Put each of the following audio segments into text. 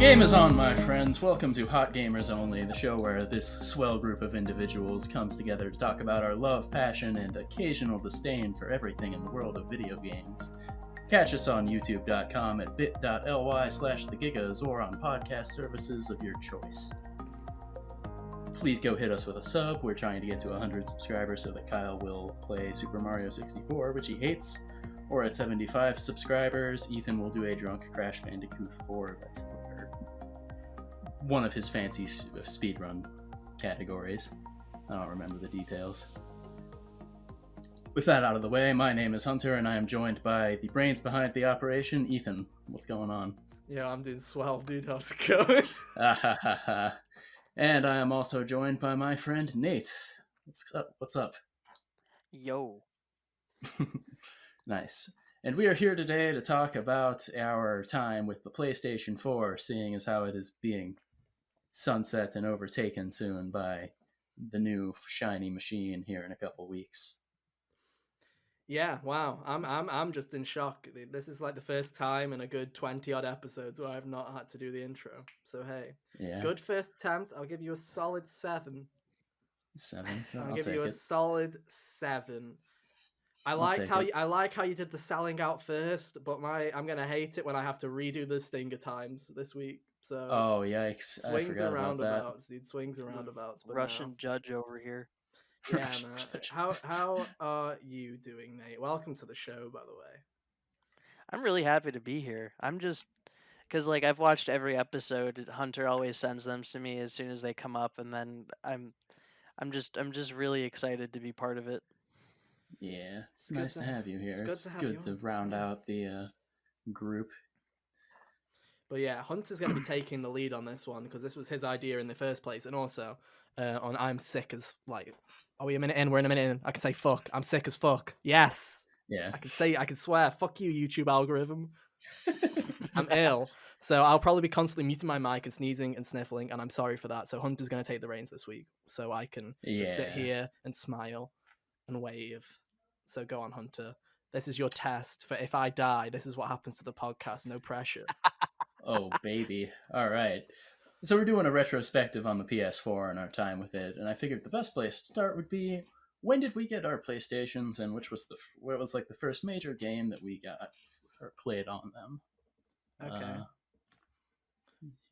Game is on, my friends. Welcome to Hot Gamers Only, the show where this swell group of individuals comes together to talk about our love, passion, and occasional disdain for everything in the world of video games. Catch us on youtube.com at bit.ly/thegigas or on podcast services of your choice. Please go hit us with a sub. We're trying to get to 100 subscribers so that Kyle will play Super Mario 64, which he hates. Or at 75 subscribers, Ethan will do a drunk Crash Bandicoot 4 Let's Play. One of his fancy speedrun categories. I don't remember the details. With that out of the way, my name is Hunter, and I am joined by the brains behind the operation, Ethan. What's going on? Yeah, I'm doing swell, dude. How's it going? And I am also joined by my friend Nate. What's up? Yo. Nice. And we are here today to talk about our time with the PlayStation 4, seeing as how it is being sunset and overtaken soon by the new shiny machine here in a couple weeks. Yeah, wow. I'm just in shock. This is like the first time in a good 20-odd episodes where I've not had to do the intro. So hey, yeah. Good first attempt. I'll give you a solid 7. 7. I'll give you a solid 7. I like how you did the selling out first, but I'm gonna hate it when I have to redo the Stinger times this week. So yikes! Swings and roundabouts, dude. Swings and roundabouts. But Russian judge over here. Yeah, man. How are you doing, Nate? Welcome to the show, by the way. I'm really happy to be here. I'm just because I've watched every episode. Hunter always sends them to me as soon as they come up, and then I'm just really excited to be part of it. Yeah, it's nice to have you here. It's good to round out the group. But yeah, Hunter's going to be taking the lead on this one because this was his idea in the first place, and also on I'm sick as are we a minute in? We're in a minute in. I can say fuck. I'm sick as fuck. Yes. Yeah. I can swear. Fuck you, YouTube algorithm. I'm ill, so I'll probably be constantly muting my mic and sneezing and sniffling, and I'm sorry for that. So Hunter's going to take the reins this week, so I can just sit here and smile and wave. So go on, Hunter. This is your test for if I die. This is what happens to the podcast. No pressure. Oh, baby. All right. So we're doing a retrospective on the PS4 and our time with it, and I figured the best place to start would be, when did we get our PlayStations, and what was the first major game that we got or played on them? Okay.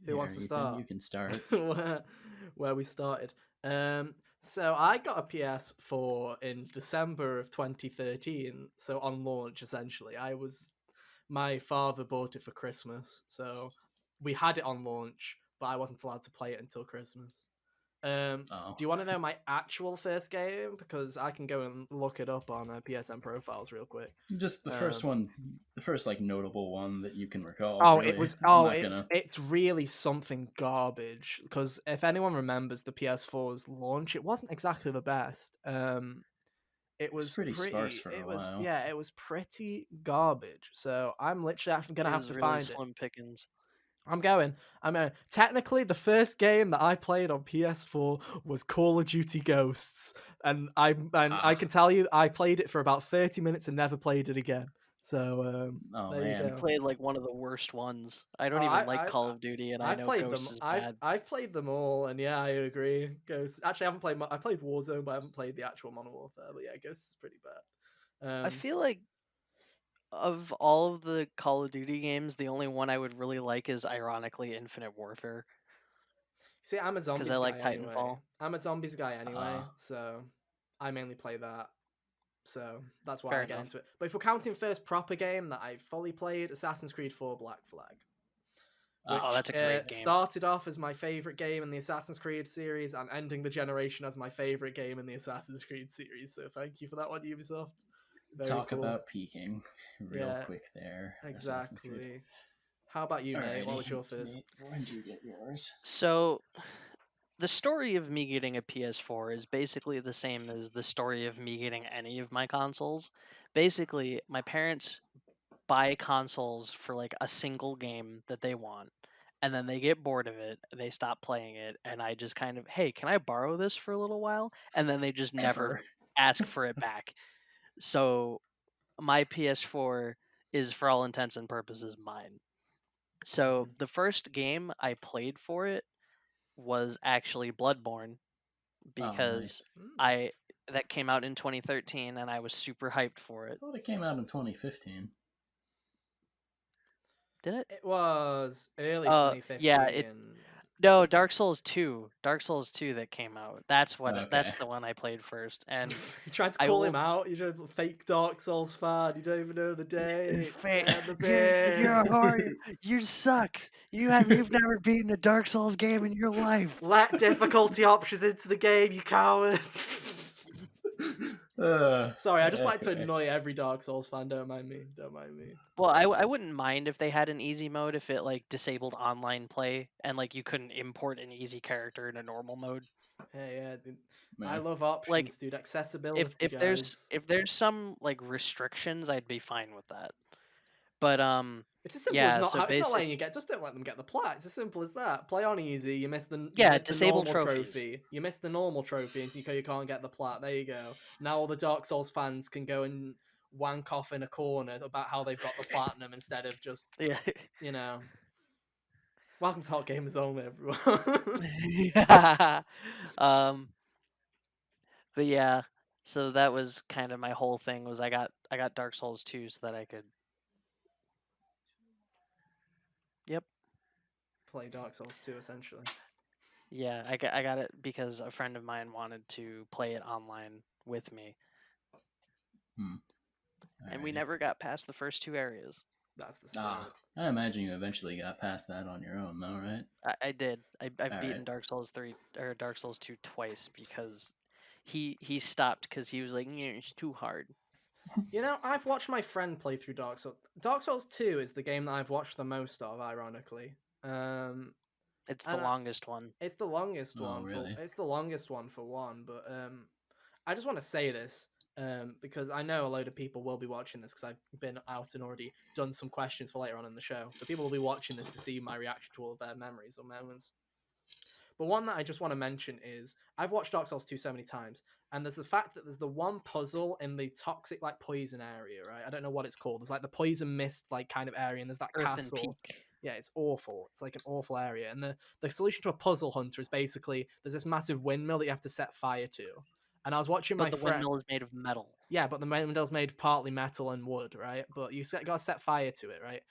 Who wants to start? You can start. Where we started. So I got a PS4 in December of 2013. So on launch, essentially, my father bought it for Christmas. So we had it on launch, but I wasn't allowed to play it until Christmas. Do you want to know my actual first game? Because I can go and look it up on PSN profiles real quick. Just the first one, the first notable one that you can recall. Really. It's really something garbage. Because if anyone remembers the PS4's launch, it wasn't exactly the best. It was pretty sparse for a while. Yeah, it was pretty garbage. So I'm literally gonna have to find it. Slim pickings. I'm going. Technically, the first game that I played on PS4 was Call of Duty Ghosts, and I can tell you, I played it for about 30 minutes and never played it again. So, there you go. You played one of the worst ones. I don't even like Call of Duty, and I know Ghosts is bad. I've played them all, and yeah, I agree. Ghosts. Actually, I played Warzone, but I haven't played the actual Modern Warfare. But yeah, Ghosts is pretty bad. I feel like of all of the Call of Duty games, the only one I would really like is ironically Infinite Warfare. See, I'm a zombies guy. Because I like Titanfall. Anyway. I'm a zombies guy anyway, so I mainly play that. So that's why I get into it. But if we're counting first proper game that I fully played, Assassin's Creed 4 Black Flag. Which, that's a great game. Started off as my favorite game in the Assassin's Creed series and ending the generation as my favorite game in the Assassin's Creed series. So thank you for that one, Ubisoft. Talk about peaking real quick there. Exactly. How about you, Nate? What was your first? When did you get yours? So, the story of me getting a PS4 is basically the same as the story of me getting any of my consoles. Basically, my parents buy consoles for a single game that they want, and then they get bored of it, they stop playing it, and I just kind of, hey, can I borrow this for a little while? And then they just never ask for it back. So my PS4 is, for all intents and purposes, mine. So the first game I played for it was actually Bloodborne Oh, because nice. I that came out in 2013 and I was super hyped for I it. thought it came out in 2015. Did it? It was early Yeah, 2015. no, Dark Souls 2. Dark Souls 2 that came out. That's Okay. the one I played first. And You tried to I call him will out. You're a fake Dark Souls fan. You don't even know the date and the you're a bit. whore. You suck. You've never beaten a Dark Souls game in your life. Let difficulty options into the game, you cowards. Sorry, I just like to Anyway. annoy every Dark Souls fan. Don't mind me. Don't mind me. Well, I wouldn't mind if they had an easy mode if it like disabled online play and like you couldn't import an easy character in a normal mode. Hey, yeah, I Man. love Like options, dude. Accessibility, guys. if there's some like restrictions, I'd be fine with that. But It's as simple as yeah, so not basic letting you get. Just don't let them get the plot. It's as simple as that. Play on easy. You miss the yeah, disable normal trophies. trophy. You miss the normal trophy, and so you can't get the plat. There you go. Now all the Dark Souls fans can go and wank off in a corner about how they've got the platinum instead of just Yeah. you know. Welcome to Hot Gamers Only, everyone. Yeah. Um but yeah, so that was kind of my whole thing was I got Dark Souls 2 so that I could Yep. Play Dark Souls 2, essentially. Yeah, I got it because a friend of mine wanted to play it online with me. And we Alrighty. never got past the first two areas. That's the spirit. I imagine you eventually got past that on your own, though, right? I did. I've beaten Alright. Dark Souls 3 or Dark Souls 2 twice because he stopped because he was like, yeah, it's too hard. You know, I've watched my friend play through Dark Souls. Dark Souls 2 is the game that I've watched the most of, ironically. It's the And longest one. it's the longest Oh, one really? it's the longest one for one, but I just want to say this because I know a load of people will be watching this because I've been out and already done some questions for later on in the show. So people will be watching this to see my reaction to all of their memories or moments. But one that I just want to mention is I've watched Dark Souls 2 so many times, and there's the fact that there's the one puzzle in the toxic like poison area, right? I don't know what it's called. There's like the poison mist like kind of area, and there's that Earthen castle. Peak. Yeah, it's awful. It's like an awful area. And the solution to a puzzle hunter is basically there's this massive windmill that you have to set fire to. And I was watching my But the friend. windmill is made of metal. Yeah, but the windmill's made partly metal and wood, right? But got to set fire to it, right?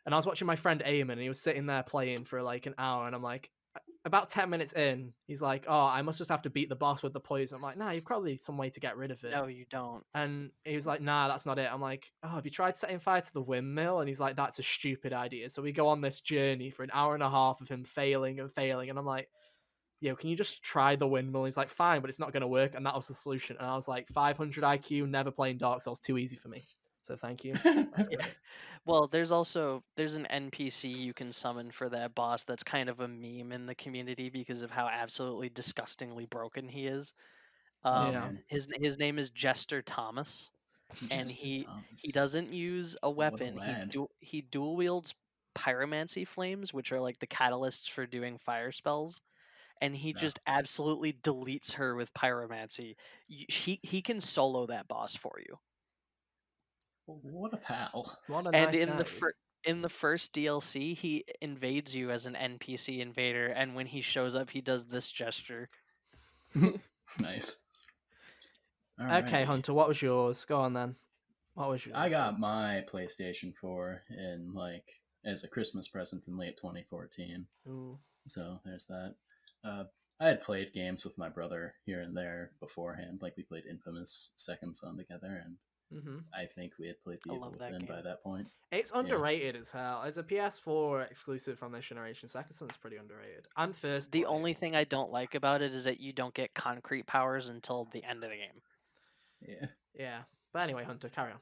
And I was watching my friend Eamon, and he was sitting there playing for like an hour, and I'm like, about 10 minutes in, he's like, oh, I must just have to beat the boss with the poison. I'm like, nah, you've probably some way to get rid of it. No, you don't. And he was like, nah, that's not it. I'm like, oh, have you tried setting fire to the windmill? And he's like, that's a stupid idea. So we go on this journey for an hour and a half of him failing and failing. And I'm like, yo, can you just try the windmill? And he's like, fine, but it's not going to work. And that was the solution. And I was like, 500 IQ, never playing Dark Souls, too easy for me. So thank you. That's great. Well, there's an NPC you can summon for that boss that's kind of a meme in the community because of how absolutely disgustingly broken he is. Oh, Yeah. man. His name is Jester Thomas, and Jester he Thomas. doesn't use a What a weapon. lad. He dual wields pyromancy flames, which are like the catalysts for doing fire spells, and he No. just absolutely deletes her with pyromancy. He can solo that boss for you. What a pal. What a And nice guy. in the first DLC, he invades you as an NPC invader, and when he shows up, he does this gesture. Nice. Okay, Alrighty. Hunter, what was yours? Go on then. What was yours? I got my PlayStation 4 in as a Christmas present in late 2014. Ooh. So there's that. I had played games with my brother here and there beforehand. Like we played Infamous Second Son together, and I think we had played the I Evil love that Within game. by that point. It's underrated as hell. As a PS4 exclusive from this generation, Second Son's pretty underrated. And First The Light. only thing I don't like about it is that you don't get concrete powers until the end of the game. Yeah. Yeah. But anyway, Hunter, carry on.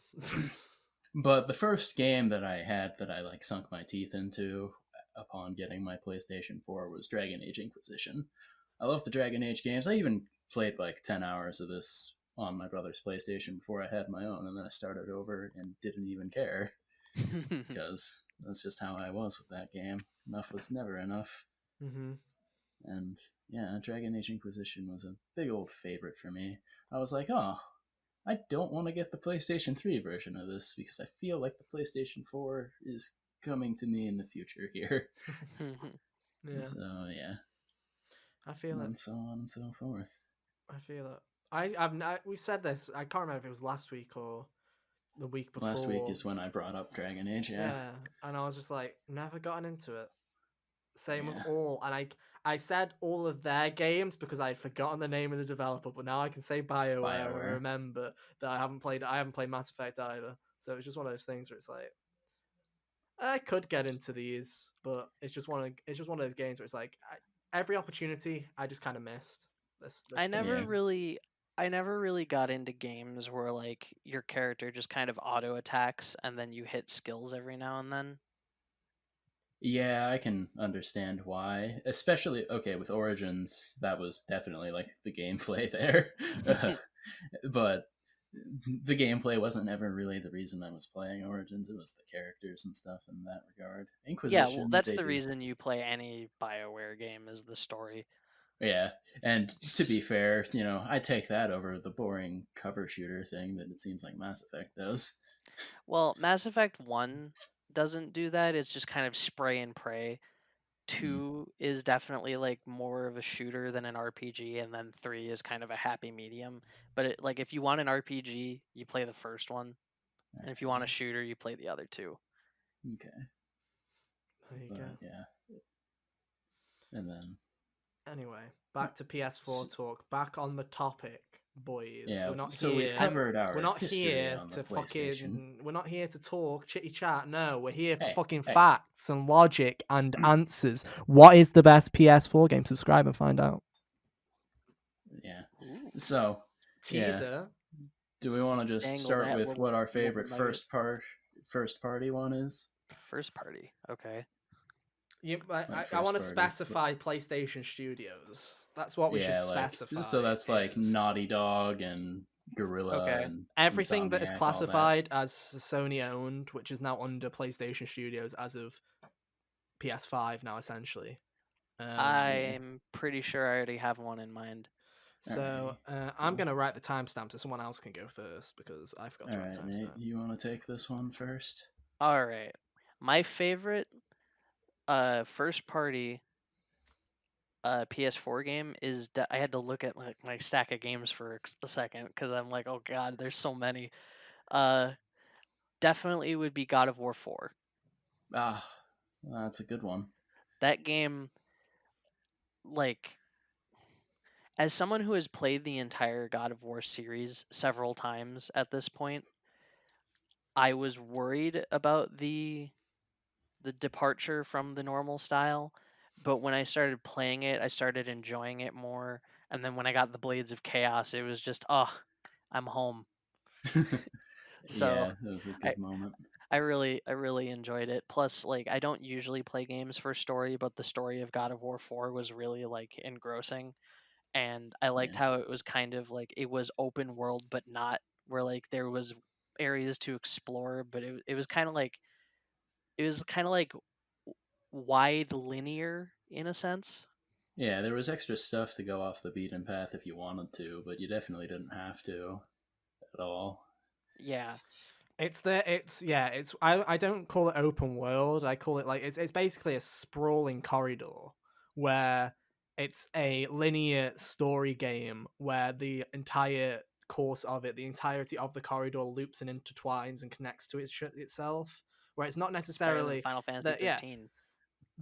But the first game that I had that I sunk my teeth into upon getting my PlayStation 4 was Dragon Age Inquisition. I love the Dragon Age games. I even played 10 hours of this on my brother's PlayStation before I had my own, and then I started over and didn't even care because that's just how I was with that game. Enough was never enough. And yeah, Dragon Age Inquisition was a big old favorite for me. I was like, oh, I don't want to get the PlayStation 3 version of this because I feel like the PlayStation 4 is coming to me in the future here. Yeah, So yeah, I feel it. and so on and so forth. I feel it. We said this. I can't remember if it was last week or the week before. Last week is when I brought up Dragon Age. Yeah, and I was just like, never gotten into it. Same with Yeah. all, and I said all of their games because I'd forgotten the name of the developer, but now I can say BioWare and remember that I haven't played Mass Effect either. So it's just one of those things where it's like I could get into these, but it's just one of those games where it's like every opportunity I just kind of missed. I never Yeah. really I never really got into games where like your character just kind of auto attacks and then you hit skills every now and then. Yeah, I can understand why. Especially, okay, with Origins, that was definitely like the gameplay there. But the gameplay wasn't ever really the reason I was playing Origins. It was the characters and stuff in that regard. Yeah, well, Inquisition, that's they the do. reason you play any BioWare game is the story. Yeah, and to be fair, I take that over the boring cover shooter thing that it seems like Mass Effect does. Well, Mass Effect 1 doesn't do that. It's just kind of spray and pray. 2 is definitely like more of a shooter than an RPG, and then 3 is kind of a happy medium. But like if you want an RPG, you play the first one, and if you want a shooter, you play the other two. Okay. There you But, go. yeah. And then Anyway, back to PS4 talk. Back on the topic, boys. yeah, We're not so here. we've covered our We're not history here on the to PlayStation. fucking. We're not here to talk chitty chat. No, we're here for Hey, fucking hey. facts and logic and answers. What is the best PS4 game? Subscribe and find out. Yeah. Ooh. So Teaser. do we want to just Dangle start that with little- what our little favorite nugget. first party one is? First party. Okay. I want to specify PlayStation Studios. That's what we should specify. So that's like Naughty Dog and Guerrilla Okay. and everything that is Insomniac, all classified as Sony owned, which is now under PlayStation Studios as of PS5 now, essentially. I'm pretty sure I already have one in mind. So I'm going to write the timestamp so someone else can go first because I forgot to write the timestamp. Nate, you want to take this one first? All right. My favorite first party PS4 game is I had to look at my stack of games for a second because I'm like, oh god, there's so many. Definitely would be God of War 4. Ah, that's a good one. That game, like, as someone who has played the entire God of War series several times at this point, I was worried about the departure from the normal style, but when I started playing it, I started enjoying it more. And then when I got the Blades of Chaos, it was just, oh, I'm home. So yeah, that was a good moment. I really enjoyed it. Plus, like, I don't usually play games for story, but the story of God of War 4 was really like engrossing, and I liked how it was kind of like it was open world, but not where like there was areas to explore, but it was kind of like wide linear in a sense. Yeah, there was extra stuff to go off the beaten path if you wanted to, but you definitely didn't have to at all. Yeah. I don't call it open world. I call it like it's basically a sprawling corridor where it's a linear story game where the entire course of it, the entirety of the corridor loops and intertwines and connects to itself. Where it's not necessarily Final Fantasy 13.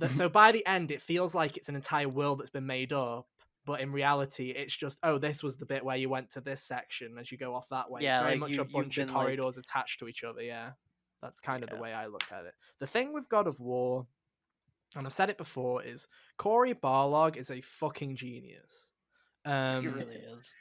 So by the end, it feels like it's an entire world that's been made up, but in reality, it's just, oh, this was the bit where you went to this section as you go off that way. Yeah, it's very like much a bunch of corridors attached to each other. Yeah, that's kind of the way I look at it. The thing with God of War, and I've said it before, is Cory Barlog is a fucking genius. He really is.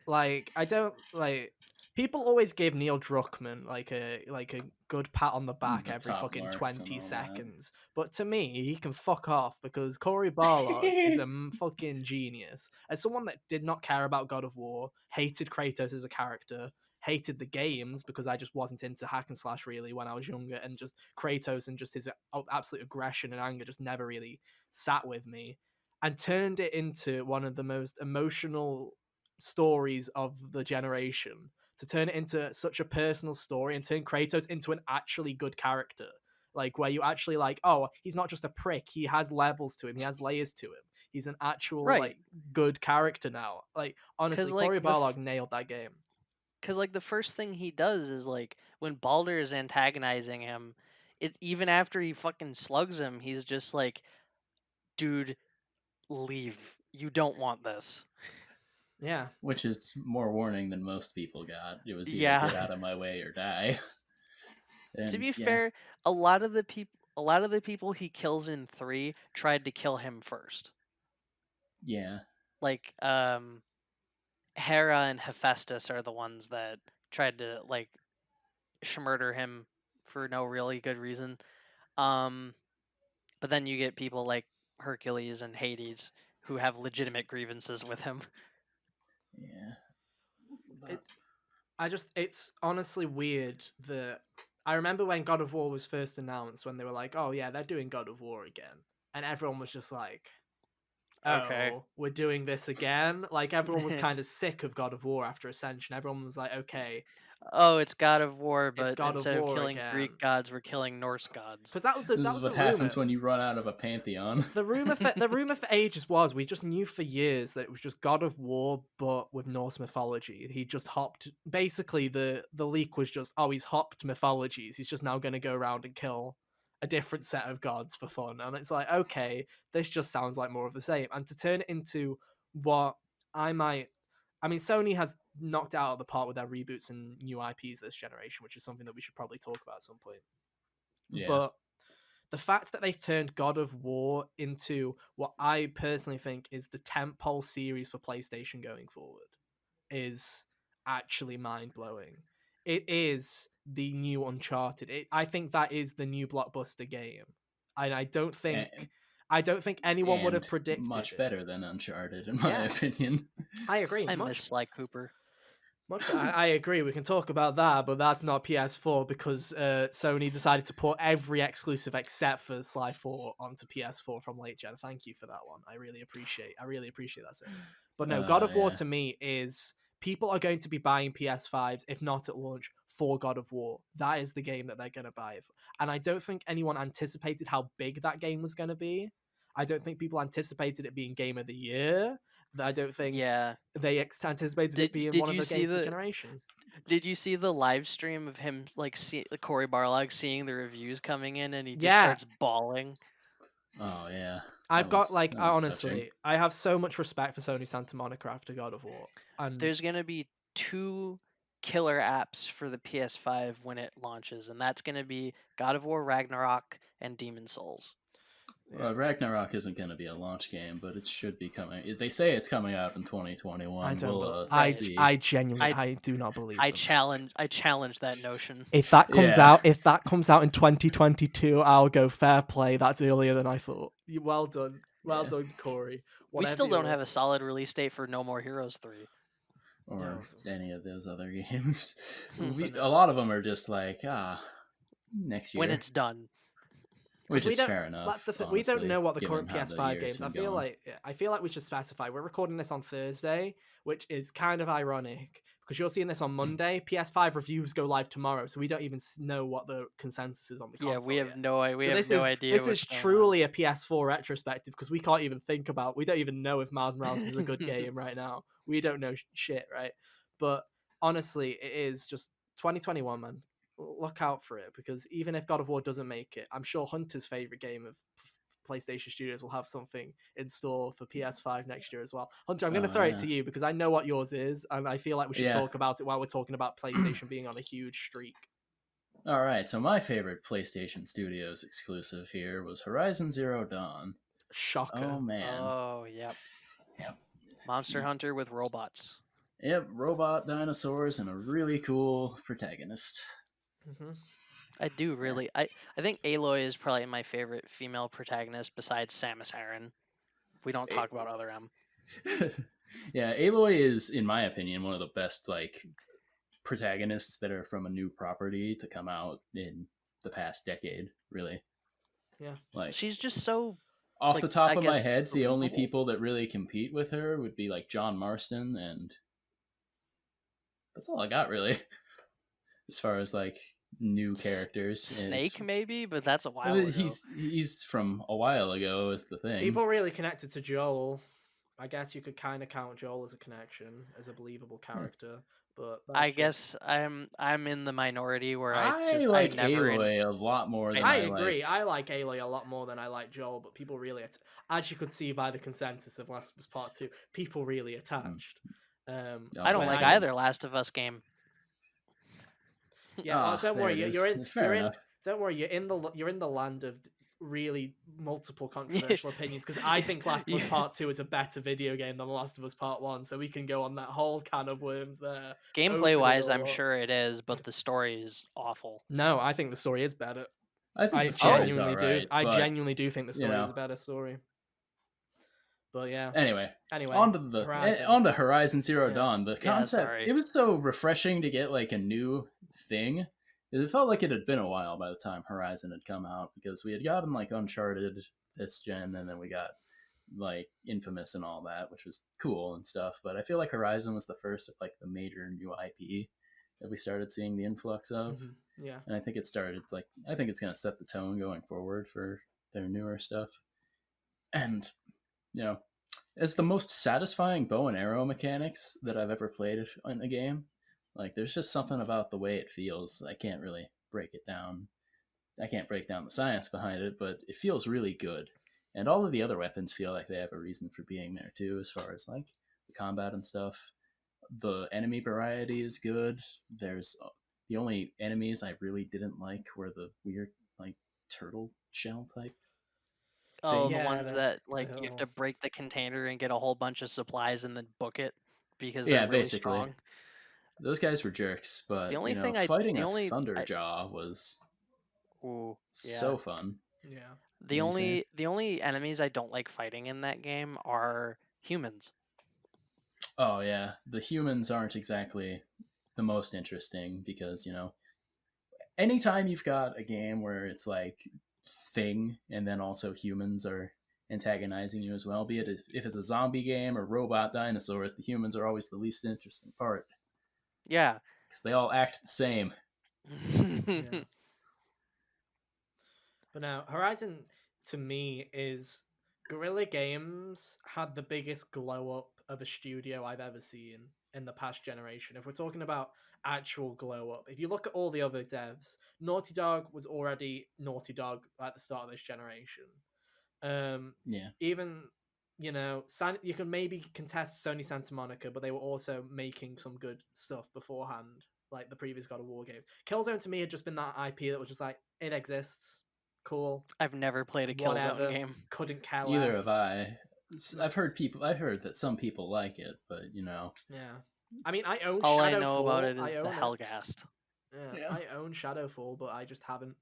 Like, I don't like. People always give Neil Druckmann like a good pat on the back every fucking 20 seconds. But to me, he can fuck off because Cory Barlog is a fucking genius. As someone that did not care about God of War, hated Kratos as a character, hated the games because I just wasn't into hack and slash really when I was younger, and just Kratos and just his absolute aggression and anger just never really sat with me, and turned it into one of the most emotional stories of the generation, to turn it into such a personal story and turn Kratos into an actually good character like where you actually like, oh, he's not just a prick, he has levels to him, he has layers to him, he's an actual Right. like good character now. Like honestly, Because like Cory Barlog nailed that game. because like the first thing he does is like when Baldur is antagonizing him, it's even after he fucking slugs him, he's just like, dude, leave. You don't want this. Yeah. Which is more warning than most people got. It was either Yeah. get out of my way or die. To And be yeah, fair, a lot of the people he kills in 3 tried to kill him first. yeah, Like Hera and Hephaestus are the ones that tried to like murder him for no really good reason. But then you get people like Hercules and Hades who have legitimate grievances with him. yeah. It, it's honestly weird that I remember when God of War was first announced, when they were like, oh yeah, they're doing God of War again, and everyone was just like, oh, Okay. we're doing this again. Like everyone was kind of sick of God of War after Ascension. Everyone was like, okay, Oh, it's God of War, it's but God of instead of War killing again. Greek gods, we're killing Norse gods. Because that This is was what the happens rumor. when you run out of a pantheon. The rumor for ages was, we just knew for years that it was just God of War but with Norse mythology. He just hopped. Basically, the leak was just, oh, he's hopped mythologies. He's just now going to go around and kill a different set of gods for fun. And it's like, okay, this just sounds like more of the same. And to turn it into what I mean, Sony has knocked it out of the park with their reboots and new IPs this generation, which is something that we should probably talk about at some point. Yeah. But the fact that they've turned God of War into what I personally think is the tentpole series for PlayStation going forward is actually mind-blowing. It is the new Uncharted. I think that is the new blockbuster game. And I don't think anyone would have And predicted much it. better than Uncharted, in my Yeah. opinion. I agree. I miss Sly Cooper. I agree. We can talk about that, but that's not PS4 because Sony decided to put every exclusive except for Sly 4 onto PS4 from late gen. Thank you for that one. I really appreciate that, Sony. But no, God of War Yeah. to me is, people are going to be buying PS5s, if not at launch, for God of War. That is the game that they're going to buy. And I don't think anyone anticipated how big that game was going to be. I don't think people anticipated it being Game of the Year. I don't think they anticipated it being one of the games of the generation. Did you see the live stream of him like Cory Barlog seeing the reviews coming in and he just Yeah. starts bawling? Oh yeah. I've got honestly, touching. I have so much respect for Sony Santa Monica after God of War. And There's gonna be 2 killer apps for the PS5 when it launches, and that's gonna be God of War Ragnarok and Demon Souls. Ragnarok isn't going to be a launch game, but it should be coming. They say it's coming out in 2021. I don't. We'll see. I genuinely, I do not believe. I challenge that notion. If that comes out, in 2022, I'll go fair play. That's earlier than I thought. Well done, done, Corey. We still don't have a solid release date for No More Heroes 3. Or any of those other games. A lot of them are just like, next year. When it's done. Which is fair enough. That's the thing. Honestly, We don't know what the current PS5 games. I feel like we should specify. We're recording this on Thursday, which is kind of ironic because you're seeing this on Monday. PS5 reviews go live tomorrow, so we don't even know what the consensus is on the console. Yeah, we have no idea. This is truly a PS4 retrospective because we can't even think about. We don't even know if Miles Morales is a good game right now. We don't know shit, right? But honestly, it is just 2021, man. Look out for it, because even if God of War doesn't make it, I'm sure Hunter's favorite game of PlayStation Studios will have something in store for PS5 next year as well. Hunter, I'm going to throw it to you because I know what yours is, and I feel like we should talk about it while we're talking about PlayStation being on a huge streak. All right, so my favorite PlayStation Studios exclusive here was Horizon Zero Dawn. Shocker. Oh man. Oh yep. Monster Hunter with robots. Yep, robot dinosaurs and a really cool protagonist. Mm-hmm. I do really. I think Aloy is probably my favorite female protagonist besides Samus Aran. We don't talk about other M. Yeah, Aloy is, in my opinion, one of the best protagonists that are from a new property to come out in the past decade. Really. Yeah. She's just so. Off the top of my head, the only people that really compete with her would be John Marston, and that's all I got really. As far as new characters. And Snake maybe, but that's a while ago. he's from a while ago is the thing. People really connected to Joel. I guess you could kind of count Joel as a connection, as a believable character. But that's I guess I'm in the minority where I I like never Aloy a lot more than I I agree. like. I like Aloy a lot more than I like Joel, but people really, as you could see by the consensus of Last of Us Part 2, people really attached. I don't man, like either Last of Us game. Yeah, don't worry. You're in. Fair enough. Don't worry. You're in the land of really multiple controversial opinions, because I think Last of Us Part 2 is a better video game than Last of Us Part 1, so we can go on that whole can of worms there. Gameplay wise, I'm sure it is, but the story is awful. No, I think the story is better. I think the story is alright. I genuinely do think the story is a better story. But yeah. Anyway, on to Horizon Zero Dawn. The concept, it was so refreshing to get like a new thing. It felt like it had been a while by the time Horizon had come out, because we had gotten like Uncharted this gen, and then we got like Infamous and all that, which was cool and stuff. But I feel like Horizon was the first of like the major new IP that we started seeing the influx of. Mm-hmm. Yeah. And I think it's going to set the tone going forward for their newer stuff. And, you know, it's the most satisfying bow and arrow mechanics that I've ever played in a game. Like, there's just something about the way it feels. I can't really break it down. I can't break down the science behind it, but it feels really good. And all of the other weapons feel like they have a reason for being there too, as far as like the combat and stuff. The enemy variety is good. There's the only enemies I really didn't like were the weird like turtle shell type. Oh, the ones that like you have to break the container and get a whole bunch of supplies and then book it because they're really basically strong. Those guys were jerks, but the only fighting a Thunderjaw was so fun. Yeah. The only enemies I don't like fighting in that game are humans. Oh yeah, the humans aren't exactly the most interesting, because anytime you've got a game where it's like thing and then also humans are antagonizing you as well, be it if it's a zombie game or robot dinosaurs, the humans are always the least interesting part. Yeah, because they all act the same. Yeah. But now, Horizon, to me, is Guerrilla Games had the biggest glow up of a studio I've ever seen in the past generation. If we're talking about actual glow up, if you look at all the other devs, Naughty Dog was already Naughty Dog at the start of this generation. Even you can maybe contest Sony Santa Monica, but they were also making some good stuff beforehand, like the previous God of War games. Killzone to me had just been that IP that was just like, it exists, cool. I've never played a Killzone game. Couldn't care less. Either have I. I've heard that some people like it, but Yeah. I mean, I own all Shadowfall. I know about it is the Hellgast. Yeah, I own Shadowfall, but I just haven't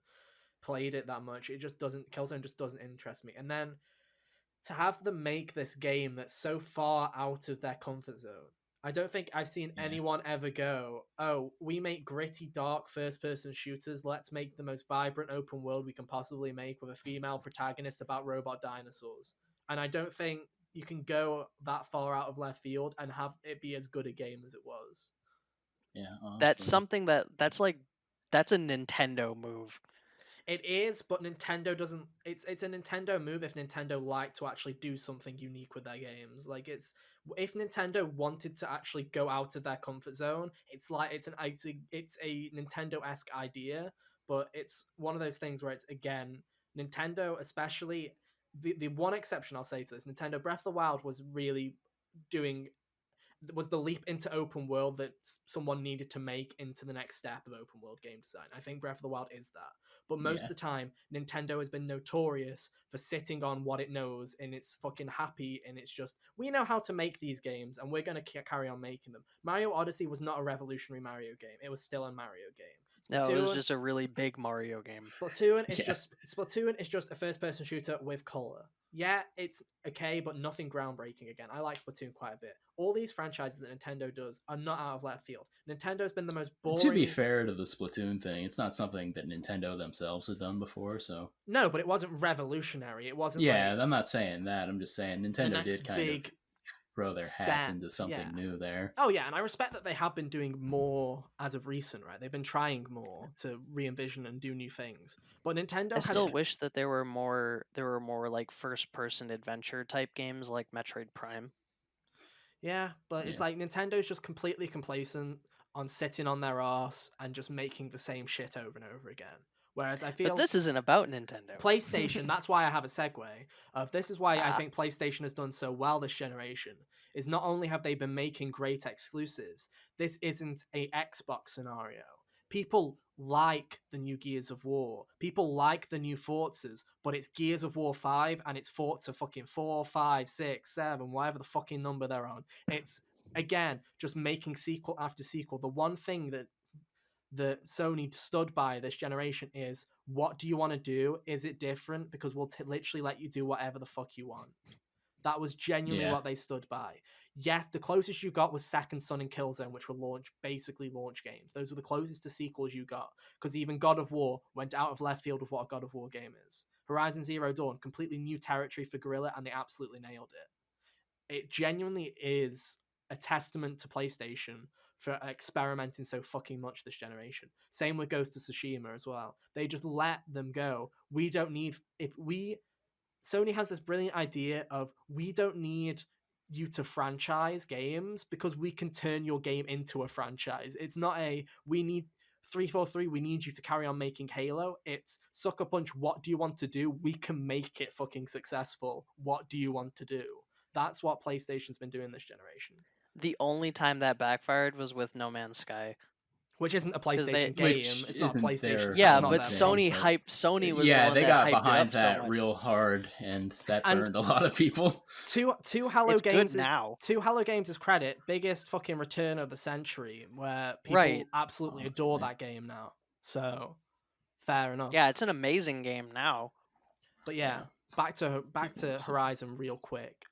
played it that much. Killzone just doesn't interest me. And then to have them make this game that's so far out of their comfort zone, I don't think I've seen anyone ever go, oh, we make gritty, dark first-person shooters, let's make the most vibrant open world we can possibly make with a female protagonist about robot dinosaurs. And I don't think you can go that far out of left field and have it be as good a game as it was. Yeah, honestly. That's something that's a Nintendo move. It is, but Nintendo doesn't. It's a Nintendo move if Nintendo liked to actually do something unique with their games. Like if Nintendo wanted to actually go out of their comfort zone, it's a Nintendo-esque idea, but it's one of those things where it's again Nintendo, especially the one exception I'll say to this, Nintendo Breath of the Wild was really was the leap into open world that someone needed to make into the next step of open world game design. I think Breath of the Wild is that. But most of the time, Nintendo has been notorious for sitting on what it knows, and it's fucking happy, and it's just, we know how to make these games, and we're going to carry on making them. Mario Odyssey was not a revolutionary Mario game. It was still a Mario game. No, it was just a really big Mario game. Splatoon is just a first-person shooter with color. Yeah, it's okay, but nothing groundbreaking again. I like Splatoon quite a bit. All these franchises that Nintendo does are not out of left field. Nintendo's been the most boring... To be fair to the Splatoon thing, it's not something that Nintendo themselves had done before, so... No, but it wasn't revolutionary. It wasn't I'm not saying that. I'm just saying Nintendo did kind of throw their hats into something new there. Oh yeah, and I respect that they have been doing more as of recent, right? They've been trying more to re-envision and do new things. But Nintendo I still wish that there were more like first person adventure type games like Metroid Prime. Yeah, but it's like Nintendo's just completely complacent on sitting on their arse and just making the same shit over and over again. Whereas I feel But this isn't about Nintendo. PlayStation, that's why I have a segue of this is why I think PlayStation has done so well this generation, is not only have they been making great exclusives, this isn't a Xbox scenario. People like the new Gears of War. People like the new Forzas, but it's Gears of War 5 and it's Forza fucking 4, 5, 6, 7, whatever the fucking number they're on. It's, again, just making sequel after sequel. The one thing that Sony stood by this generation is, what do you want to do? Is it different? Because we'll literally let you do whatever the fuck you want. That was genuinely what they stood by. Yes, the closest you got was Second Son and Killzone, which were basically launch games. Those were the closest to sequels you got, because even God of War went out of left field with what a God of War game is. Horizon Zero Dawn, completely new territory for Guerrilla, and they absolutely nailed it. It genuinely is a testament to PlayStation for experimenting so fucking much this generation. Same with Ghost of Tsushima as well. They just let them go. We don't need... Sony has this brilliant idea of, we don't need you to franchise games because we can turn your game into a franchise. It's not we need 343, we need you to carry on making Halo. It's Sucker Punch, what do you want to do? We can make it fucking successful. What do you want to do? That's what PlayStation's been doing this generation. The only time that backfired was with No Man's Sky. Which isn't a PlayStation game. It's not a PlayStation. Yeah, but Sony was the one they that got hyped behind it up that so much. real hard, and that burned a lot of people. Two Hello Games now. To Hello Games' credit, biggest fucking return of the century, where people absolutely adore that game now. So fair enough. Yeah, it's an amazing game now. But yeah, back to Horizon real quick.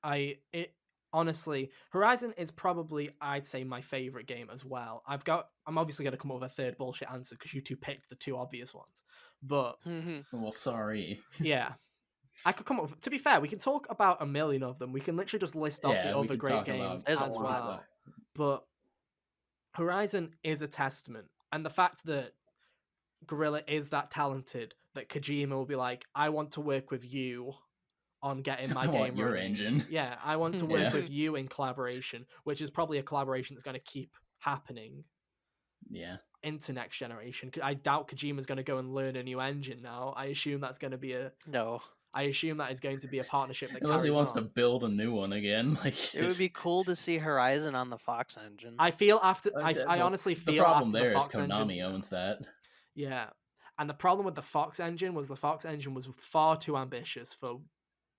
Honestly, Horizon is probably, I'd say, my favorite game as well. I'm obviously going to come up with a third bullshit answer because you two picked the two obvious ones. But well, sorry. Yeah. I could come up with, to be fair, we can talk about a million of them. We can literally just list off the other great games as well. But Horizon is a testament. And the fact that Guerrilla is that talented, that Kojima will be like, I want to work with you on getting my game your running. engine. Yeah, I want to work with you in collaboration, which is probably a collaboration that's going to keep happening. Yeah. Into next generation. I doubt Kojima's going to go and learn a new engine now. I assume that's going to be I assume that is going to be a partnership that unless he wants to build a new one again. Like, it would be cool to see Horizon on the Fox engine. I feel I honestly feel the problem after there the Fox is Konami engine, owns that. Yeah, and the problem with the Fox engine was far too ambitious for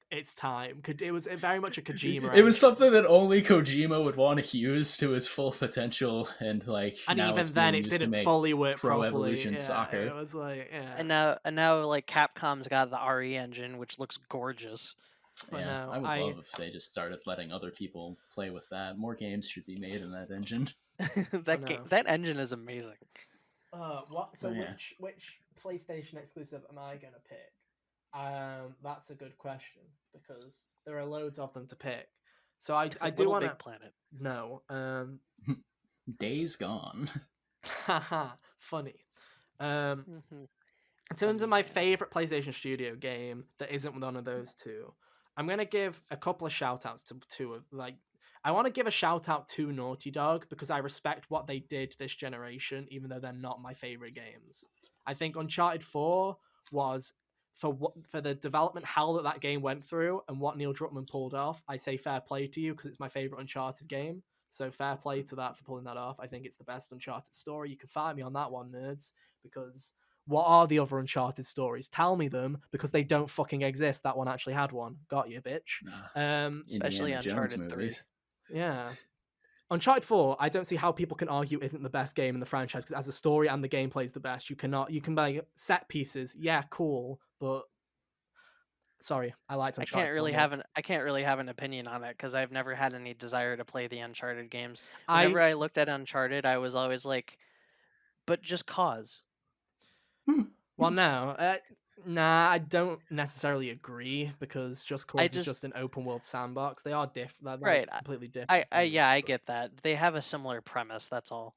its time. It was very much a Kojima. It was something that only Kojima would want to use to its full potential, and even then it didn't fully work Pro properly. Evolution Soccer. It was like, and now like Capcom's got the RE engine, which looks gorgeous. Yeah, I would love if they just started letting other people play with that. More games should be made in that engine. That engine is amazing. Which PlayStation exclusive am I gonna pick? That's a good question because there are loads of them to pick. So I do want Big Planet. No. Days Gone. Haha, funny. In terms of my favorite PlayStation Studio game that isn't one of those two, I'm gonna give a couple of shout outs to two of I want to give a shout out to Naughty Dog because I respect what they did this generation, even though they're not my favorite games. I think Uncharted 4 was for the development hell that game went through and what Neil Druckmann pulled off. I say fair play to you because it's my favorite Uncharted game. So fair play to that for pulling that off. I think it's the best Uncharted story. You can fight me on that one, nerds, because what are the other Uncharted stories? Tell me them, because they don't fucking exist. That one actually had one. Got you, bitch. Especially Uncharted 3. Yeah. Uncharted 4, I don't see how people can argue isn't the best game in the franchise, because as a story and the gameplay is the best. You can buy set pieces. Yeah, cool, but sorry, I liked Uncharted. I can't really have an opinion on it because I've never had any desire to play the Uncharted games. Whenever I looked at Uncharted, I was always like, but just cause. Well, no. Nah, I don't necessarily agree because Just I Cause is just just an open world sandbox. They are different. They're like right. completely I, different I things. yeah, I get that. They have a similar premise. That's all.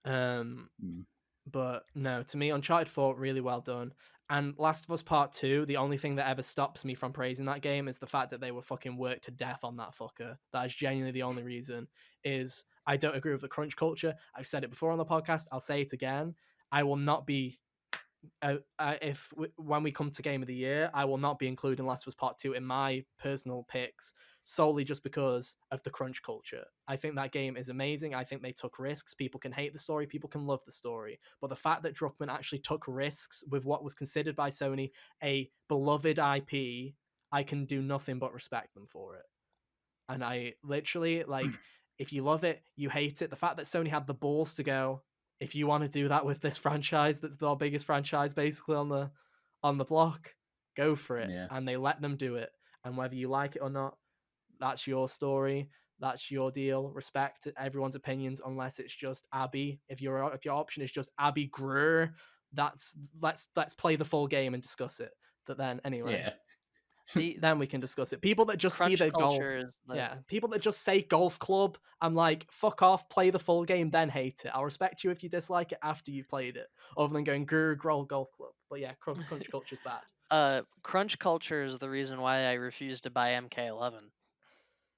Um, Mm. but no, to me, Uncharted 4 really well done. And Last of Us Part 2, the only thing that ever stops me from praising that game is the fact that they were fucking worked to death on that fucker. That is genuinely the only reason. Is I don't agree with the crunch culture. I've said it before on the podcast. I'll say it again. I will not be when we come to Game of the Year, I will not be including Last of Us Part 2 in my personal picks solely just because of the crunch culture. I think that game is amazing. I think they took risks. People can hate the story, people can love the story. But the fact that Druckmann actually took risks with what was considered by Sony a beloved IP, I can do nothing but respect them for it. And I literally, like, if you love it, you hate it. The fact that Sony had the balls to go, if you want to do that with this franchise, that's the biggest franchise basically on the block, go for it. Yeah. And they let them do it. And whether you like it or not, that's your story. That's your deal. Respect everyone's opinions, unless it's just Abby. If your option is just Abby Greer, that's let's play the full game and discuss it. But then anyway, Yeah. The then we can discuss it. People that just crunch either golf, culture is the yeah, people that just say golf club, I'm like, fuck off, play the full game, then hate it. I'll respect you if you dislike it after you've played it, other than going grr growl golf club. But yeah, crunch culture's bad. crunch culture is the reason why I refuse to buy MK11.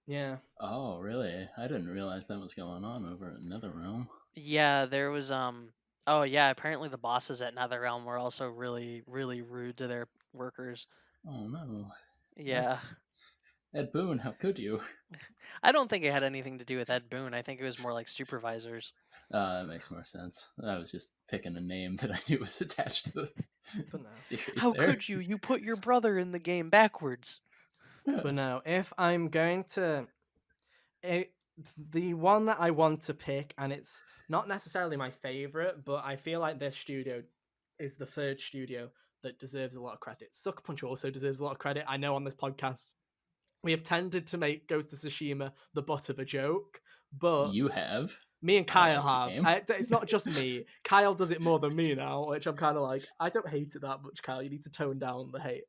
Yeah, Oh, really? I didn't realize that was going on over at NetherRealm. Yeah, there was oh yeah, apparently the bosses at NetherRealm were also really really rude to their workers. Oh no. Yeah. That's Ed Boon, how could you? I don't think it had anything to do with Ed Boon. I think it was more like supervisors. That makes more sense. I was just picking a name that I knew was attached to the but no. series How there. could you? You put your brother in the game backwards. But no, if I'm going to, it, the one that I want to pick, and it's not necessarily my favorite, but I feel like this studio is the third studio that deserves a lot of credit. Sucker Punch also deserves a lot of credit. I know on this podcast we have tended to make Ghost of Tsushima the butt of a joke, but You have. me and I Kyle like the have. game. It's not just me. Kyle does it more than me now, which I'm kind of like, I don't hate it that much, Kyle. You need to tone down the hate.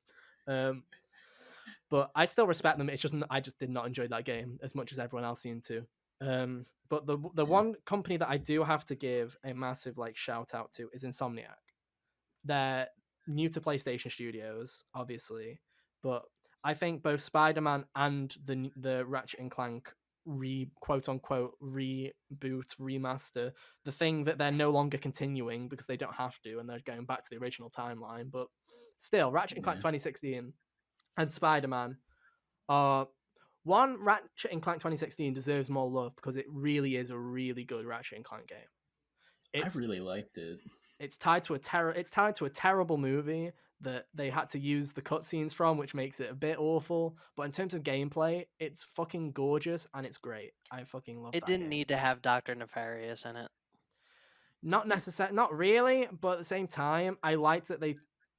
But I still respect them. It's just I just did not enjoy that game as much as everyone else seemed to. But the Yeah. one company that I do have to give a massive like shout out to is Insomniac. They're new to PlayStation Studios, obviously, but I think both Spider-Man and the Ratchet and Clank quote unquote reboot remaster, the thing that they're no longer continuing because they don't have to and they're going back to the original timeline, but still Ratchet and Clank Yeah. 2016 and Spider-Man are one. Ratchet and Clank 2016 deserves more love because it really is a really good Ratchet and Clank game. I really liked it. It's tied to a terrible movie that they had to use the cutscenes from, which makes it a bit awful. But in terms of gameplay, it's fucking gorgeous and it's great. I fucking love It that didn't game. need to have Dr. Nefarious in it. Not necessarily, not really, but at the same time, I liked that they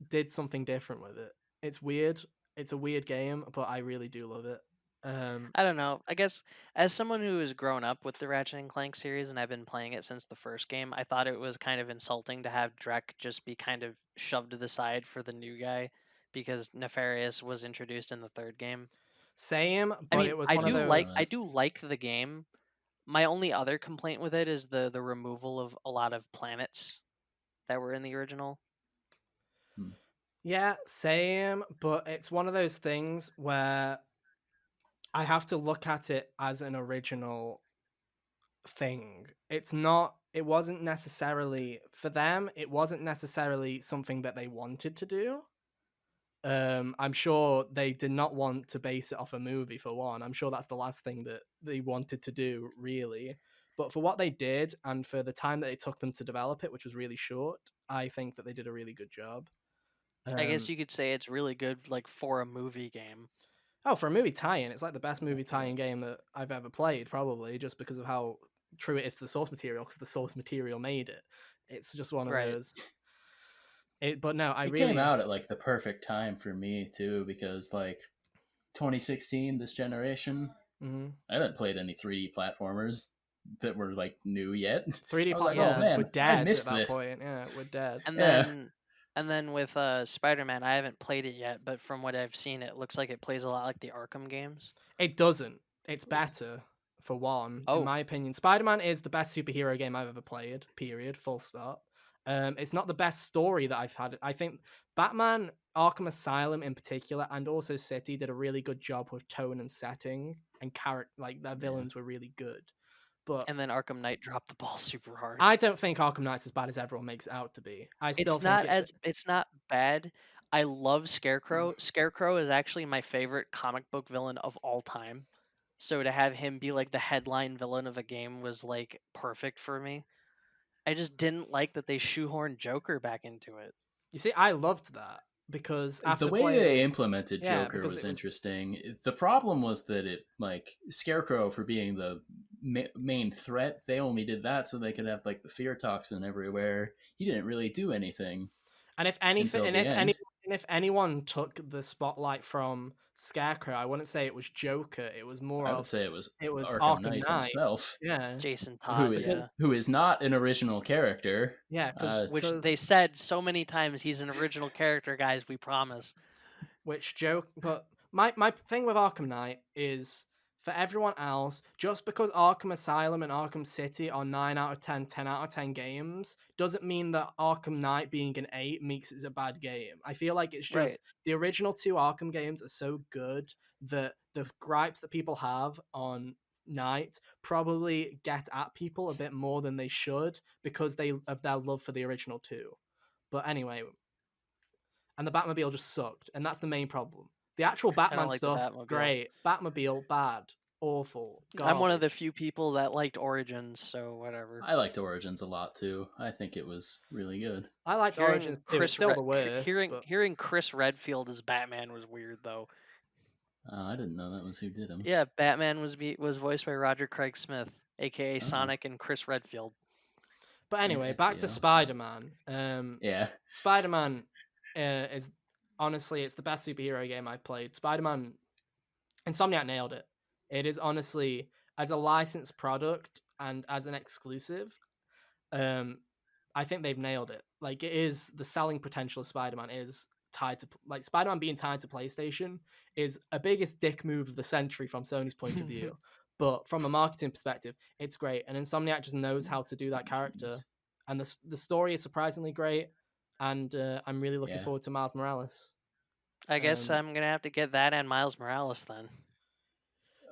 did something different with it. It's weird. It's a weird game, but I really do love it. I don't know. I guess as someone who has grown up with the Ratchet and Clank series and I've been playing it since the first game, I thought it was kind of insulting to have Drek just be kind of shoved to the side for the new guy because Nefarious was introduced in the third game. Same, I but mean, it was I one of do those. like the game. My only other complaint with it is the removal of a lot of planets that were in the original. Yeah, same, but it's one of those things where I have to look at it as an original thing. It wasn't necessarily for them, it wasn't necessarily something that they wanted to do. I'm sure they did not want to base it off a movie for one. I'm sure that's the last thing that they wanted to do, really. But for what they did and for the time that it took them to develop it, which was really short, I think that they did a really good job. I guess Um, you could say it's really good like for a movie game. Oh, for a movie tie-in, it's like the best movie tie-in game that I've ever played, probably, just because of how true it is to the source material, because the source material made it. It's just one of Right. those. But no, I It really. came out at like the perfect time for me too, because like 2016, this generation, Mhm. I hadn't played any 3D platformers that were like new yet. 3D I was like, platforms oh Yeah. man, were I dead at missed that this. point. Yeah, we're dead. And Yeah. then And then with Spider-Man, I haven't played it yet, but from what I've seen, it looks like it plays a lot like the Arkham games. It doesn't. It's better, for one, in Oh, my opinion. Spider-Man is the best superhero game I've ever played, period, full stop. It's not the best story that I've had. I think Batman Arkham Asylum in particular, and also City, did a really good job with tone and setting, and character. Like, their Yeah. villains were really good. But and then Arkham Knight dropped the ball super hard. I don't think Arkham Knight's as bad as everyone makes it out to be. I still think It's not bad. I love Scarecrow. Scarecrow is actually my favorite comic book villain of all time. So to have him be like the headline villain of a game was like perfect for me. I just didn't like that they shoehorned Joker back into it. You see, I loved that because after The way playing, they implemented Yeah, Joker because was it was- interesting. The problem was that it, like, Scarecrow for being the main threat, they only did that so they could have like the fear toxin everywhere. He didn't really do anything and if anything, until and the if end. any, and if anyone took the spotlight from Scarecrow, I wouldn't say it was Joker. It was more I would of say it was Arkham Arkham Knight Knight. himself, Yeah, Jason who Todd, is yeah. who is not an original character. yeah, Which because they said so many times he's an original character, guys, we promise. which joke. But my thing with Arkham Knight is, for everyone else, just because Arkham Asylum and Arkham City are 9 out of 10, 10 out of 10 games, doesn't mean that Arkham Knight being an 8 makes it a bad game. I feel like it's Right. just the original 2 Arkham games are so good that the gripes that people have on Knight probably get at people a bit more than they should because of their love for the original 2. But anyway, and the Batmobile just sucked, and that's the main problem. The actual I Batman don't like the stuff, Batmobile. great. Batmobile, bad, awful, garbage. I'm one of the few people that liked Origins, so whatever. I liked Origins a lot too. I think it was really good. I liked Hearing Origins too. It's still the worst. but hearing Chris Redfield as Batman was weird though. I didn't know that was who did him. Yeah, Batman was voiced by Roger Craig Smith, aka Oh. Sonic and Chris Redfield. But anyway, That's back to you. Spider-Man. Yeah. Spider-Man is honestly, it's the best superhero game I've played. Spider-Man, Insomniac nailed it. It is honestly, as a licensed product and as an exclusive, I think they've nailed it. Like, it is, the selling potential of Spider-Man is tied to, like, Spider-Man being tied to PlayStation is a biggest dick move of the century from Sony's point of view. But from a marketing perspective, it's great, and Insomniac just knows how to do that character. And the story is surprisingly great, and I'm really looking Yeah. forward to Miles Morales. I guess Um, I'm gonna have to get that and Miles Morales then.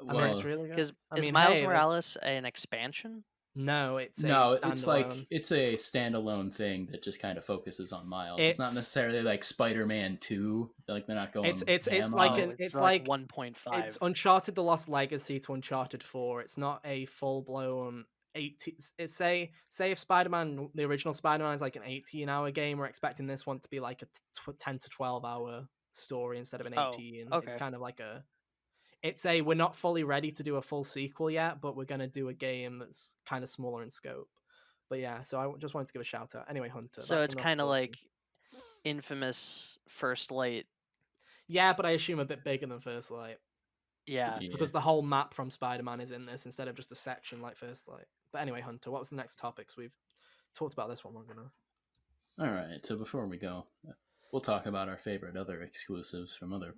I mean, it's really good. Because I is mean, Miles hey, that's- Morales an expansion? No, it's a No, standalone. it's like it's a standalone thing that just kind of focuses on Miles. It's not It's- necessarily like Spider-Man 2. Like they're not going. It's ham like on an it. it's like like 1.5. It's Uncharted: The Lost Legacy to Uncharted 4. It's not a full blown 18. It's say if Spider-Man, the original Spider-Man, is like an 18-hour game, we're expecting this one to be like a 10 to 12-hour story instead of an 18. Oh, It's okay. kind of like we're not fully ready to do a full sequel yet, but we're gonna do a game that's kind of smaller in scope. But yeah, so I just wanted to give a shout out. Anyway, Hunter. So that's it's enough kind of talking. like Infamous First Light. Yeah, but I assume a bit bigger than First Light. Yeah. Yeah. Because the whole map from Spider-Man is in this instead of just a section like First Light. But anyway, Hunter, what was the next topic? 'Cause we've talked about this one long enough. All right. So before we go, we'll talk about our favorite other exclusives from other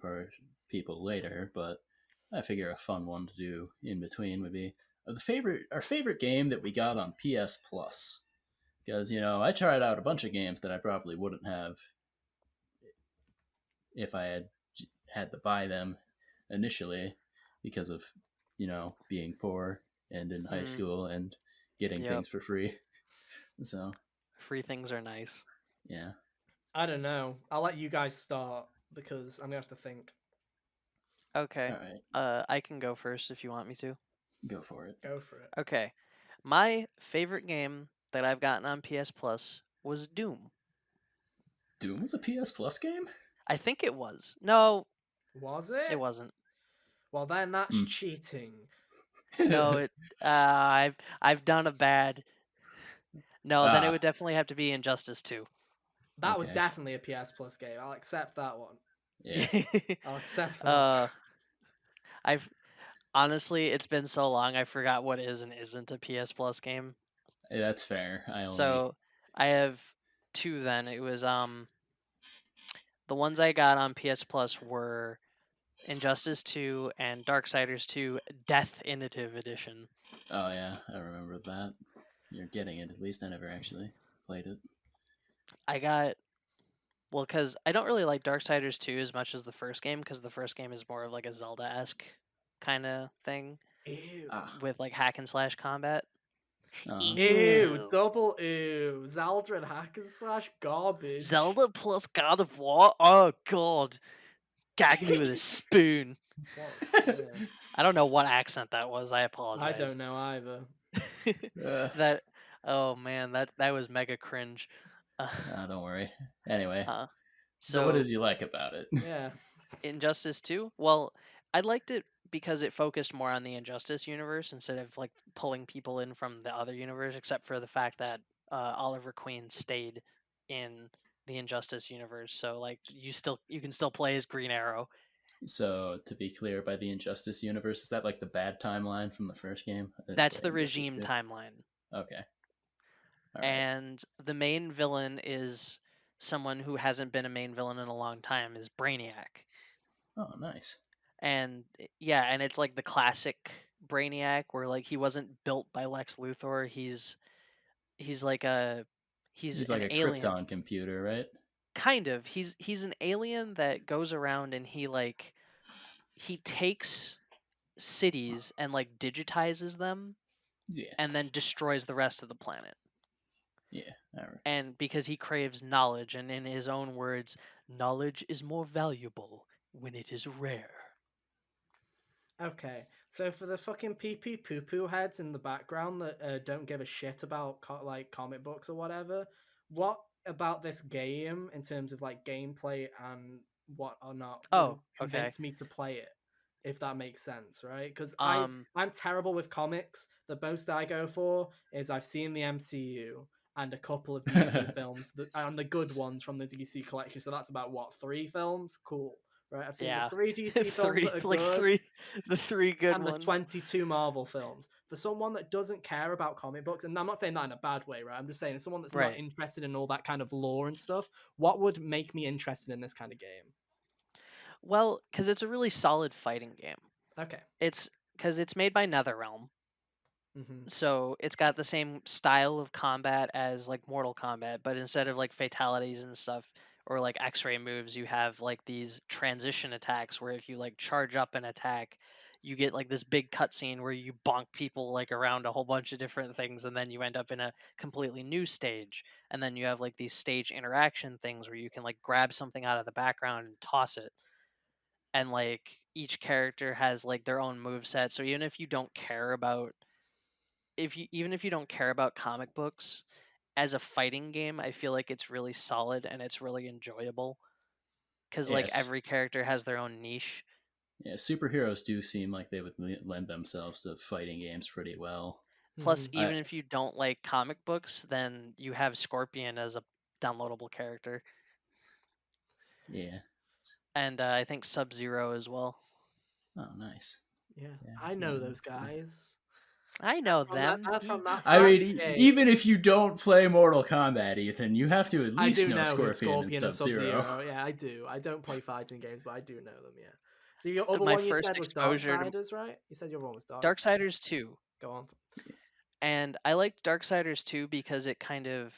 people later. But I figure a fun one to do in between would be our favorite game that we got on PS Plus. Because I tried out a bunch of games that I probably wouldn't have if I had to buy them initially because of being poor and in high school and getting Yep. things for free. So Free things are nice. yeah. I don't know. I'll let you guys start because I'm gonna have to think. Okay. All right. I can go first if you want me to. Go for it. Go for it. Okay. My favorite game that I've gotten on PS Plus was Doom. Doom was a PS Plus game? I think it was. No, Was it? it wasn't. Well, then that's cheating. No, I've done a bad. No, then it would definitely have to be Injustice 2. That was Okay. definitely a PS Plus game. I'll accept that one. Yeah. I'll accept that. I've honestly, it's been so long, I forgot what is and isn't a PS Plus game. That's fair. So I have two. Then it was The ones I got on PS Plus were Injustice 2 and Darksiders 2 Definitive Edition. Oh yeah, I remember that. You're getting it. At least I never actually played it. I got because I don't really like Darksiders 2 as much as the first game, because the first game is more of like a Zelda-esque kind of thing Ew. with like hack and slash combat. Ew, double ew. Zelda and hack and slash garbage. Zelda plus God of War? Oh god. Gag me with a spoon. What? Yeah. I don't know what accent that was. I I apologize. don't know either. That oh man, that was mega cringe. Don't worry. Anyway, so so what did you like about it? Yeah. Injustice 2? Well, I liked it because it focused more on the Injustice universe instead of like pulling people in from the other universe, except for the fact that Oliver Queen stayed in the Injustice universe. So like you can still play as Green Arrow. So to be clear, by the Injustice universe, is that like the bad timeline from the first game? That's the Injustice regime 2? timeline. Okay. All right. And the main villain is someone who hasn't been a main villain in a long time, is Brainiac. Oh, nice. And yeah, and it's like the classic Brainiac where like he wasn't built by Lex Luthor. He's like He's an like a alien. Krypton computer, right? Kind of. He's an alien that goes around and he takes cities and like digitizes them Yeah. and then destroys the rest of the planet. Yeah. All right. And because he craves knowledge, and in his own words, knowledge is more valuable when it is rare. Okay, so for the fucking pee-pee poo-poo heads in the background that don't give a shit about like comic books or whatever, what about this game in terms of like gameplay and what or not would Oh, okay. convince me to play it, if that makes sense, right? Because I'm terrible with comics. The most I go for is I've seen the MCU and a couple of DC films, and the good ones from the DC collection. So that's about what, 3 films? Cool. Right, I've seen the 3 DC films that are good, the 3 good and ones, the 22 Marvel films. For someone that doesn't care about comic books, and I'm not saying that in a bad way, right? I'm just saying, as someone that's not interested in all that kind of lore and stuff, what would make me interested in this kind of game? Well, because it's a really solid fighting game. Okay. It's because it's made by NetherRealm. So it's got the same style of combat as like Mortal Kombat, but instead of like fatalities and stuff or like X-ray moves, you have like these transition attacks where if you like charge up an attack, you get like this big cutscene where you bonk people like around a whole bunch of different things, and then you end up in a completely new stage. And then you have like these stage interaction things where you can like grab something out of the background and toss it. And like each character has like their own moveset, so even if you don't care about even if you don't care about comic books, as a fighting game, I feel like it's really solid and it's really enjoyable because like every character has their own niche. Yeah, superheroes do seem like they would lend themselves to fighting games pretty well. Plus, even if you don't like comic books, then you have Scorpion as a downloadable character. Yeah. And I think Sub-Zero as well. Oh, nice. Yeah, I know those guys. I know them. I mean, even if you don't play Mortal Kombat, Ethan, you have to at least know Scorpion and Sub-Zero. Yeah, I do. I don't play fighting games, but I do know them, yeah. So your other one you said was Darksiders, right? You said your one was Darksiders 2. Go on. And I liked Darksiders 2 because it kind of,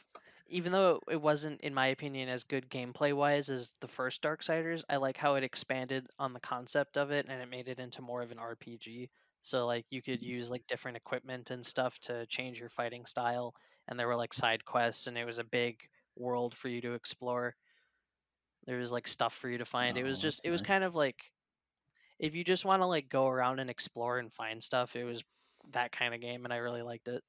even though it wasn't, in my opinion, as good gameplay-wise as the first Darksiders, I like how it expanded on the concept of it and it made it into more of an RPG. So like you could use like different equipment and stuff to change your fighting style, and there were like side quests, and it was a big world for you to explore. There was like stuff for you to find. It was nice. kind of like, if you just want to like go around and explore and find stuff, it was that kind of game, and I really liked it.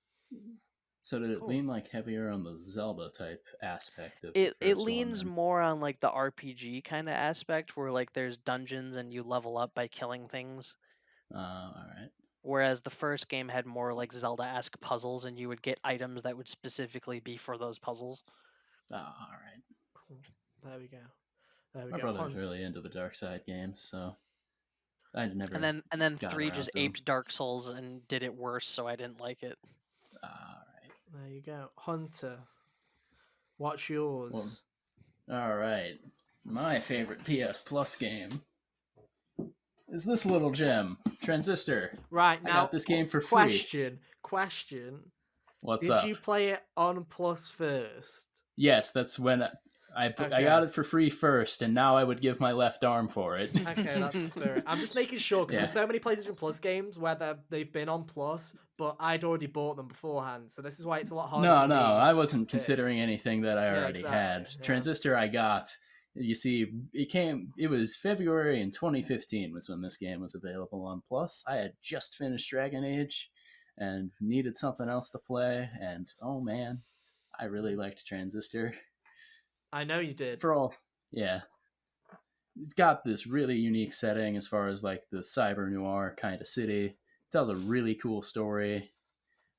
So did it lean like heavier on the Zelda type aspect of it leans more on like the RPG kind of aspect where like there's dungeons and you level up by killing things. All right. Whereas the first game had more like Zelda-esque puzzles, and you would get items that would specifically be for those puzzles. Oh, all right. Cool. There we go. My brother was really into the Dark Side games, so I never. And then 3 just aped Dark Souls and did it worse, so I didn't like it. All right. There you go, Hunter. What's yours? Well, all right. My favorite PS Plus game is this little gem, Transistor. Right I now, got this game for free. Question. What's Did up? you play it on Plus first? Yes, that's when I Okay. got it for free first, and now I would give my left arm for it. Okay, that's the spirit. I'm just making sure because Yeah. there's so many PlayStation Plus games where they've been on Plus, but I'd already bought them beforehand, so this is why it's a lot harder. No, for me I to wasn't pick. considering anything that I already had. exactly, yeah. Transistor I got. You see, it was February in 2015 was when this game was available on Plus. I had just finished Dragon Age and needed something else to play, and oh man, I really liked Transistor. I know you did. Yeah. It's got this really unique setting as far as like the cyber noir kind of city. It tells a really cool story.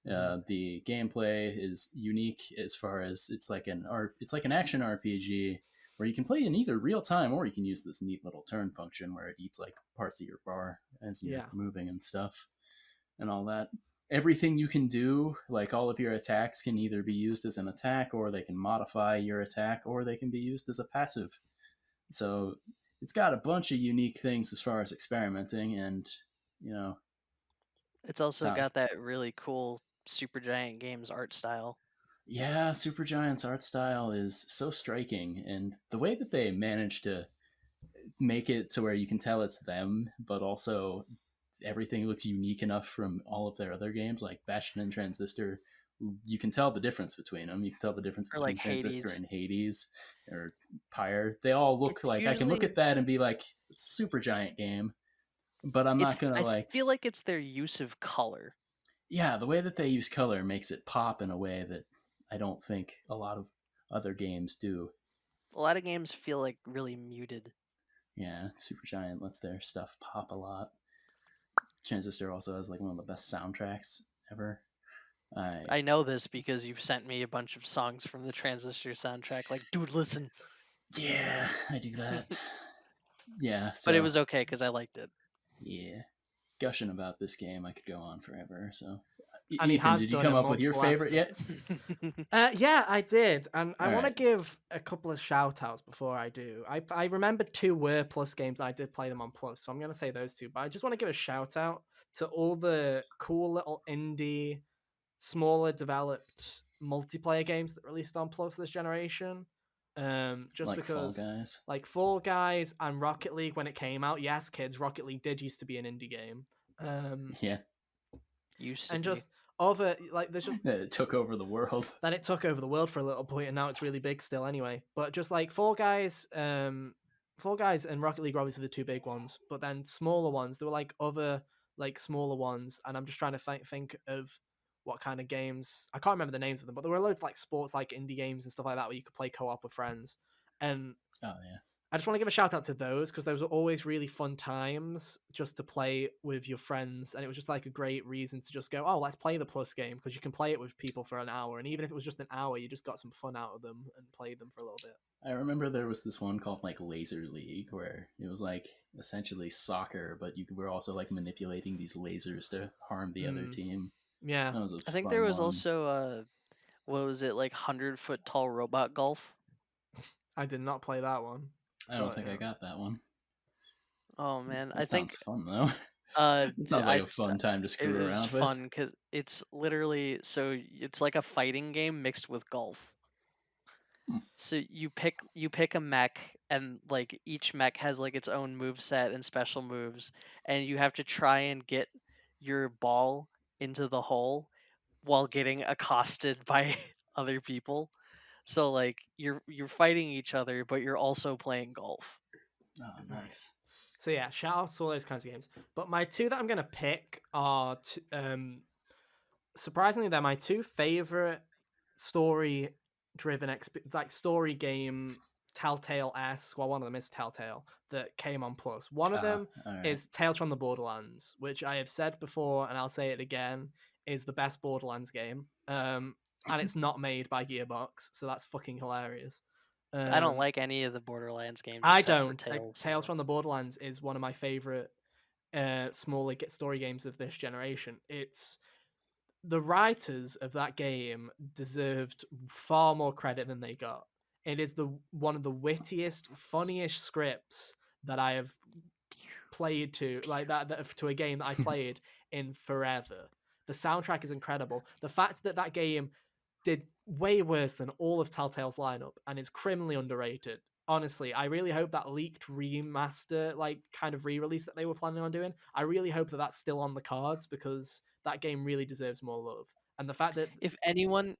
The gameplay is unique as far as it's like an action RPG where you can play in either real time or you can use this neat little turn function where it eats like parts of your bar as you're moving and stuff and all that. Everything you can do, like all of your attacks, can either be used as an attack or they can modify your attack or they can be used as a passive. So it's got a bunch of unique things as far as experimenting, and It's also got that really cool Supergiant Games art style. Yeah, Supergiant's art style is so striking, and the way that they managed to make it to where you can tell it's them, but also everything looks unique enough from all of their other games, like Bastion and Transistor. You can tell the difference between them. You can tell the difference between like Transistor Hades. and Hades or Pyre. They all look like I can look at that and be like, it's a Supergiant game, but I'm not gonna I feel like it's their use of color. Yeah, the way that they use color makes it pop in a way that I don't think a lot of other games do. A lot of games feel like really muted. Yeah, Supergiant lets their stuff pop a lot. Transistor also has like one of the best soundtracks ever. I know this because you've sent me a bunch of songs from the Transistor soundtrack. Like, dude, listen. Yeah, I do that. Yeah, so, but it was okay because I liked it. Yeah, gushing about this game, I could go on forever. So, And Ethan, did you come up with your favorite yet? Yeah, I did, and I want to give a couple of shout outs before I do. I remember 2 were Plus games. I did play them on Plus, so I'm going to say those 2. But I just want to give a shout out to all the cool little indie, smaller developed multiplayer games that released on Plus this generation. Just like because, Fall Guys. Like Fall Guys and Rocket League when it came out. Yes, kids, Rocket League did used to be an indie game. Yeah. Used to and be. just other there's just it took over the world. Then it took over the world for a little point, and now it's really big still. Anyway, but just like Fall Guys and Rocket League are obviously the 2 big ones, but then smaller ones. There were like other like smaller ones, and I'm just trying to think of what kind of games. I can't remember the names of them, but there were loads of like sports, like indie games and stuff like that, where you could play co-op with friends. And oh yeah. I just want to give a shout out to those because those were always really fun times just to play with your friends. And it was just like a great reason to just go, oh, let's play the Plus game because you can play it with people for an hour. And even if it was just an hour, you just got some fun out of them and played them for a little bit. I remember there was this one called like Laser League where it was like essentially soccer, but you were also like manipulating these lasers to harm the other team. Yeah. That was I think there was also, what was it, like 100-foot tall robot golf? I did not play that one. I don't think I got that one. Oh man, I think sounds fun though. It sounds like a fun time to screw around with. It was fun because it's literally it's like a fighting game mixed with golf. So you pick a mech, and like each mech has like its own move set and special moves, and you have to try and get your ball into the hole while getting accosted by other people. So like you're fighting each other, but you're also playing golf. Oh, nice. So yeah, shout out to all those kinds of games. But my 2 that I'm gonna pick are surprisingly they're my 2 favorite story-driven story game Telltale-esque. Well, one of them is Telltale that came on Plus. One of them is Tales from the Borderlands, which I have said before and I'll say it again, is the best Borderlands game. And it's not made by Gearbox, so that's fucking hilarious. I don't like any of the Borderlands games. I don't. Tales from the Borderlands is one of my favorite smaller story games of this generation. It's the writers of that game deserved far more credit than they got. It is one of the wittiest, funniest scripts that I have played to, like that to a game that I played in forever. The soundtrack is incredible. The fact that that game did way worse than all of Telltale's lineup and is criminally underrated. Honestly, I really hope that leaked remaster, like kind of re-release that they were planning on doing, I really hope that that's still on the cards because that game really deserves more love. And the fact that If anyone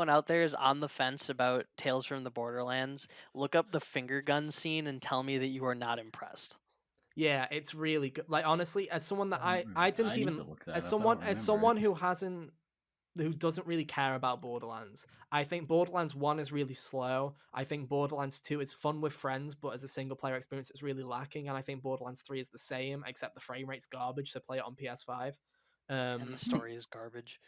out there is on the fence about Tales from the Borderlands, look up the finger gun scene and tell me that you are not impressed. yeah, it's really good. Like honestly, as someone that I didn't I need even to look that as up. I someone don't as remember someone it. who doesn't really care about Borderlands. I think Borderlands 1 is really slow. I think Borderlands 2 is fun with friends, but as a single player experience, it's really lacking. And I think Borderlands 3 is the same, except the frame rate's garbage, so play it on PS5. And the story is garbage.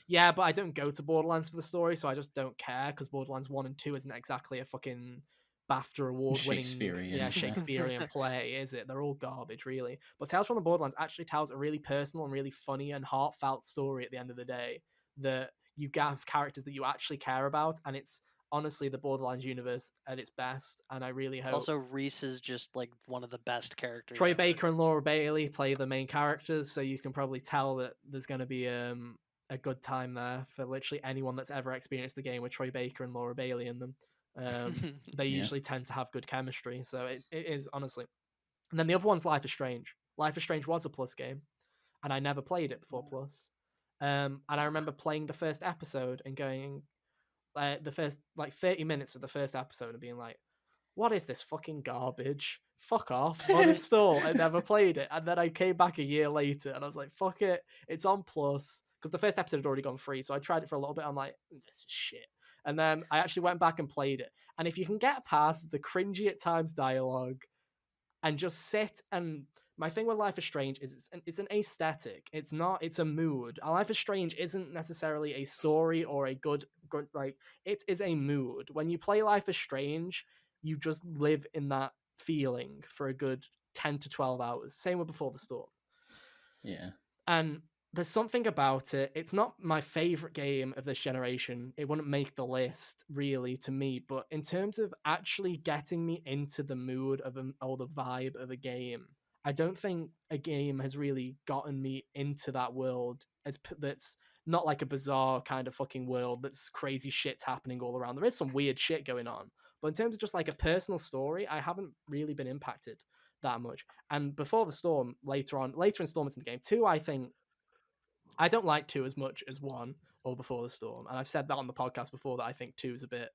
Yeah, but I don't go to Borderlands for the story, so I just don't care because Borderlands 1 and 2 isn't exactly a fucking BAFTA award winning Shakespearean. Shakespearean play, is it? They're all garbage, really. But Tales from the Borderlands actually tells a really personal and really funny and heartfelt story at the end of the day that you have characters that you actually care about, and it's honestly the Borderlands universe at its best, and I really hope Also, Reese is just like one of the best characters Troy ever. Baker and Laura Bailey play the main characters, so you can probably tell that there's going to be a good time there for literally anyone that's ever experienced the game with Troy Baker and Laura Bailey in them. They Yeah. usually tend to have good chemistry, so it is honestly. And then the other one's Life is Strange. Life is Strange was a Plus game, and I never played it before Plus. And I remember playing the first episode and going, the first like 30 minutes of the first episode and being like, what is this fucking garbage? Fuck off, uninstall. I never played it. And then I came back a year later and I was like, fuck it, it's on Plus. Because the first episode had already gone free. So I tried it for a little bit. I'm like, this is shit. And then I actually went back and played it. And if you can get past the cringy at times dialogue and just sit and my thing with Life is Strange is it's an aesthetic. It's not. It's a mood. Life is Strange isn't necessarily a story or a good like. It is a mood. When you play Life is Strange, you just live in that feeling for a good 10 to 12 hours. Same with Before the Storm. Yeah. And there's something about it. It's not my favorite game of this generation. It wouldn't make the list really to me, but in terms of actually getting me into the mood of or the vibe of a game, I don't think a game has really gotten me into that world that's not like a bizarre kind of fucking world that's crazy shit's happening all around. There is some weird shit going on, but in terms of just like a personal story, I haven't really been impacted that much. And Before the Storm, later installments in the game, 2, I think I don't like 2 as much as 1 or Before the Storm. And I've said that on the podcast before that I think 2 is a bit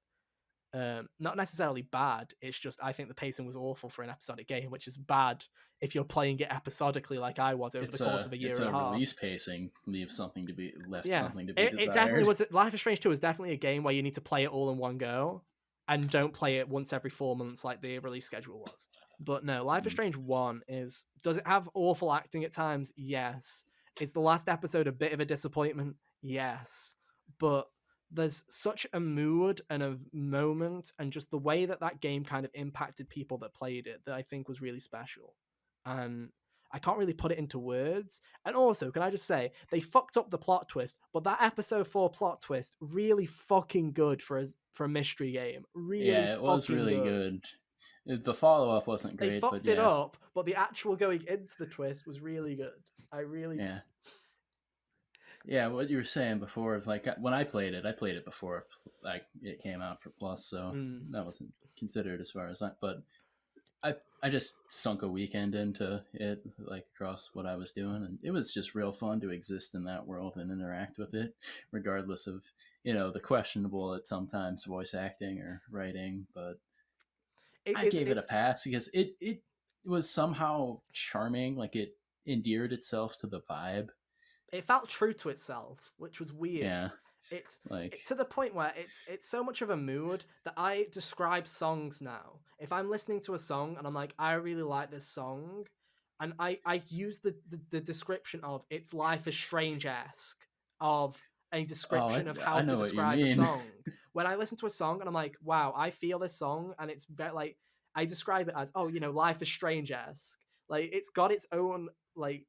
not necessarily bad. It's just I think the pacing was awful for an episodic game, which is bad if you're playing it episodically like I was over the course of a year and a half. Release pacing leaves something to be left. Yeah, something to be desired. It definitely was. Life is Strange 2 is definitely a game where you need to play it all in one go and don't play it once every 4 months like the release schedule was. But no, Life is Strange 1 is. Does it have awful acting at times? Yes. Is the last episode a bit of a disappointment? Yes. But there's such a mood and a moment and just the way that that game kind of impacted people that played it that I think was really special. And I can't really put it into words. And also, can I just say, they fucked up the plot twist, but that episode 4 plot twist, really fucking good for a mystery game. Really yeah, it was really good. The follow-up wasn't great, they fucked it up, but the actual going into the twist was really good. Yeah, what you were saying before, like when I played it before like it came out for Plus, so that wasn't considered as far as that. But I just sunk a weekend into it, like across what I was doing, and it was just real fun to exist in that world and interact with it, regardless of the questionable at sometimes voice acting or writing. But I gave it a pass because it was somehow charming, like it endeared itself to the vibe. It felt true to itself, which was weird. Yeah. It's like to the point where it's so much of a mood that I describe songs now. If I'm listening to a song and I'm like, I really like this song, and I use the description of it's Life is Strange-esque of a description of how to describe a song. When I listen to a song and I'm like, wow, I feel this song, and it's very, like I describe it as, Life is Strange-esque. Like it's got its own like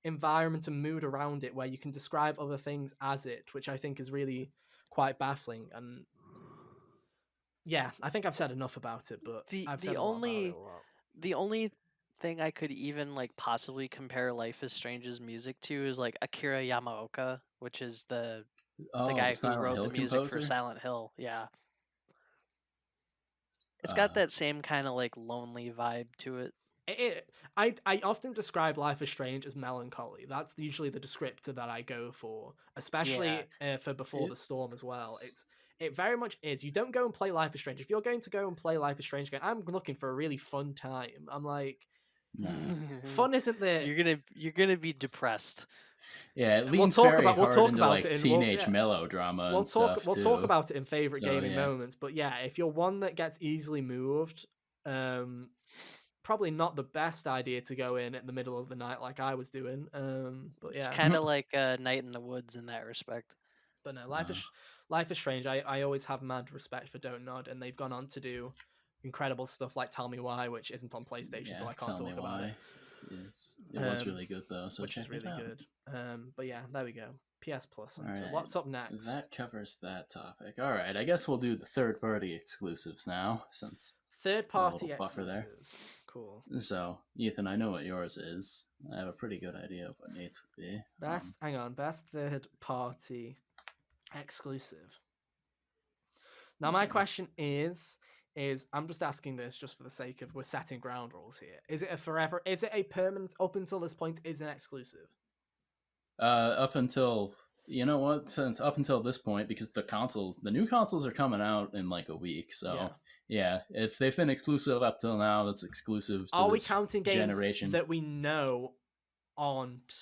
environment and mood around it where you can describe other things as it, which I think is really quite baffling. And yeah, I think I've said enough about it, but The I've the said a lot about it only a lot. the only thing I could even like possibly compare Life is Strange's music to is like Akira Yamaoka, which is the Oh, the guy who Silent wrote the Hill music for composer. Silent Hill. Yeah. It's got Uh, that same kind of like lonely vibe to it. I often describe Life is Strange as melancholy. That's usually the descriptor that I go for, Yeah. especially for Before it the Storm as well. It very much is. You don't go and play Life is Strange. If you're going to go and play Life is Strange again, I'm looking for a really fun time. I'm like, no. fun isn't the. You're gonna be depressed. Yeah, it We'll leans talk very about hard into it like in teenage melodrama and stuff we'll talk too. about it in favorite So gaming yeah, moments. But yeah, if you're one that gets easily moved, um, probably not the best idea to go in at the middle of the night like I was doing. But It's yeah, kind of like Night in the Woods in that respect. but no, uh, Life is Strange. I always have mad respect for Don't Nod, and they've gone on to do incredible stuff like Tell Me Why, which isn't on PlayStation, so yeah. I can't Tell me talk about it. why. It was really good though, so Which check is it really out. good. But yeah, there we go. PS Plus All Hunter. right, What's up next? that covers that topic. All right, I guess we'll do the third-party exclusives now, since Third we got a party little buffer there. exclusives. Cool. So, Ethan, I know what yours is. I have a pretty good idea of what Nate's would be. Best third party exclusive. Now Let's my see. question is I'm just asking this just for the sake of we're setting ground rules here. Is it a forever? Is it a permanent? Up until this point, is an exclusive? Up until you know what? Since up until this point, because the new consoles are coming out in like a week. Yeah. So yeah, if they've been exclusive up till now, that's exclusive to Are we this counting games generation. that we know aren't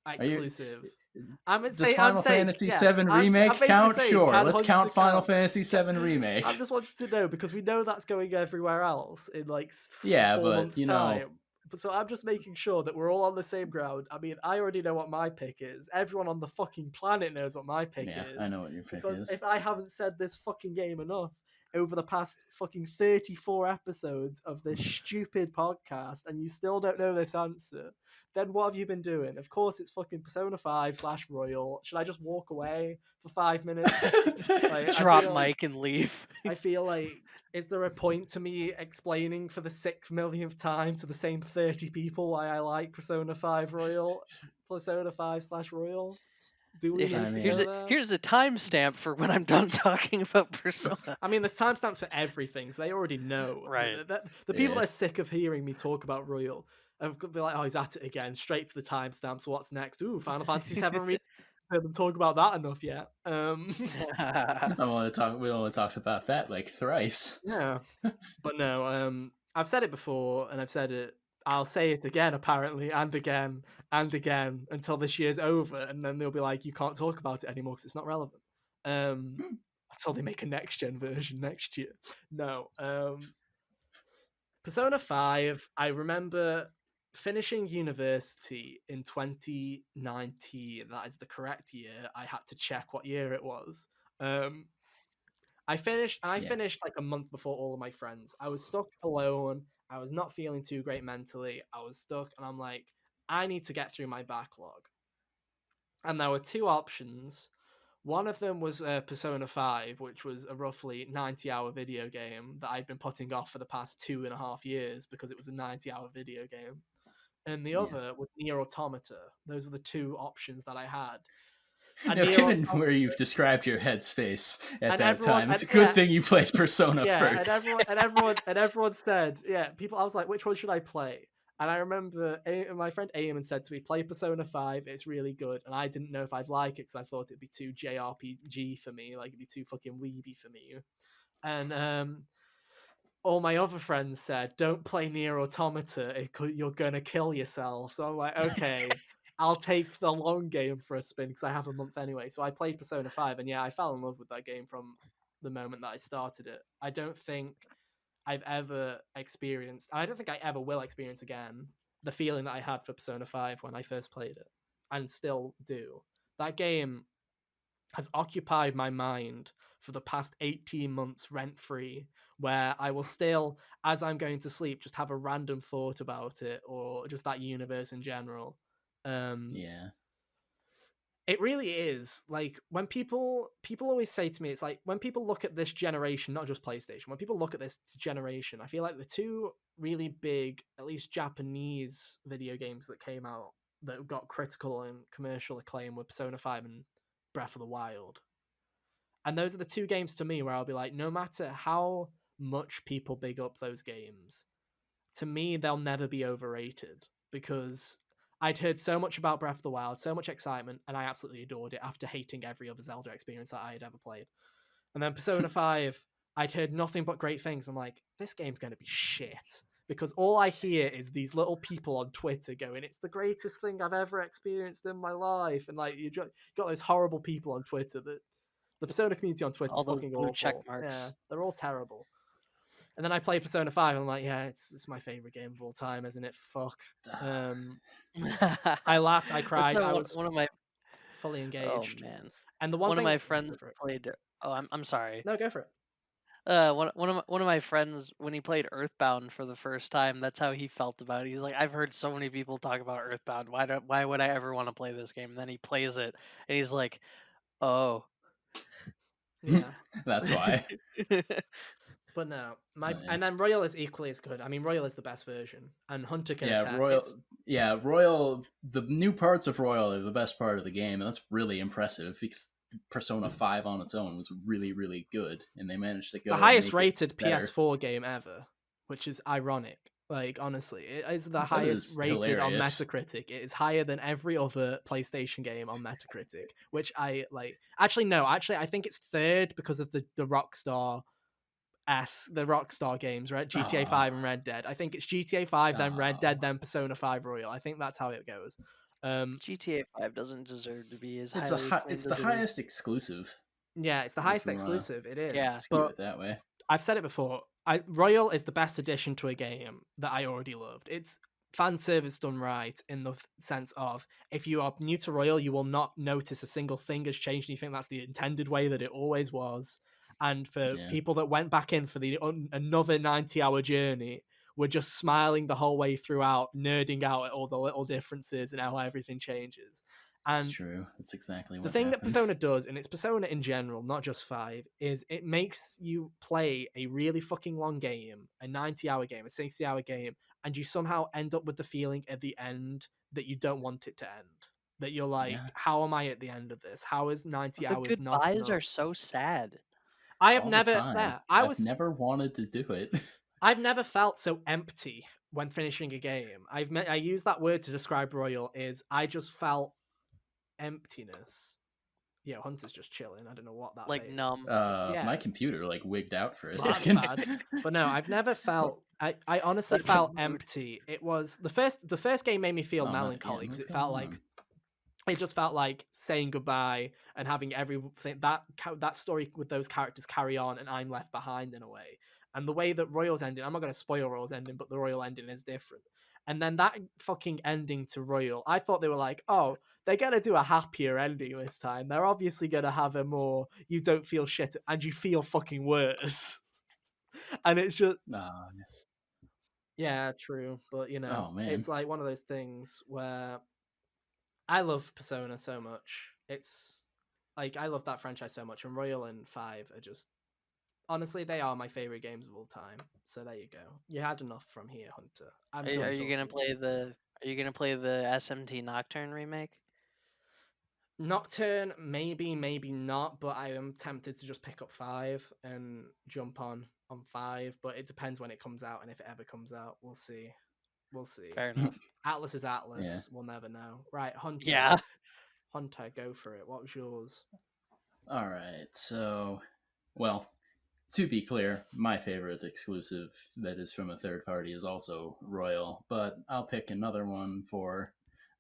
Are you? exclusive? Does I'm Final saying, Fantasy yeah. VII I'm Remake basically count? saying, Sure, can let's Hunter count Final count? Fantasy VII Remake. I'm just wanting to know because we know that's going everywhere else in like Yeah, 4 months' but you know, time. So I'm just making sure that we're all on the same ground. I mean, I already know what my pick is. Everyone on the fucking planet knows what my pick yeah, I is. know what your pick Because is. if I haven't said this fucking game enough over the past fucking 34 episodes of this stupid podcast and you still don't know this answer, then what have you been doing? Of course, it's fucking Persona 5 / Royal. Should I just walk away for 5 minutes? Like, Drop mic and leave. I feel like, is there a point to me explaining for the 6 millionth time to the same 30 people why I like Persona 5 Royal, Persona 5 / Royal? Do we I need to Here's go a mean, there? here's a timestamp for when I'm done talking about Persona. I mean, there's timestamps for everything, so they already know. Right. The people yeah. that are sick of hearing me talk about Royal have be like, "Oh, he's at it again." Straight to the timestamps. What's next? Ooh, Final Fantasy VII. Heard them talk about that enough yet. I want to talk. We only talked about that like thrice. Yeah, but no. I've said it before, and I've said it. I'll say it again, apparently, and again, and again, until this year's over, and then they'll be like, "You can't talk about it anymore because it's not relevant." Until they make a next gen version next year. No. Persona 5. I remember finishing university in 2019. That is the correct year. I had to check what year it was. I Yeah. finished like a month before all of my friends. I was stuck alone. I was not feeling too great mentally. I was stuck, and I'm like, I need to get through my backlog. And there were two options. One of them was Persona 5, which was a roughly 90-hour video game that I'd been putting off for the past 2.5 years because it was a 90-hour video game. And the Yeah. other was Nier Automata. Those were the two options that I had. And Now, Nier given Automata, where you've described your headspace at and that everyone, time, it's and a good yeah, thing you played Persona yeah, first. and everyone said, yeah, people. I was like, which one should I play? And I remember my friend Eamon said to me, play Persona 5, it's really good. And I didn't know if I'd like it because I thought it'd be too JRPG for me, like it'd be too fucking weeby for me. And all my other friends said, don't play Nier Automata, you're gonna kill yourself. So I'm like, okay, I'll take the long game for a spin because I have a month anyway. So I played Persona 5, and yeah, I fell in love with that game from the moment that I started it. I don't think I've ever experienced, and I don't think I ever will experience again, the feeling that I had for Persona 5 when I first played it, and still do. That game has occupied my mind for the past 18 months rent free, where I will still, as I'm going to sleep, just have a random thought about it or just that universe in general. Yeah. It really is. Like when people always say to me, it's like when people look at this generation, not just PlayStation, when people look at this generation, I feel like the two really big, at least Japanese video games that came out that got critical and commercial acclaim were Persona 5 and Breath of the Wild. And those are the two games to me where I'll be like, no matter how much people big up those games, to me, they'll never be overrated because I'd heard so much about Breath of the Wild, so much excitement, and I absolutely adored it after hating every other Zelda experience that I had ever played. And then Persona 5, I'd heard nothing but great things. I'm like, this game's going to be shit. Because all I hear is these little people on Twitter going, it's the greatest thing I've ever experienced in my life. And like, you got those horrible people on Twitter that the Persona community on Twitter All is those fucking blue check awful. marks. Yeah, they're all terrible. And then I play Persona 5, and I'm like, yeah, it's my favorite game of all time, isn't it? Fuck. I laughed, I That's cried, I how was one of my fully oh engaged. man, And the one one of thing, my go friends for it. played. Oh, I'm sorry. No, go for it. One of my friends, when he played Earthbound for the first time, that's how he felt about it. He's like, I've heard so many people talk about Earthbound. Why would I ever want to play this game? And then he plays it, and he's like, oh. Yeah. That's why. But no, Yeah. and then Royal is equally as good. I mean, Royal is the best version, and Hunter can attest. Royal. The new parts of Royal are the best part of the game, and that's really impressive because Persona 5 on its own was really, really good, and they managed to It's go the and highest make it rated better. PS4 game ever, which is ironic. Like, honestly, it is the That highest is rated on hilarious. Metacritic. It is higher than every other PlayStation game on Metacritic, which I like. Actually, no. Actually, I think it's third because of the Rockstar games, right? GTA 5 and Red Dead. I think it's GTA 5, then Red Dead, then Persona 5 Royal. I think that's how it goes. GTA 5 doesn't deserve to be as It's highly acclaimed it's as the it highest is. exclusive. Yeah, it's the If highest we wanna exclusive. It is. Yeah. skew But it that way. I've said it before. Royal is the best addition to a game that I already loved. It's fan service done right in the sense of if you are new to Royal, you will not notice a single thing has changed. And you think that's the intended way that it always was. And for Yeah. people that went back in for the another 90-hour journey, were just smiling the whole way throughout, nerding out at all the little differences and how everything changes. It's And true. That's exactly the what thing that happened. Persona does, and it's Persona in general, not just 5, is it makes you play a really fucking long game, a 90-hour game, a 60-hour game, and you somehow end up with the feeling at the end that you don't want it to end. That you're like, Yeah. how am I at the end of this? How is 90 But the hours not goodbyes enough? are so sad. I have All the never time. I've never wanted to do it. I've never felt so empty when finishing a game. I use that word to describe Royal is I just felt emptiness. Yeah, Hunter's just chilling. I don't know what that Like thing. numb. Yeah. My computer like wigged out for a Well, that's second. bad. But no, I've never felt. I honestly That's felt rude. empty. It was the first game made me feel melancholy because it felt like it just felt like saying goodbye and having everything that story with those characters carry on, and I'm left behind in a way. And the way that Royal's ending, I'm not going to spoil Royal's ending, but the Royal ending is different. And then that fucking ending to Royal, I thought they were like, oh, they're going to do a happier ending this time. They're obviously going to have a more, you don't feel shit and you feel fucking worse. And it's just, yeah, true. But, you know, Oh, man. it's like one of those things where I love Persona so much. It's like, I love that franchise so much. And Royal and 5 are just, honestly, they are my favorite games of all time. So there you go. You had enough from here, Hunter. I'm done Are you gonna talking. play the SMT Nocturne remake? Nocturne, maybe not, but I am tempted to just pick up 5 and jump on 5, but it depends when it comes out, and if it ever comes out, we'll see. Fair enough. Atlas is Atlas. Yeah. We'll never know. Right, Hunter. Yeah. Hunter, go for it. What was yours? All right. So, well, to be clear, my favorite exclusive that is from a third party is also Royal, but I'll pick another one for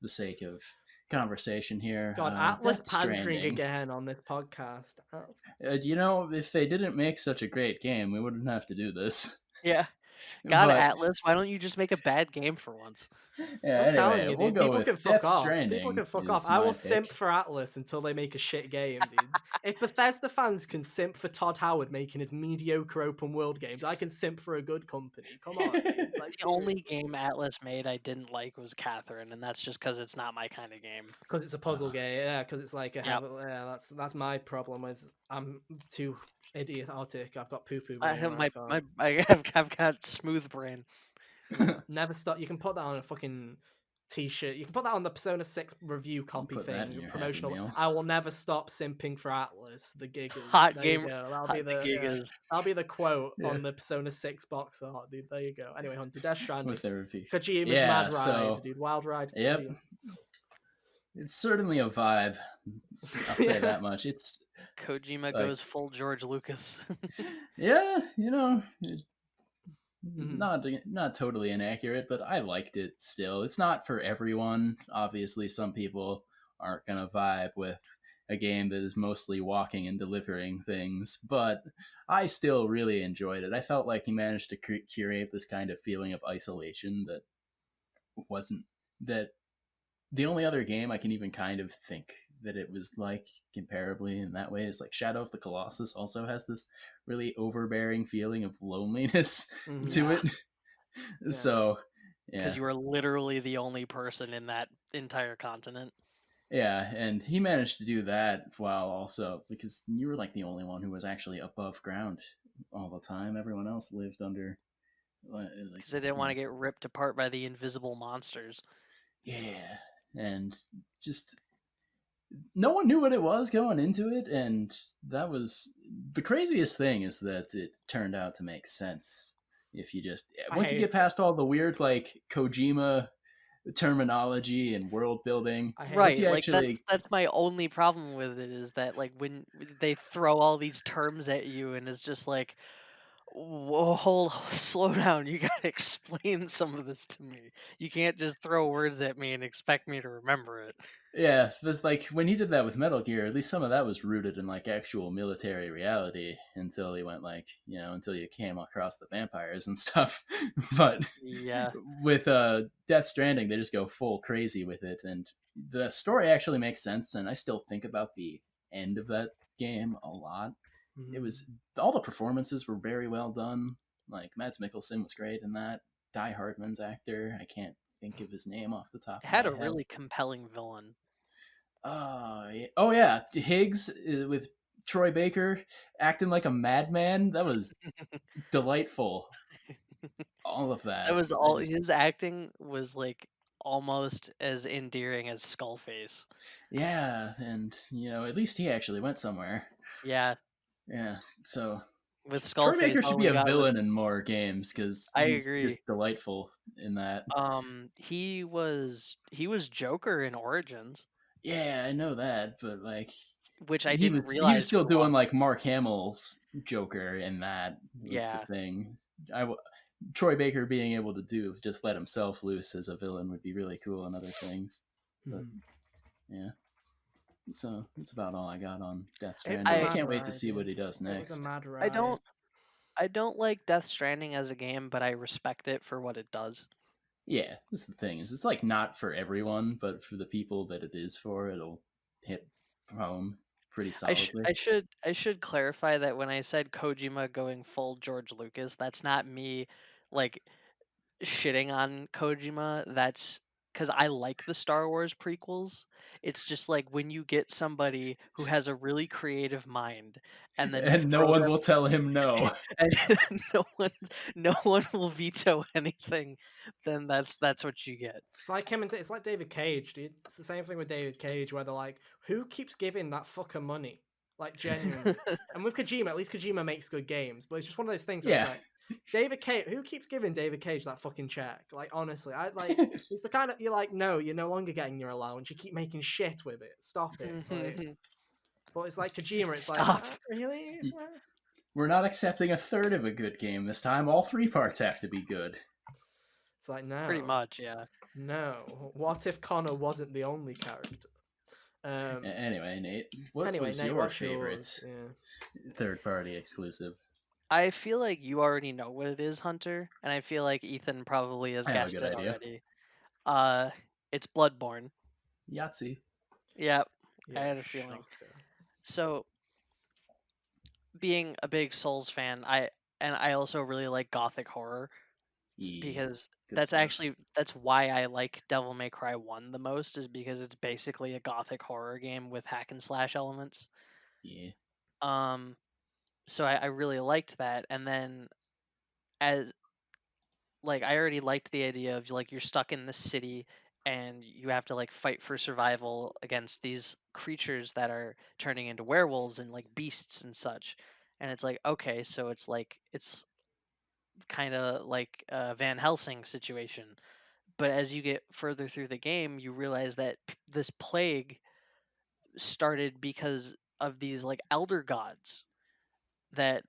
the sake of conversation here. God, Atlas Death pandering Stranding. again on this podcast. Oh. You know, if they didn't make such a great game, we wouldn't have to do this. Yeah. God, But Atlas, why don't you just make a bad game for once? yeah, I'm telling anyway, you, we'll dude. go People with can fuck Death off. People Stranding can fuck off. is I will my simp pick. for Atlas until they make a shit game, dude. If Bethesda fans can simp for Todd Howard making his mediocre open world games, I can simp for a good company. Come on, dude. Like, The only seriously. game Atlas made I didn't like was Catherine, and that's just because it's not my kind of game. Because it's a puzzle Uh, game, yeah. Because it's like a Yep. yeah. That's my problem. Is I'm too idiotic. I've got poo poo I brain. have I can't. I've got smooth brain. Never stop. You can put that on a fucking t-shirt. You can put that on the Persona 6 review copy put that in thing, your Happy promotional. Meal. I will never stop simping for Atlas, the giggers. Hot There game. you go. That'll Hot be the gigas. that'll be the quote Yeah. on the Persona 6 box art, dude. There you go. Anyway, Hunter, Death Stranding. With the review. Kojima's Yeah, Mad Ride, so dude. Wild Ride. yep. Kojima. It's certainly a vibe. I'll say Yeah. that much. It's Kojima like- goes full George Lucas. yeah, Mhm. not totally inaccurate, but I liked it still. It's not for everyone. Obviously, some people aren't gonna vibe with a game that is mostly walking and delivering things, but I still really enjoyed it. I felt like he managed to curate this kind of feeling of isolation that wasn't that the only other game I can even kind of think that it was like comparably in that way is like Shadow of the Colossus also has this really overbearing feeling of loneliness Mhm. to Yeah. it. So Because yeah. you are literally the only person in that entire continent. Yeah, and he managed to do that while also because you were like the only one who was actually above ground all the time. Everyone else lived under like Because they didn't want to get ripped apart by the invisible monsters. yeah, and just no one knew what it was going into it, and that was the craziest thing is that it turned out to make sense if you just once you hate get past all the weird like Kojima terminology and world building. I hate Right, you like actually that's my only problem with it is that like when they throw all these terms at you and it's just like, whoa, hold, slow down, you gotta explain some of this to me. You can't just throw words at me and expect me to remember it. yeah, it's like when he did that with Metal Gear, at least some of that was rooted in like actual military reality until he went like, until you came across the vampires and stuff. But Yeah. with Death Stranding, they just go full crazy with it, and the story actually makes sense. And I still think about the end of that game a lot. It was all the performances were very well done. Like Mads Mikkelsen was great in that. Die Hardman's actor, I can't think of his name off the top It of had my a head. really compelling villain. Oh yeah, Higgs with Troy Baker acting like a madman. That was delightful. All of that. That was all his acting was like almost as endearing as Skullface. Yeah, and at least he actually went somewhere. Yeah, Yeah, so with Troy Skullface, Baker all should be we a got was villain in more games because I he's agree. just delightful in that. He was Joker in Origins, Yeah, I know that, but like which I he didn't was realize still for doing long. like Mark Hamill's Joker, and that was the Yeah, thing. Troy Baker being able to do just let himself loose as a villain would be really cool and other things. But yeah, so that's about all I got on Death Stranding. I can't wait to see what he does It was a next. mad ride. I don't like Death Stranding as a game, but I respect it for what it does. Yeah, that's the thing. Is it's like not for everyone, but for the people that it is for, it'll hit home pretty solidly. I should clarify that when I said Kojima going full George Lucas, that's not me like shitting on Kojima. That's because I like the Star Wars prequels. It's just like when you get somebody who has a really creative mind and then you And no throw one them will tell him no. and no one will veto anything, then that's what you get. It's like him and it's like David Cage, dude. It's the same thing with David Cage, where they're like, "Who keeps giving that fucker money?" Like genuinely. And with Kojima, at least Kojima makes good games, but it's just one of those things where Yeah. it's like, David Cage, who keeps giving David Cage that fucking check? Like honestly, I like it's the kind of you're like, no, you're no longer getting your allowance. You keep making shit with it. Stop it. Like, but it's like Kojima. It's Stop. like, really? We're not accepting a third of a good game this time. All 3 parts have to be good. It's like no. Pretty much, yeah. No. What if Connor wasn't the only character? Anyway, Nate, what was Nate, your what's favorite yours? Yeah. third-party exclusive? I feel like you already know what it is, Hunter, and I feel like Ethan probably has I have a guessed good it idea. already. It's Bloodborne. Yahtzee. Yep, I Yeah, had a feeling. shocker. So, being a big Souls fan, I also really like gothic horror Yeah. because Good that's stuff. that's why I like Devil May Cry 1 the most, is because it's basically a gothic horror game with hack and slash elements. Yeah. Um so I really liked that, and then as like I already liked the idea of like you're stuck in this city and you have to like fight for survival against these creatures that are turning into werewolves and like beasts and such. And it's like, okay, so it's kind of like a Van Helsing situation. But as you get further through the game, you realize that this plague started because of these like elder gods that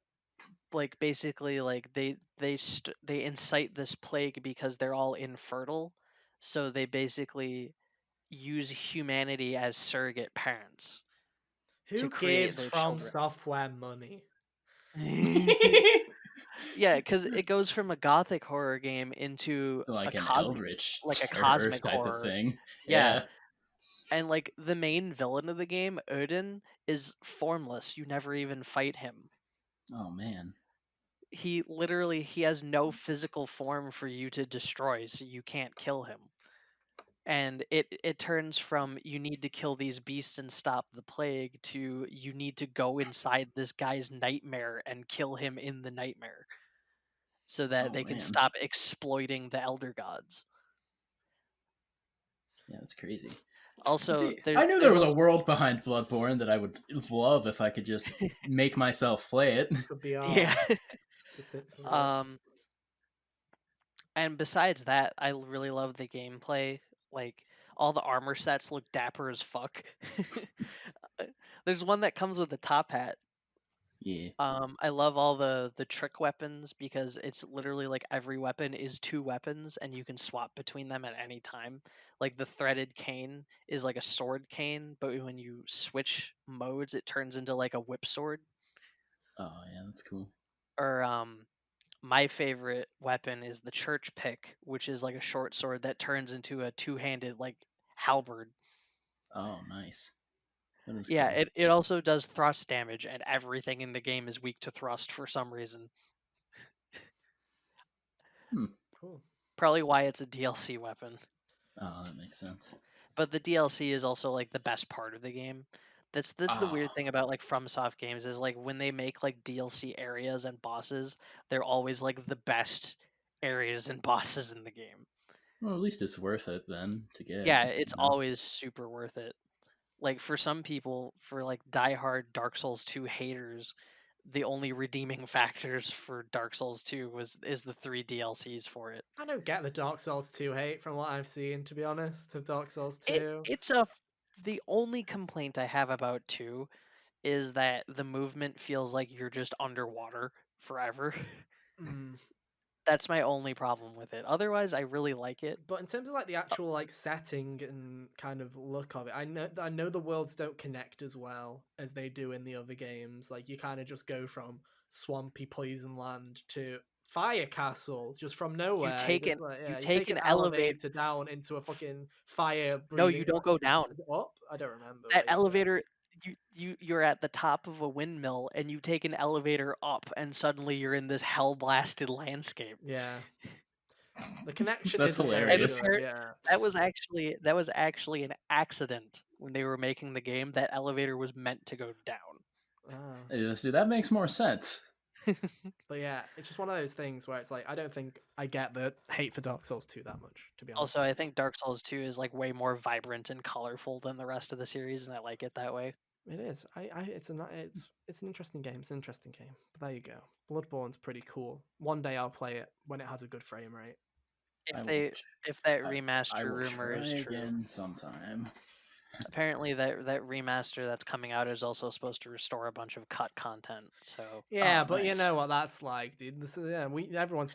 like basically like they incite this plague because they're all infertile, so they basically use humanity as surrogate parents to Who create gives their From children. Software money? Yeah, because it goes from a gothic horror game into a Like an cosmic, eldritch like a terror cosmic type of horror. thing. Yeah, Yeah. and like the main villain of the game, Odin, is formless. You never even fight him. Oh man. He has no physical form for you to destroy, so you can't kill him. And it turns from you need to kill these beasts and stop the plague to you need to go inside this guy's nightmare and kill him in the nightmare so that Oh they can man. stop exploiting the elder gods. Yeah, that's crazy. Also, See, I knew there there's was a also world behind Bloodborne that I would love if I could just make myself play it. Could be yeah. art specifically. um and besides that, I really love the gameplay. Like all the armor sets look dapper as fuck. There's one that comes with a top hat. Yeah. I love all the trick weapons because it's literally like every weapon is two weapons and you can swap between them at any time. Like the threaded cane is like a sword cane, but when you switch modes, it turns into like a whip sword. Oh yeah, that's cool. Or my favorite weapon is the church pick, which is like a short sword that turns into a two-handed like halberd. Oh nice. That is Yeah, cool. it also does thrust damage, and everything in the game is weak to thrust for some reason. Hmm. Cool. Probably why it's a DLC weapon. Oh, that makes sense. But the DLC is also like the best part of the game. That's the weird Ah. thing about like FromSoft games is like when they make like DLC areas and bosses, they're always like the best areas and bosses in the game. Well, at least it's worth it then to get. Yeah, it's always super worth it. Like for some people, for like diehard Dark Souls 2 haters, the only redeeming factors for Dark Souls 2 is the 3 DLCs for it. I don't get the Dark Souls 2 hate from what I've seen, to be honest, of Dark Souls It 2. it's a The only complaint I have about 2 is that the movement feels like you're just underwater forever. Mm. That's my only problem with it. Otherwise, I really like it. But in terms of like the actual like setting and kind of look of it, I know the worlds don't connect as well as they do in the other games. Like you kind of just go from swampy poison land to fire castle just from You nowhere. take an Yeah, you take take an an elevator. elevator down into a fucking fire No, you breathing. don't go down. Is it up? I don't remember That where you go. elevator, you're at the top of a windmill and you take an elevator up and suddenly you're in this hell blasted landscape. Yeah, the connection That's isn't very And hilarious. good. Yeah. that was actually an accident when they were making the game. That elevator was meant to go down. Oh. Yeah, see, that makes more sense. But yeah, it's just one of those things where it's like I don't think I get the hate for Dark Souls 2 that much, to be honest. Also, I think Dark Souls 2 is like way more vibrant and colorful than the rest of the series, and I like it that way. It is. It's an interesting game. It's an interesting game. But there you go. Bloodborne's pretty cool. One day I'll play it when it has a good frame rate. I If will. they if that I remaster will rumor try is true. again sometime. Apparently that remaster that's coming out is also supposed to restore a bunch of cut content. So Yeah, Oh, but you nice. know what that's like, dude. Everyone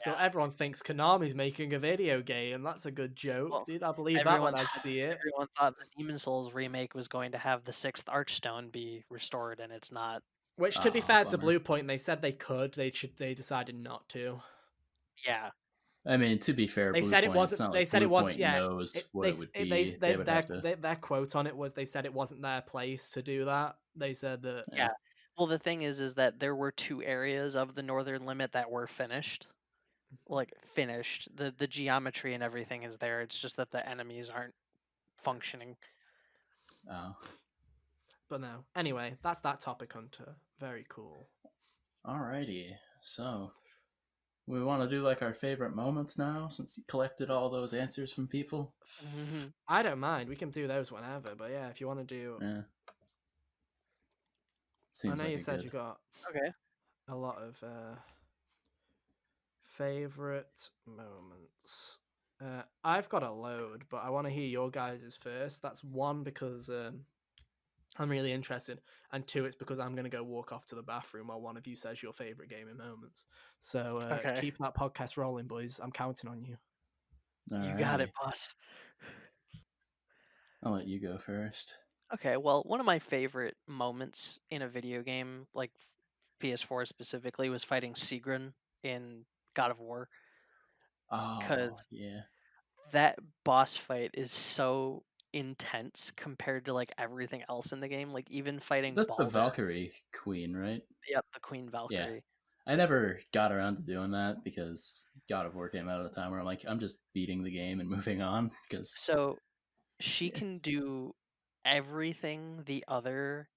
thinks Konami's making a video game. That's a good joke, well, dude. I believe that everyone when I see it. everyone thought the Demon Souls remake was going to have the sixth Archstone be restored, and it's not. Which, to be fair to Bummer. Bluepoint, they said they could. They decided not to. Yeah. I mean, to be fair, They said it Bluepoint, it's wasn't. not They like said it wasn't. Bluepoint Yeah, knows what it would be. they They would have to. their quote on it was they said it wasn't their place to do that. They said that. Yeah. Yeah. Well, the thing is that there were 2 areas of the northern limit that were finished. Like finished. The geometry and everything is there. It's just that the enemies aren't functioning. Oh. But no. Anyway, that's that topic, Hunter. Very cool. Alrighty. So, we want to do like our favorite moments now, since you collected all those answers from people. I don't mind. We can do those whenever. But yeah, if you want to do, Yeah. Seems I know like you a said good... you got Okay. a lot of favorite moments. I've got a load, but I want to hear your guys' first. That's one because I'm really interested, and 2, it's because I'm going to go walk off to the bathroom while one of you says your favorite gaming moments. So Okay. keep that podcast rolling, boys. I'm counting on you. You got it, boss. I'll let you go first. Okay, well, one of my favorite moments in a video game, like PS4 specifically, was fighting Sigrun in God of War. Oh, Because yeah. that boss fight is so intense compared to like everything else in the game. Like even fighting That's the Baldur. Valkyrie queen, right? Yep, the Queen Valkyrie. I never got around to doing that because God of War came out at a time where I'm like, I'm just beating the game and moving on. Because So she Yeah. can do everything the other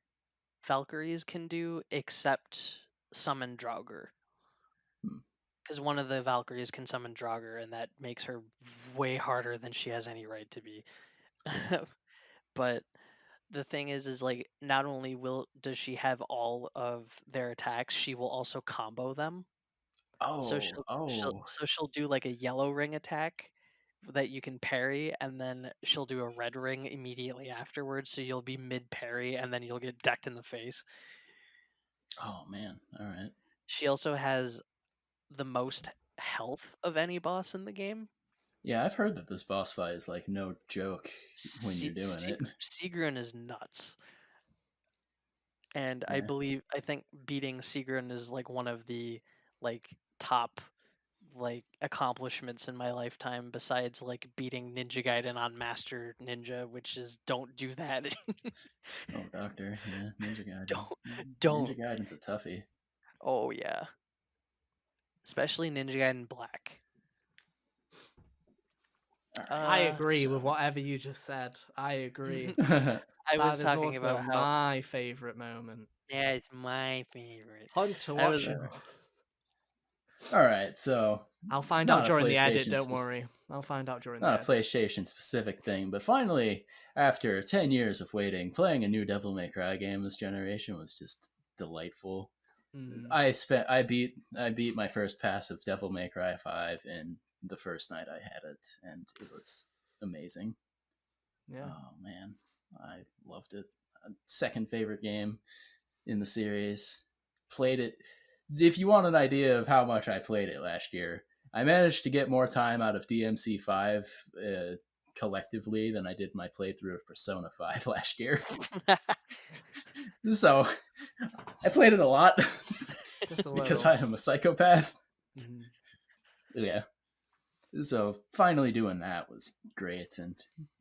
Valkyries can do except summon Draugr. Hmm. Because one of the Valkyries can summon Draugr, and that makes her way harder than she has any right to be. But the thing is like not only does she have all of their attacks, she will also combo them. So she'll do like a yellow ring attack that you can parry, and then she'll do a red ring immediately afterwards. So you'll be mid parry, and then you'll get decked in the face. Oh man, all right. She also has the most health of any boss in the game. Yeah, I've heard that this boss fight is like no joke when you're doing it. Sigrun is nuts. And Yeah. I think beating Sigrun is like one of the like top like accomplishments in my lifetime, besides like beating Ninja Gaiden on Master Ninja, which is don't do that. Oh, Doctor, yeah, Ninja Gaiden. Don't. Ninja Gaiden's a toughie. Oh yeah. Especially Ninja Gaiden Black. I agree with whatever you just said. I agree. I was That is talking also about how my favorite moment. yeah, it's my favorite. Hunter, I what's was- yours? All right, so I'll find not out a during the edit. PlayStation Don't spec- worry. I'll find out during the not a edit. PlayStation specific thing, but finally, after 10 years of waiting, playing a new Devil May Cry game this generation was just delightful. Mm. I beat my first pass of Devil May Cry 5 in the first night I had it, and it was amazing. Yeah. Oh man, I loved it. Second favorite game in the series. Played it. If you want an idea of how much I played it last year, I managed to get more time out of DMC5 collectively than I did my playthrough of Persona 5 last year. So I played it a lot Just a because little. I am a psychopath. Mhm. Yeah. So finally doing that was great, and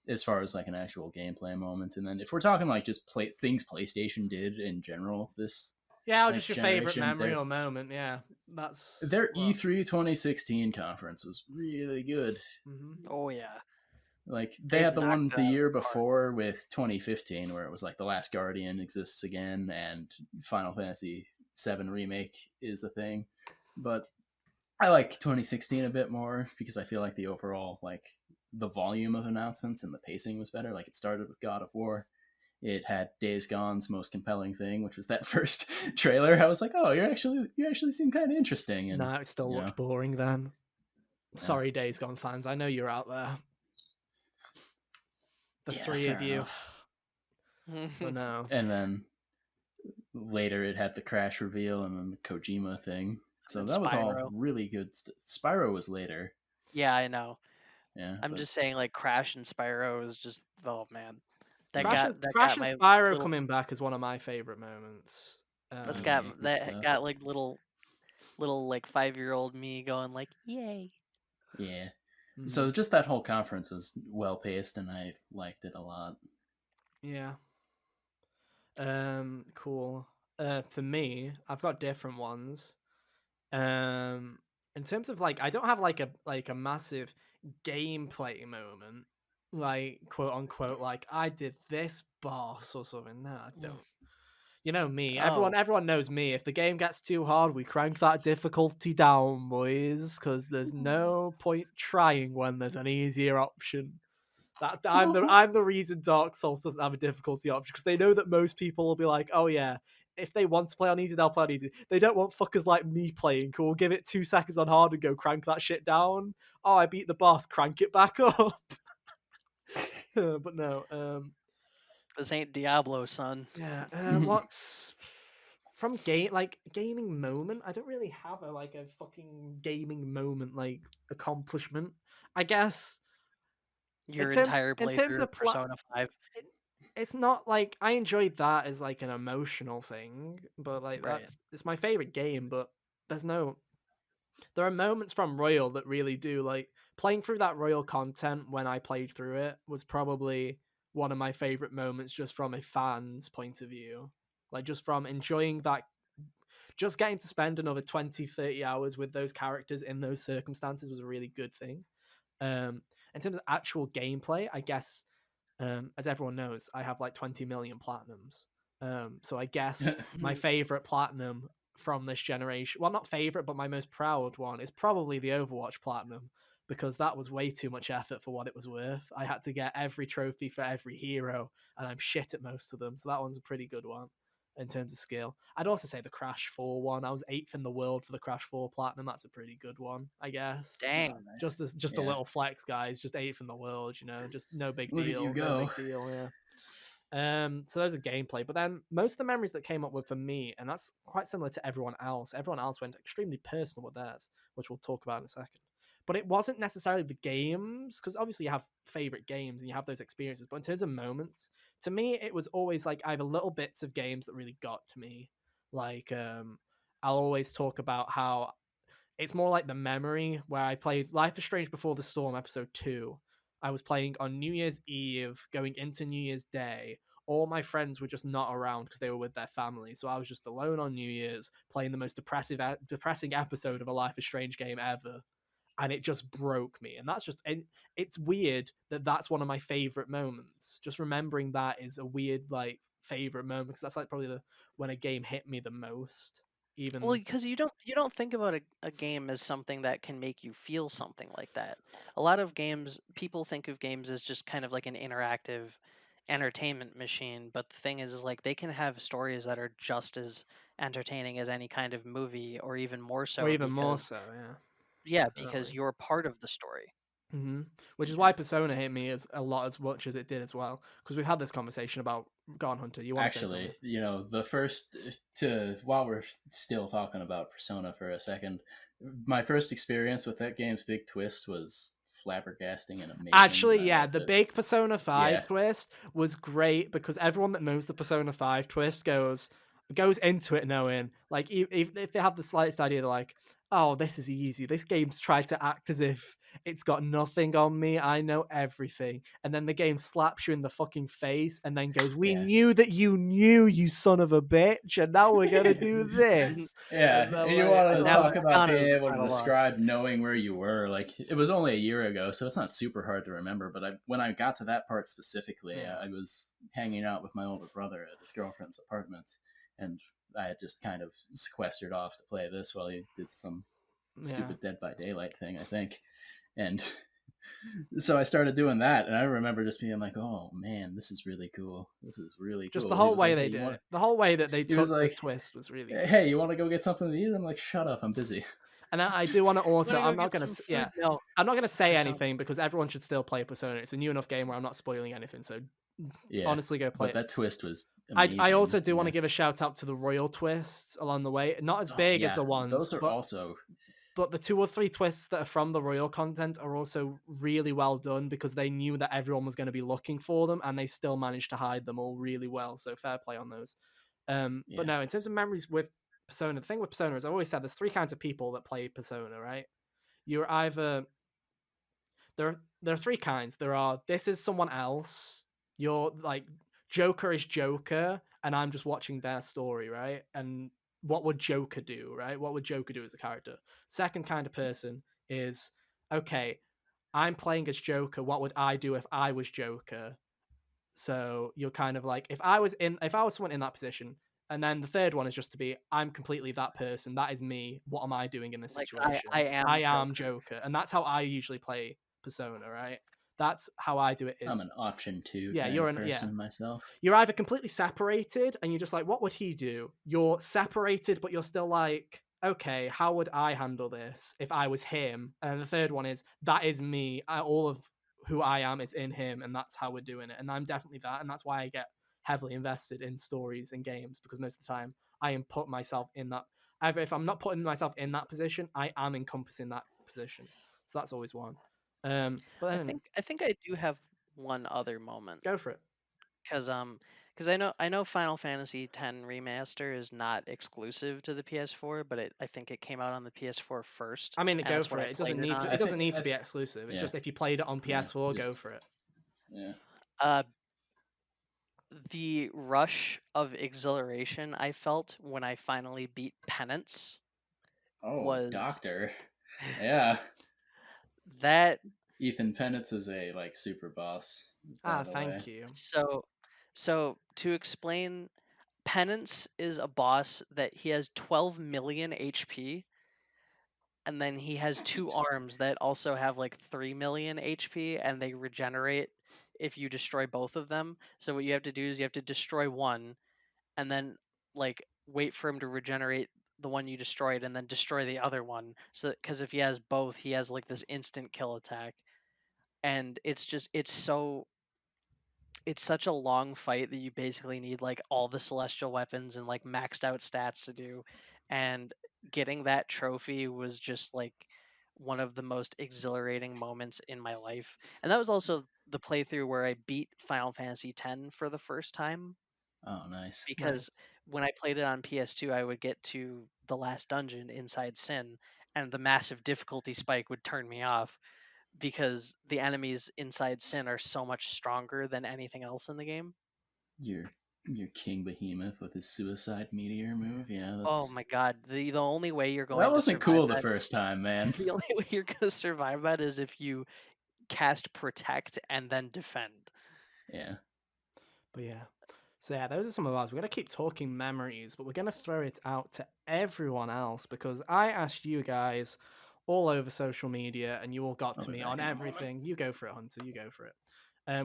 as far as like an actual gameplay moment, and then if we're talking like just things PlayStation did in general, this Yeah, or like, just your favorite generation, memory or moment. Yeah, that's their what- E3 2016 conference was really good. Mhm. Oh yeah. Like they They had the one knocked the that year out of the park. before with 2015 where it was like The Last Guardian exists again and Final Fantasy VII Remake is a thing. But I like 2016 a bit more because I feel like the overall like the volume of announcements and the pacing was better. Like it started with God of War. It had Days Gone's most compelling thing, which was that first trailer. I was like, "Oh, you actually seem kind of interesting." And Nah, it still looked boring then. Sorry, Days Gone fans. I know you're out there. The three of you. But no. And then later it had the Crash reveal and then the Kojima thing. So that was all really good stuff. Spyro was later. Yeah, I know. Yeah, I'm just saying, like Crash and Spyro is just Crash and Spyro coming back is one of my favorite moments. That's Yeah, good that stuff. got like little like 5-year-old me going like, yay. Yeah. Mm, So just that whole conference was well paced, and I liked it a lot. yeah. Cool. For me, I've got different ones. Um, in terms of like, I don't have like a massive gameplay moment, like quote unquote, like I did this boss or something. No, I Mm. don't. You know me. Oh, Everyone knows me. If the game gets too hard, we crank that difficulty down, boys, because there's no point trying when there's an easier option. I'm the reason Dark Souls doesn't have a difficulty option, because they know that most people will be like, oh yeah, if they want to play on easy, they'll play on easy. They don't want fuckers like me playing who will give it 2 seconds on hard and go crank that shit down. Oh, I beat the boss, crank it back up. But no, this ain't Diablo, son. yeah. What's from gaming moment? I don't really have a fucking gaming moment like accomplishment. I guess in Your terms entire in terms playthrough of of Persona 5. it, it's not like I enjoyed that as like an emotional thing, but like Right. it's my favorite game. But there's no there are moments from Royal that really do, like playing through that Royal content when I played through it was probably one of my favorite moments just from a fan's point of view. Like just from enjoying that, just getting to spend another 20-30 hours with those characters in those circumstances was a really good thing. In terms of actual gameplay, I guess, as everyone knows, I have like 20 million platinums. So I guess my favorite platinum from this generation, well, not favorite, but my most proud one is probably the Overwatch platinum, because that was way too much effort for what it was worth. I had to get every trophy for every hero, and I'm shit at most of them. So that one's a pretty good one in terms of skill. I'd also say the Crash 4 one. I was 8th in the world for the Crash 4 platinum. That's a pretty good one, I guess. Oh, Dang. nice. Just a Yeah. little flex, guys. Just 8th in the world, just no big Look at you deal. No go. big deal, yeah. So those are gameplay, but then most of the memories that came up with for me, and that's quite similar to everyone else. Everyone else went extremely personal with theirs, which we'll talk about in a second. But it wasn't necessarily the games, because obviously you have favorite games and you have those experiences. But in terms of moments, to me, it was always like I have a little bits of games that really got to me. Like I'll always talk about how it's more like the memory where I played Life is Strange Before the Storm episode 2. I was playing on New Year's Eve, going into New Year's Day. All my friends were just not around because they were with their family. So I was just alone on New Year's playing the most depressing episode of a Life is Strange game ever. And it just broke me. And and it's weird that that's one of my favorite moments. Just remembering that is a weird, like, favorite moment, because that's like probably when a game hit me the most. Well, Even, because you don't think about a game as something that can make you feel something like that. A lot of games, people think of games as just kind of like an interactive entertainment machine, but the thing is like they can have stories that are just as entertaining as any kind of movie, or even more or so, even more because so, yeah. yeah, because Definitely. you're part of the story. Which is why Yeah. Persona hit me as a lot as much as it did as well. Because we've had this conversation about Gone Hunter. You want to say Actually, something? the first to while we're still talking about Persona for a second, my first experience with that game's big twist was flabbergasting and amazing, Actually, and I yeah, loved the it. big Persona 5 Yeah, twist was great, because everyone that knows the Persona 5 twist goes into it knowing, like, if they have the slightest idea, they're like, oh, this is easy. This game's tried to act as if it's got nothing on me. I know everything. And then the game slaps you in the fucking face and then goes, we yeah. knew that you knew, you son of a bitch, and now we're gonna do this. And Yeah, they're and you like, wanted to And now talk oh. about Katana is being the able to final boss. describe knowing where you were. Like, it was only a year ago, so it's not super hard to remember. But when I got to that part specifically, Yeah. I was hanging out with my older brother at his girlfriend's apartment, and I had just kind of sequestered off to play this while he did some Yeah. stupid Dead by Daylight thing, I think. And so I started doing that, and I remember just being like, "Oh man, this is really cool. This is really Just the cool." He whole was way like, they "Hey, you did want?" it. The whole way that they He was took the like, twist was really good. "Hey, you want to go get something to eat?" I'm like, "Shut up, I'm busy." And I do want to also, I'm gonna go get some yeah, fruit milk I'm not gonna say or something. anything, because everyone should still play Persona. It's a new enough game where I'm not spoiling anything. So Yeah, honestly, go play but it. that twist was I amazing. also do want to Yeah. give a shout out to the royal twists along the way. Not as Oh big as yeah, the those ones, are also but the 2 or 3 twists that are from the royal content are also really well done, because they knew that everyone was going to be looking for them, and they still managed to hide them all really well. So fair play on those. But no, in terms of memories with Persona, the thing with Persona is I've always said there's three kinds of people that play Persona, right? You're either there are three kinds. There are this is someone else. You're like Joker is Joker, and I'm just watching their story, right? And what would Joker do, right? What would Joker do as a character? Second kind of person is okay, I'm playing as Joker. What would I do if I was Joker? So you're kind of like, if I was someone in that position, and then the third one is just to be, I'm completely that person. That is me. What am I doing in this Like situation? I am I am Joker. Joker, and that's how I usually play Persona. Right? That's how I do it. I'm Is an option 2 yeah, kind you're of person yeah. myself. You're either completely separated, and you're just like, what would he do? You're separated, but you're still like, okay, how would I handle this if I was him? And the third one is that is me. All of who I am is in him, and that's how we're doing it. And I'm definitely that, and that's why I get heavily invested in stories and games, because most of the time I am put myself in that. Either if I'm not putting myself in that position, I am encompassing that position. So that's always one. But then I think I do have one other moment. go for it. Because I know Final Fantasy X Remaster is not exclusive to the PS4, but I think it came out on the PS4 first, I mean, and go that's for what it. I It doesn't played it need to. on. It doesn't need to be exclusive. It's yeah. just if you played it on PS4, go for it. Yeah. Uh, the rush of exhilaration I felt when I finally beat Penance Oh, was Doctor. Yeah. that. Ethan Penance is a like super boss, by the way. Thank you. So to explain, Penance is a boss that he has 12 million HP, and then he has two arms that also have like 3 million HP, and they regenerate if you destroy both of them. So what you have to do is you have to destroy one, and then like wait for him to regenerate the one you destroyed, and then destroy the other one. So because if he has both, he has like this instant kill attack, and it's such a long fight that you basically need like all the celestial weapons and like maxed out stats to do. And getting that trophy was just like one of the most exhilarating moments in my life. And that was also the playthrough where I beat Final Fantasy X for the first time, Oh, nice. because when I played it on PS2, I would get to the last dungeon inside Sin, and the massive difficulty spike would turn me off because the enemies inside Sin are so much stronger than anything else in the game. Your King Behemoth with his suicide meteor move. Yeah, Oh that's my god, the only way you're that going to wasn't survive cool the that, first time, man. the only way you're going to survive that is if you cast protect and then defend. Yeah. But yeah. So yeah, those are some of ours. We're gonna keep talking memories, but we're gonna throw it out to everyone else because I asked you guys all over social media, and you all got I'll to be me back on in a moment. everything. You go for it, Hunter. You go for it.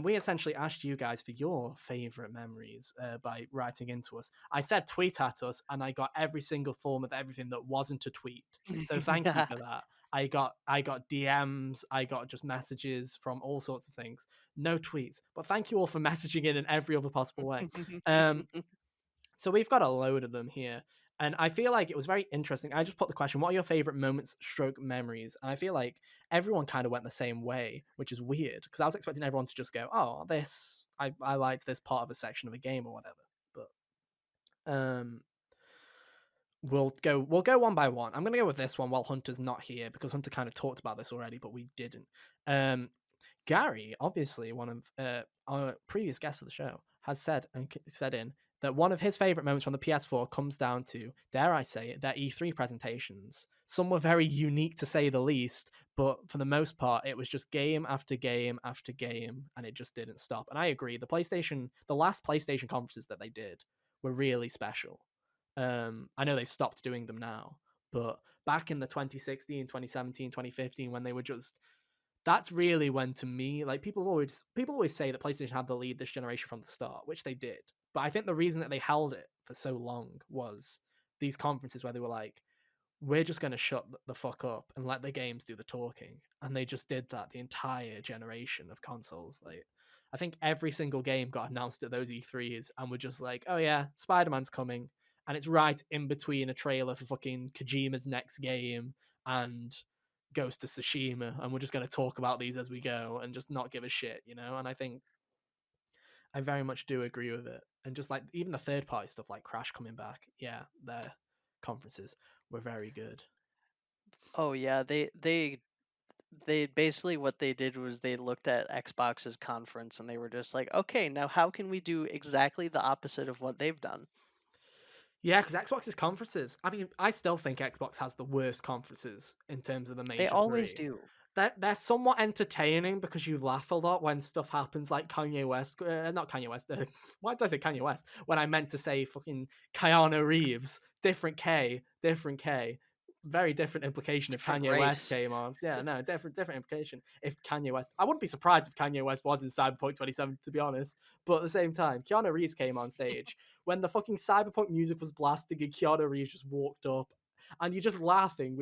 We essentially asked you guys for your favorite memories by writing into us. I said tweet at us, and I got every single form of everything that wasn't a tweet. So thank you for that. I got DMs, I got just messages from all sorts of things. No tweets, but thank you all for messaging in every other possible way. So we've got a load of them here. And I feel like it was very interesting. I just put the question, what are your favorite moments, stroke memories? And I feel like everyone kind of went the same way, which is weird because I was expecting everyone to just go, oh, I liked this part of a section of a game or whatever. But we'll go one by one. I'm gonna go with this one while Hunter's not here because Hunter kind of talked about this already, but we didn't. Gary, obviously one of our previous guests of the show, has said in that one of his favorite moments from the PS4 comes down to, dare I say it, their E3 presentations. Some were very unique to say the least, but for the most part, it was just game after game after game, and it just didn't stop. And I agree, the last PlayStation conferences that they did were really special. I know they stopped doing them now, but back in the 2016, 2017, 2015, when they were just, that's really when, to me, like people always say that PlayStation had the lead this generation from the start, which they did. But I think the reason that they held it for so long was these conferences where they were like, we're just going to shut the fuck up and let the games do the talking. And they just did that the entire generation of consoles. Like, I think every single game got announced at those E3s and we're just like, oh yeah, Spider-Man's coming. And it's right in between a trailer for fucking Kojima's next game and Ghost of Tsushima. And we're just going to talk about these as we go and just not give a shit, you know? And I think I very much do agree with it. and just like even the third party stuff like Crash coming back, yeah, their conferences were very good. Oh yeah, they basically what they did was they looked at Xbox's conference and they were just like, okay, now how can we do exactly the opposite of what they've done? Yeah, because Xbox's conferences, I mean, I still think Xbox has the worst conferences in terms of the They major always three. do. They're somewhat entertaining because you laugh a lot when stuff happens, like Kanye West, not Kanye West. Why did I say Kanye West when I meant to say fucking Keanu Reeves? Different K, different K. Very different implication if Different Kanye West race. came on. Yeah, no, different implication if Kanye West. I wouldn't be surprised if Kanye West was in Cyberpunk 27, to be honest. But at the same time, Keanu Reeves came on stage when the fucking Cyberpunk music was blasting and Keanu Reeves just walked up, and you're just laughing.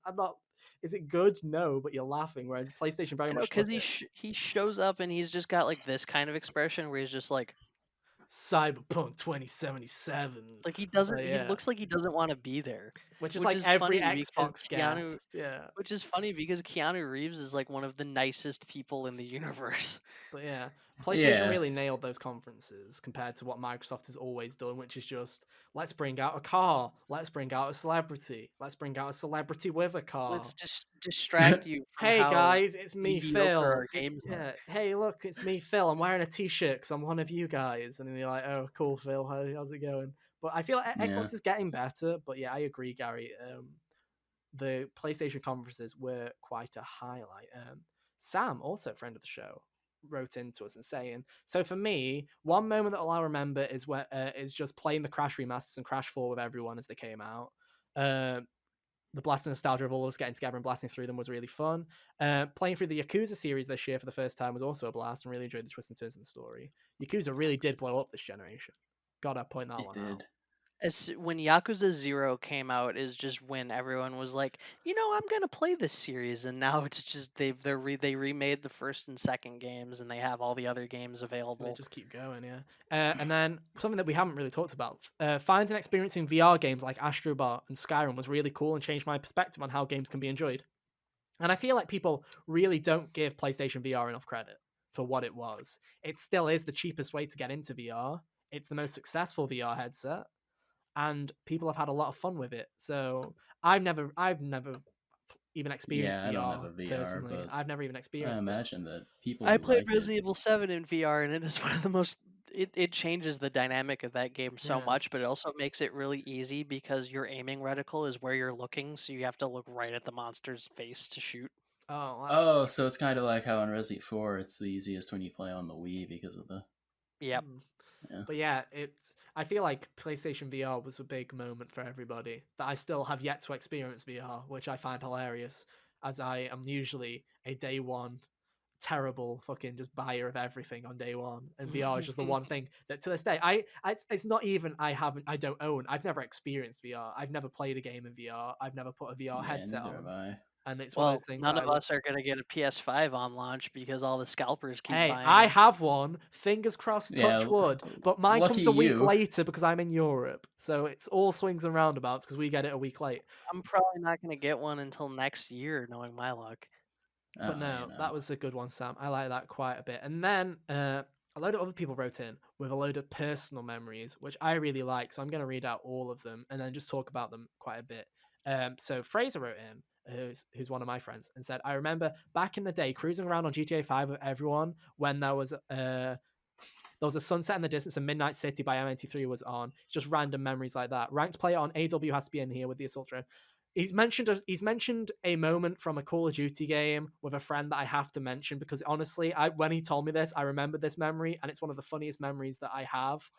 I'm not. Is it good? No, but you're laughing. Whereas PlayStation very You know, much because look at he shows up and he's just got like this kind of expression where he's just like Cyberpunk 2077. he doesn't he Yeah, looks like he doesn't want to be there, which is which like is every funny because Xbox guest. Yeah, Keanu Reeves is like one of the nicest people in the universe. but yeah, PlayStation Yeah. really nailed those conferences compared to what Microsoft has always done, which is just let's bring out a car, let's bring out a celebrity, let's bring out a celebrity with a car. Let's just distract you from Hey how guys, it's me, mediocre Phil. our games are. Yeah. Hey, look, it's me, Phil. I'm wearing a t-shirt because I'm one of you guys. And then you're like, oh, cool, Phil. How's it going? But I feel like Yeah. Xbox is getting better. But yeah, I agree, Gary. The PlayStation conferences were quite a highlight. Sam, also a friend of the show, wrote into us and saying, so for me, one moment that I'll remember is just playing the Crash remasters and Crash 4 with everyone as they came out. The blast and nostalgia of all of us getting together and blasting through them was really fun. Playing through the Yakuza series this year for the first time was also a blast, and really enjoyed the twists and turns in the story. Yakuza really did blow up this generation. Gotta point that It one did. out. When Yakuza 0 came out is just when everyone was like, I'm gonna play this series, and now it's just they remade the first and second games, and they have all the other games They available. just keep going, yeah. And then something that we haven't really talked about, finding and experiencing VR games like Astrobot and Skyrim was really cool and changed my perspective on how games can be enjoyed. And I feel like people really don't give PlayStation VR enough credit for what it was. It still is the cheapest way to get into VR. It's the most successful VR headset, and people have had a lot of fun with it. So I've never even experienced Yeah, I don't have VR a VR, personally. but I've never even I experienced it. imagine that people I who played like it. Resident Evil 7 in VR, and it is one of the most. It changes the dynamic of that game so Yeah. much, but it also makes it really easy because your aiming reticle is where you're looking, so you have to look right at the monster's face to shoot. Oh, so it's kind of like how in Resident 4, it's the easiest when you play on the Wii because of the. Yep. Yeah. But yeah, I feel like PlayStation VR was a big moment for everybody that I still have yet to experience VR, which I find hilarious, as I am usually a day one terrible fucking just buyer of everything on day one, and VR is just the one thing that to this day it's not even I don't own. I've never experienced VR. I've never played a game in VR. I've never put a VR headset Neither have on, I. and it's one of Well, those things none that of us are gonna get a PS5 on launch because all the scalpers keep Hey, buying I them. have one. Fingers crossed, Yeah, touch wood. But mine lucky comes a week you. later because I'm in Europe. So it's all swings and roundabouts because we get it a week late. I'm probably not gonna get one until next year, knowing my luck. But no, that was a good one, Sam. I like that quite a bit. And then a load of other people wrote in with a load of personal memories, which I really like. So I'm going to read out all of them and then just talk about them quite a bit. So Fraser wrote in, who's one of my friends, and said, I remember back in the day cruising around on GTA 5 with everyone when there was a sunset in the distance and Midnight City by M83 was on. It's just random memories like that. Ranked player on AW has to be in here with the assault drone. He's mentioned a moment from a Call of Duty game with a friend that I have to mention because honestly, when he told me this, I remembered this memory and it's one of the funniest memories that I have.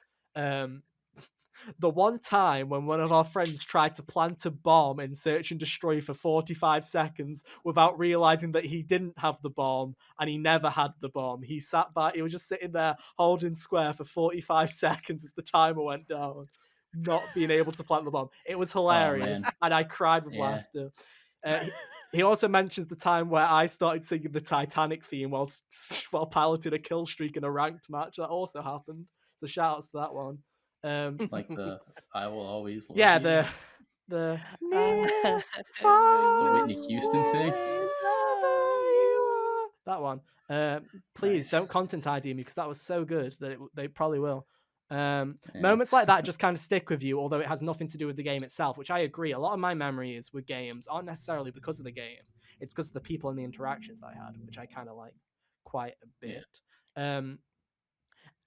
The one time when one of our friends tried to plant a bomb in Search and Destroy for 45 seconds without realizing that he didn't have the bomb and he never had the bomb. He was just sitting there holding square for 45 seconds as the timer went down, not being able to plant the bomb. It was hilarious and I cried with laughter. He also mentions the time where I started singing the Titanic theme while piloting a kill streak in a ranked match. That also happened. So shout outs to that one. Like the I will always love yeah, you. the Whitney Houston thing. That one. Please Nice. don't content ID me because that was so good that they probably will. Moments like that just kind of stick with you, although it has nothing to do with the game itself, which I agree. A lot of my memories with games aren't necessarily because of the game. It's because of the people and the interactions I had, which I kind of like quite a bit.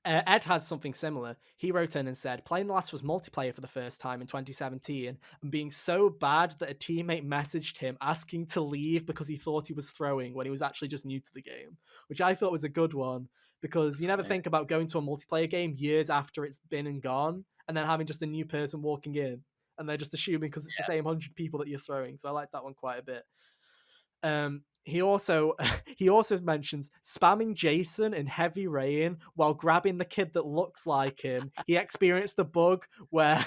Ed has something similar. He wrote in and said, playing The Last of Us multiplayer for the first time in 2017 and being so bad that a teammate messaged him asking to leave because he thought he was throwing when he was actually just new to the game, which I thought was a good one because you never think about going to a multiplayer game years after it's been and gone and then having just a new person walking in and they're just assuming because it's the same 100 people that you're throwing. So I like that one quite a bit. He also mentions spamming Jason in Heavy Rain while grabbing the kid that looks like him. He experienced a bug where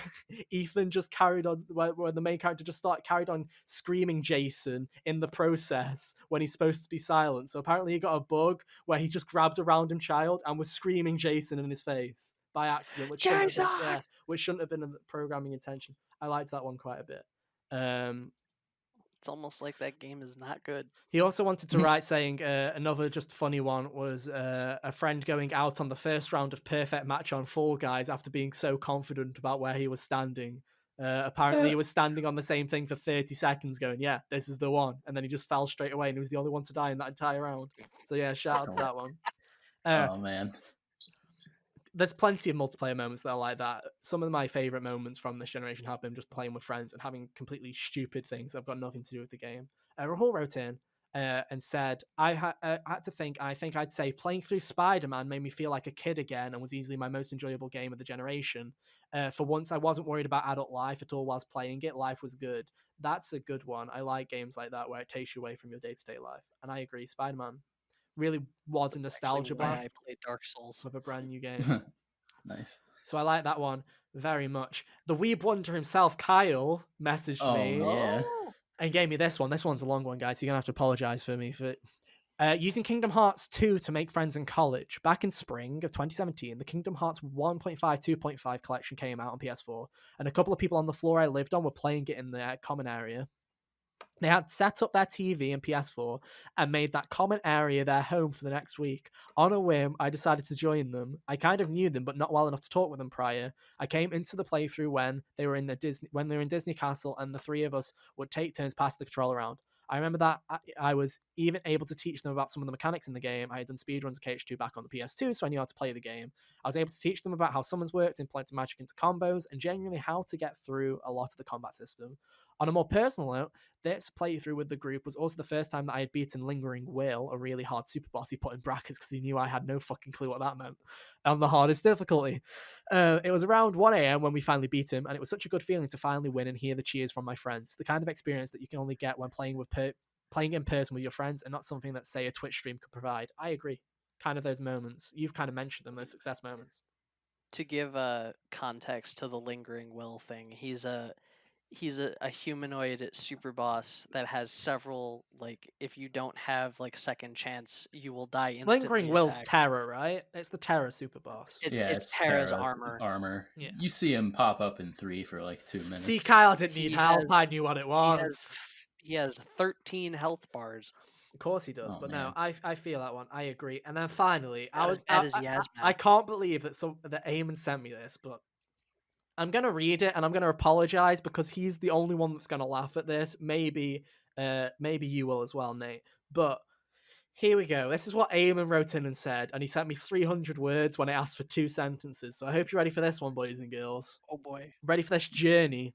Ethan just carried on, where the main character just carried on screaming Jason in the process when he's supposed to be silent. So apparently he got a bug where he just grabbed a random child and was screaming Jason in his face by accident, which shouldn't have been a programming intention. I liked that one quite a bit. It's almost like that game is not good. He also wanted to write saying another just funny one was a friend going out on the first round of Perfect Match on Fall Guys after being so confident about where he was standing. Apparently he was standing on the same thing for 30 seconds going, yeah, this is the one. And then he just fell straight away and he was the only one to die in that entire round. So yeah, shout out to that one. Oh, man. There's plenty of multiplayer moments that are like that. Some of my favorite moments from this generation have been just playing with friends and having completely stupid things that have got nothing to do with the game. Rahul wrote in and said, I had to think, I think I'd say playing through Spider-Man made me feel like a kid again and was easily my most enjoyable game of the generation. For once, I wasn't worried about adult life at all whilst playing it. Life was good. That's a good one. I like games like that where it takes you away from your day-to-day life. And I agree, Spider-Man really was a nostalgia blast. I played Dark Souls with a brand new game. Nice. So I like that one very much. The Weeb Wonder himself, Kyle, messaged me and gave me this one. This one's a long one, guys. So you're going to have to apologize for me for using Kingdom Hearts 2 to make friends in college. Back in spring of 2017, the Kingdom Hearts 1.5, 2.5 collection came out on PS4, and a couple of people on the floor I lived on were playing it in the common area. They had set up their TV and PS4 and made that common area their home for the next week. On a whim, I decided to join them. I kind of knew them, but not well enough to talk with them prior. I came into the playthrough when they were in Disney Castle, and the three of us would take turns passing the controller around. I remember that I was even able to teach them about some of the mechanics in the game. I had done speedruns of KH2 back on the PS2, so I knew how to play the game. I was able to teach them about how summons worked, implementing magic into combos, and genuinely how to get through a lot of the combat system. On a more personal note, this playthrough with the group was also the first time that I had beaten Lingering Will, a really hard super boss he put in brackets because he knew I had no fucking clue what that meant, on the hardest difficulty. It was around 1 a.m. when we finally beat him, and it was such a good feeling to finally win and hear the cheers from my friends. The kind of experience that you can only get when playing in person with your friends and not something that, say, a Twitch stream could provide. I agree. Kind of those moments. You've kind of mentioned them, those success moments. To give context to the Lingering Will thing, he's a humanoid super boss that has several, like, if you don't have like second chance, you will die instantly. Lingering Will's Terra, right? It's the Terra super boss. It's Terra's armor. Yeah. You see him pop up in 3 for like 2 minutes. See, Kyle didn't need help. I knew what it was. He has 13 health bars. Of course he does, no, I feel that one. I agree. And then finally, I can't believe that Eamon sent me this, but I'm going to read it and I'm going to apologize because he's the only one that's going to laugh at this. Maybe you will as well, Nate. But here we go. This is what Eamon wrote in and said, and he sent me 300 words when I asked for 2 sentences. So I hope you're ready for this one, boys and girls. Oh boy. Ready for this journey.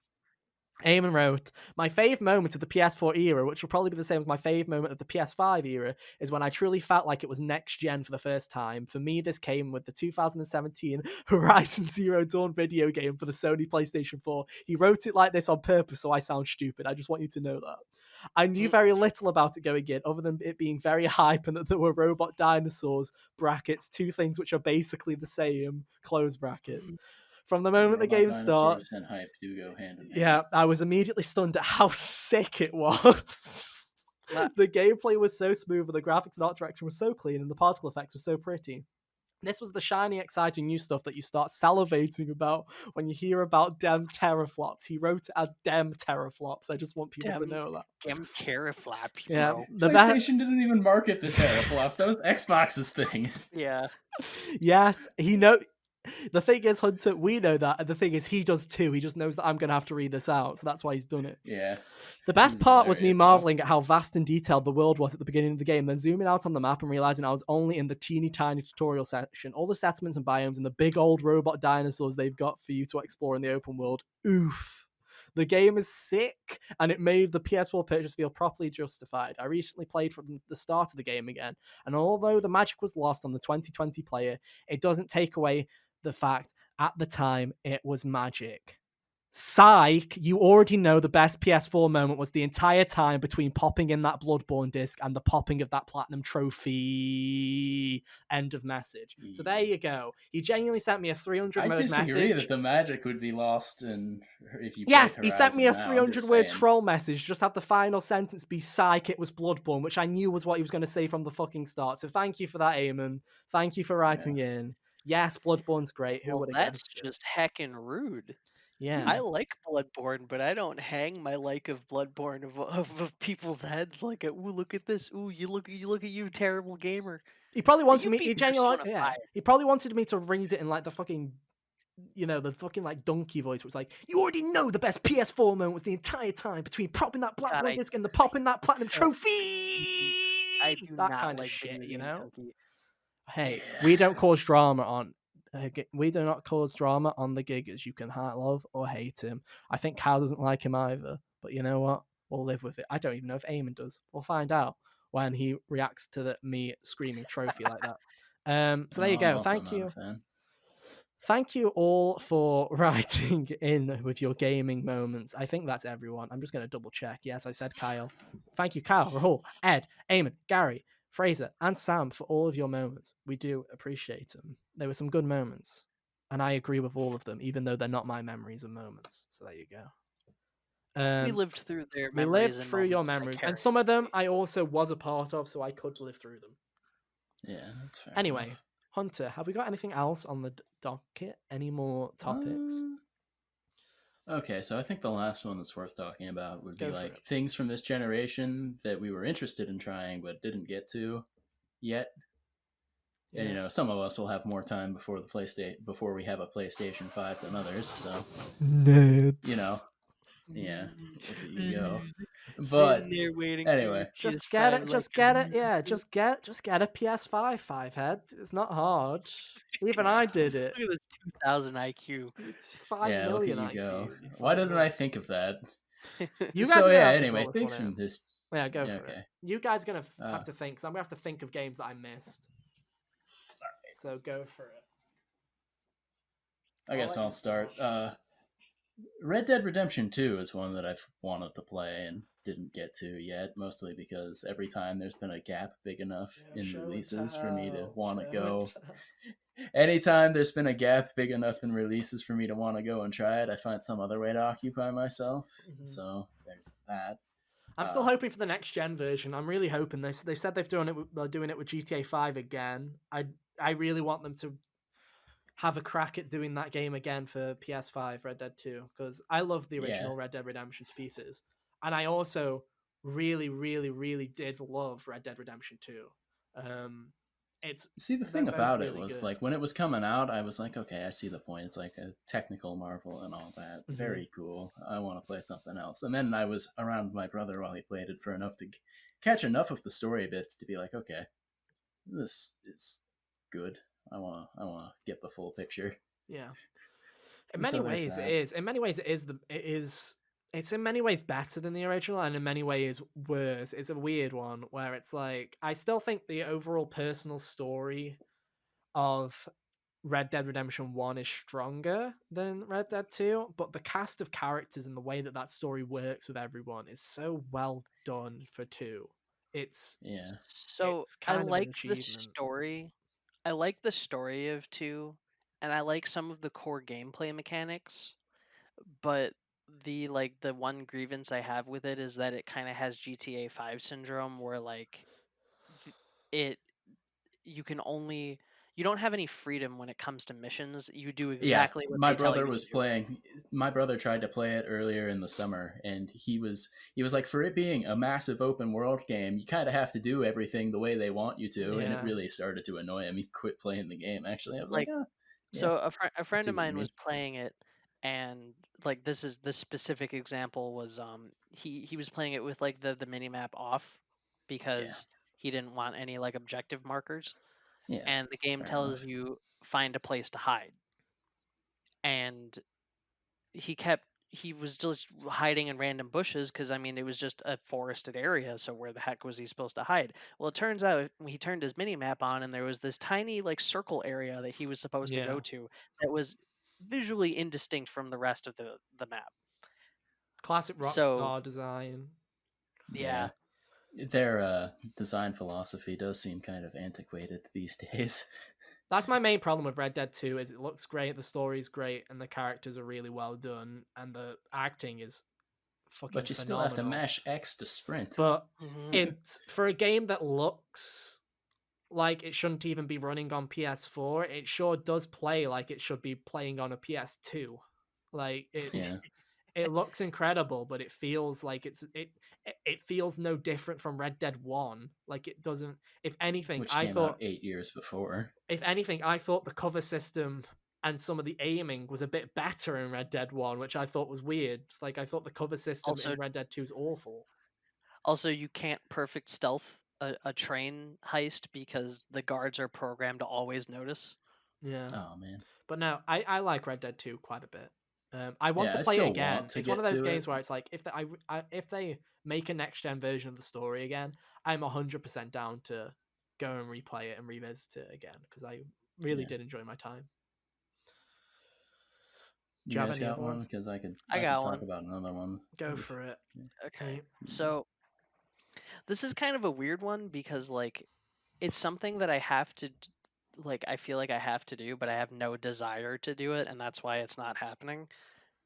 Eamon wrote, my fave moment of the PS4 era, which will probably be the same as my fave moment of the PS5 era, is when I truly felt like it was next gen for the first time. For me, this came with the 2017 Horizon Zero Dawn video game for the Sony PlayStation 4. He wrote it like this on purpose, so I sound stupid. I just want you to know that. I knew very little about it going in, other than it being very hype and that there were robot dinosaurs, brackets, 2 things which are basically the same, close brackets. From the moment the game starts, and hype do go hand in hand. Yeah, I was immediately stunned at how sick it was. The gameplay was so smooth, and the graphics and art direction was so clean, and the particle effects were so pretty. This was the shiny, exciting new stuff that you start salivating about when you hear about dem teraflops. He wrote it as dem teraflops. I just want people to know that. Dem teraflops. Yeah, PlayStation didn't even market the teraflops. That was Xbox's thing. Yeah. Yes, The thing is, Hunter, we know that, and the thing is, he does too. He just knows that I'm going to have to read this out, so that's why he's done it. Yeah. The best This is part was me hilarious, though. marveling at how vast and detailed the world was at the beginning of the game, then zooming out on the map and realizing I was only in the teeny tiny tutorial section. All the settlements and biomes and the big old robot dinosaurs they've got for you to explore in the open world. Oof. The game is sick, and it made the PS4 purchase feel properly justified. I recently played from the start of the game again, and although the magic was lost on the 2020 player, it doesn't take away the fact at the time it was magic. Psych, you already know the best PS4 moment was the entire time between popping in that Bloodborne disc and the popping of that platinum trophy. End of message. So there you go. He genuinely sent me a 300 I word disagree message. that the magic would be lost in if you. Yes, played he sent me a Horizon now, I'm 300 just word saying. troll message. Just had the final sentence be psych, it was Bloodborne, which I knew was what he was going to say from the fucking start. So thank you for that, Eamon. Thank you for writing in. Yes, Bloodborne's great. Who would have That's guessed it? just heckin' rude. Yeah. I like Bloodborne, but I don't hang my like of Bloodborne of people's heads like, ooh, look at this. Ooh, you look at you, terrible gamer. He probably But wanted you me. beat He genuinely, Persona yeah. 5. He probably wanted me to read it in like the fucking, the fucking like donkey voice, which was like, you already know the best PS4 moment was the entire time between popping that God, Bloodborne disc and the popping that platinum so trophy. I do That not kind of like shit, video you game know. junkie. Hey, Yeah. we don't cause drama on. We do not cause drama on the giggers. You can love or hate him. I think Kyle doesn't like him either, but you know what? We'll live with it. I don't even know if Eamon does. We'll find out when he reacts to me screaming trophy like that. So there you I'm go. also Thank not you. a fan. Thank you all for writing in with your gaming moments. I think that's everyone. I'm just going to double check. Yes, I said Kyle. Thank you, Kyle, Rahul, Ed, Eamon, Gary, Fraser, and Sam for all of your moments. We do appreciate them. There were some good moments, and I agree with all of them, even though they're not my memories and moments. So there you go. We lived through their We memories lived and through your moments memories, and some of them vicariously. I also was a part of, so I could live through them. Yeah, that's fair. Anyway, enough. Hunter, have we got anything else on the docket? Any more topics? Okay, so I think the last one that's worth talking about would Go be for like it. things from this generation that we were interested in trying but didn't get to yet. Yeah. And some of us will have more time before we have a PlayStation 5 than others, so Nerds. yeah, look at you go. But Sitting there waiting anyway, for your Just get PS5 it. like Just get it. Yeah. Just get a PS5, five head. It's not hard. Even I did it. Look at this 2000 IQ. It's 5 yeah, look at million you IQ. go. You Why fucking didn't I idiot. think of that? You guys So are gonna yeah, have to anyway, pull this things one from out. this. Yeah, go Yeah, for it. okay. You guys are gonna have to think. So I'm gonna have to think of games that I missed. So go for it. I guess I'll start. Red Dead Redemption 2 is one that I've wanted to play and didn't get to yet, mostly because every time there's been a gap big enough in releases for me to want to go. Anytime there's been a gap big enough in releases for me to want to go and try it, I find some other way to occupy myself. Mhm. So there's that. I'm still hoping for the next gen version. I'm really hoping this. They said they're doing it with GTA 5 again. I really want them to have a crack at doing that game again for PS5 Red Dead 2 because I love the original Red Dead Redemption to pieces, and I also really, really, really did love Red Dead Redemption 2. See, the thing about it was like when it was coming out, I was like, okay, I see the point. It's like a technical marvel and all that. Mhm. Very cool. I want to play something else. And then I was around my brother while he played it for enough to catch enough of the story bits to be like, okay, this is good. I want to get the full picture. Yeah. In many ways, it is. In many ways, it's in many ways better than the original, and in many ways worse. It's a weird one where it's like I still think the overall personal story of Red Dead Redemption 1 is stronger than Red Dead 2, but the cast of characters and the way that story works with everyone is so well done for 2. So kind of an achievement. story. I like the story of 2, and I like some of the core gameplay mechanics, but the one grievance I have with it is that it kind of has GTA 5 syndrome where you don't have any freedom when it comes to missions. You do exactly what they tell you to do. My brother tried to play it earlier in the summer, and he was like, for it being a massive open world game, you kind of have to do everything the way they want you to, and it really started to annoy him. He quit playing the game. Actually, I was like, Yeah, So a I friend see of what you mine mean. was playing it, and like this specific example was he was playing it with like the mini map off Yeah, because he didn't want any like objective markers, yeah, and the game fair tells enough. you find a place to hide, and he kept he was just hiding in random bushes because I mean it was just a forested area, so where the heck was he supposed to hide? Well, it turns out he turned his mini map on and there was this tiny like circle area that he was supposed to go Yeah. to that was visually indistinct from the rest of the map. Classic So Rockstar design. Yeah, yeah, their design philosophy does seem kind of antiquated these days. That's my main problem with Red Dead 2 is it looks great, the story's great, and the characters are really well done, and the acting is fucking But you still have to phenomenal. mash X to sprint. But mhm. it for a game that looks like it shouldn't even be running on PS4, it sure does play like it should be playing on a PS2. Like Yeah, it looks incredible, but it feels like it feels no different from Red Dead 1. Like it doesn't if anything, which came out 8 years before. I thought the cover system and some of the aiming was a bit better in Red Dead 1, which I thought was weird. Like I thought the cover system also in Red Dead 2 is awful. also you can't perfect stealth a train heist because the guards are programmed to always notice. Yeah. Oh man. But no, I like Red Dead 2 quite a bit. I want Yeah, to I play it still want again. to It's one of get those to it. games where it's like if they make a next gen version of the story again, I'm 100% down to go and replay it and revisit it again because I really Yeah. did enjoy my time. Do You you have guys any got other one? ones? Because I could I I could got talk one. about another one. Go If, for it. Okay. Hey. So this is kind of a weird one because like it's something that I have to like I feel like I have to do, but I have no desire to do it, and that's why it's not happening.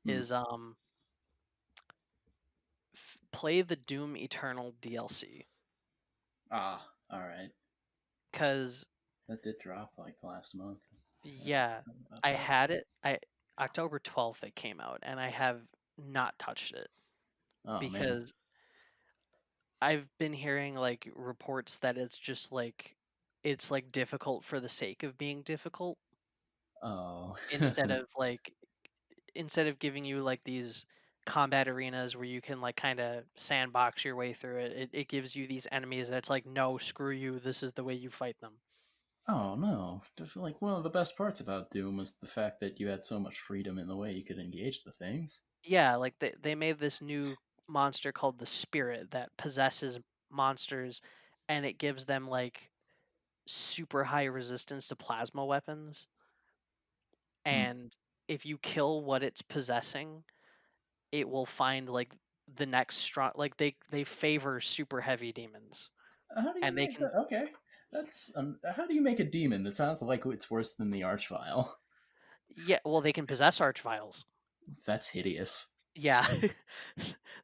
hmm. Is play the Doom Eternal DLC Ah, all right. because That did drop like last month. I yeah, forgot about I that. had it. I October 12th it came out, and I have not touched it Oh man. because I've been hearing like reports that it's like difficult for the sake of being difficult Oh. instead of like instead of giving you like these combat arenas where you can like kind of sandbox your way through it gives you these enemies that's like no screw you, this is the way you fight them. Oh no. Just like one of the best parts about Doom was the fact that you had so much freedom in the way you could engage the things. Yeah, like they made this new monster called the Spirit that possesses monsters, and it gives them like super high resistance to plasma weapons, Hmm. and if you kill what it's possessing it will find like the next strong like they favor super heavy demons, How do you and they make can that? Okay. That's how do you make a demon that sounds like it's worse than the Archvile? yeah, well they can possess archviles. That's hideous. Yeah.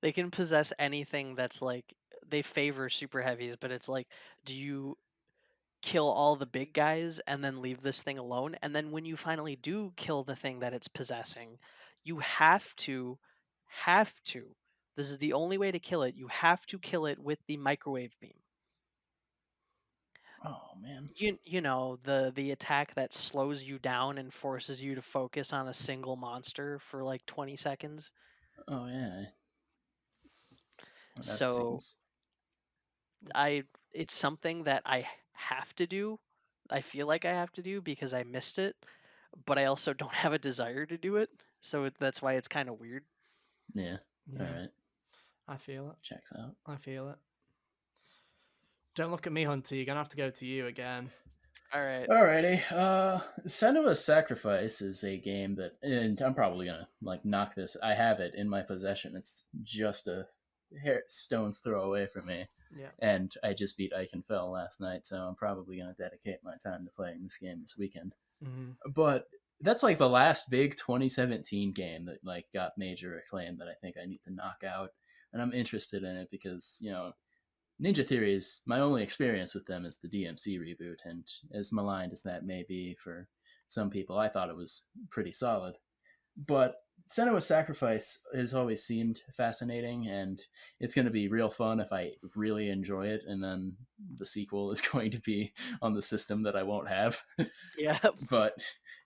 They can possess anything that's like they favor super heavies, but it's like do you kill all the big guys and then leave this thing alone, and then when you finally do kill the thing that it's possessing you have to this is the only way to kill it, you have to kill it with the microwave beam. Oh man. You know the attack that slows you down and forces you to focus on a single monster for like 20 seconds. Oh yeah. Well, that So seems. I it's something that I have to do. I feel like I have to do because I missed it, but I also don't have a desire to do it. So that's why it's kind of weird. Yeah. All Yeah, right. I feel it. Checks out. I feel it. Don't look at me, Hunter. You're gonna have to go to you again. All right. Alrighty. Senua's Sacrifice is a game that, and I'm probably gonna like knock this. I have it in my possession. It's just a stone's throw away from me, Yeah. and I just beat Eichenfell last night, so I'm probably gonna dedicate my time to playing this game this weekend. Mm-hmm. But that's like the last big 2017 game that like got major acclaim that I think I need to knock out, and I'm interested in it because Ninja Theory is my only experience with them is the DMC reboot, and as maligned as that may be for some people, I thought it was pretty solid. But Senua's Sacrifice has always seemed fascinating, and it's going to be real fun if I really enjoy it. And then the sequel is going to be on the system that I won't have. Yeah. But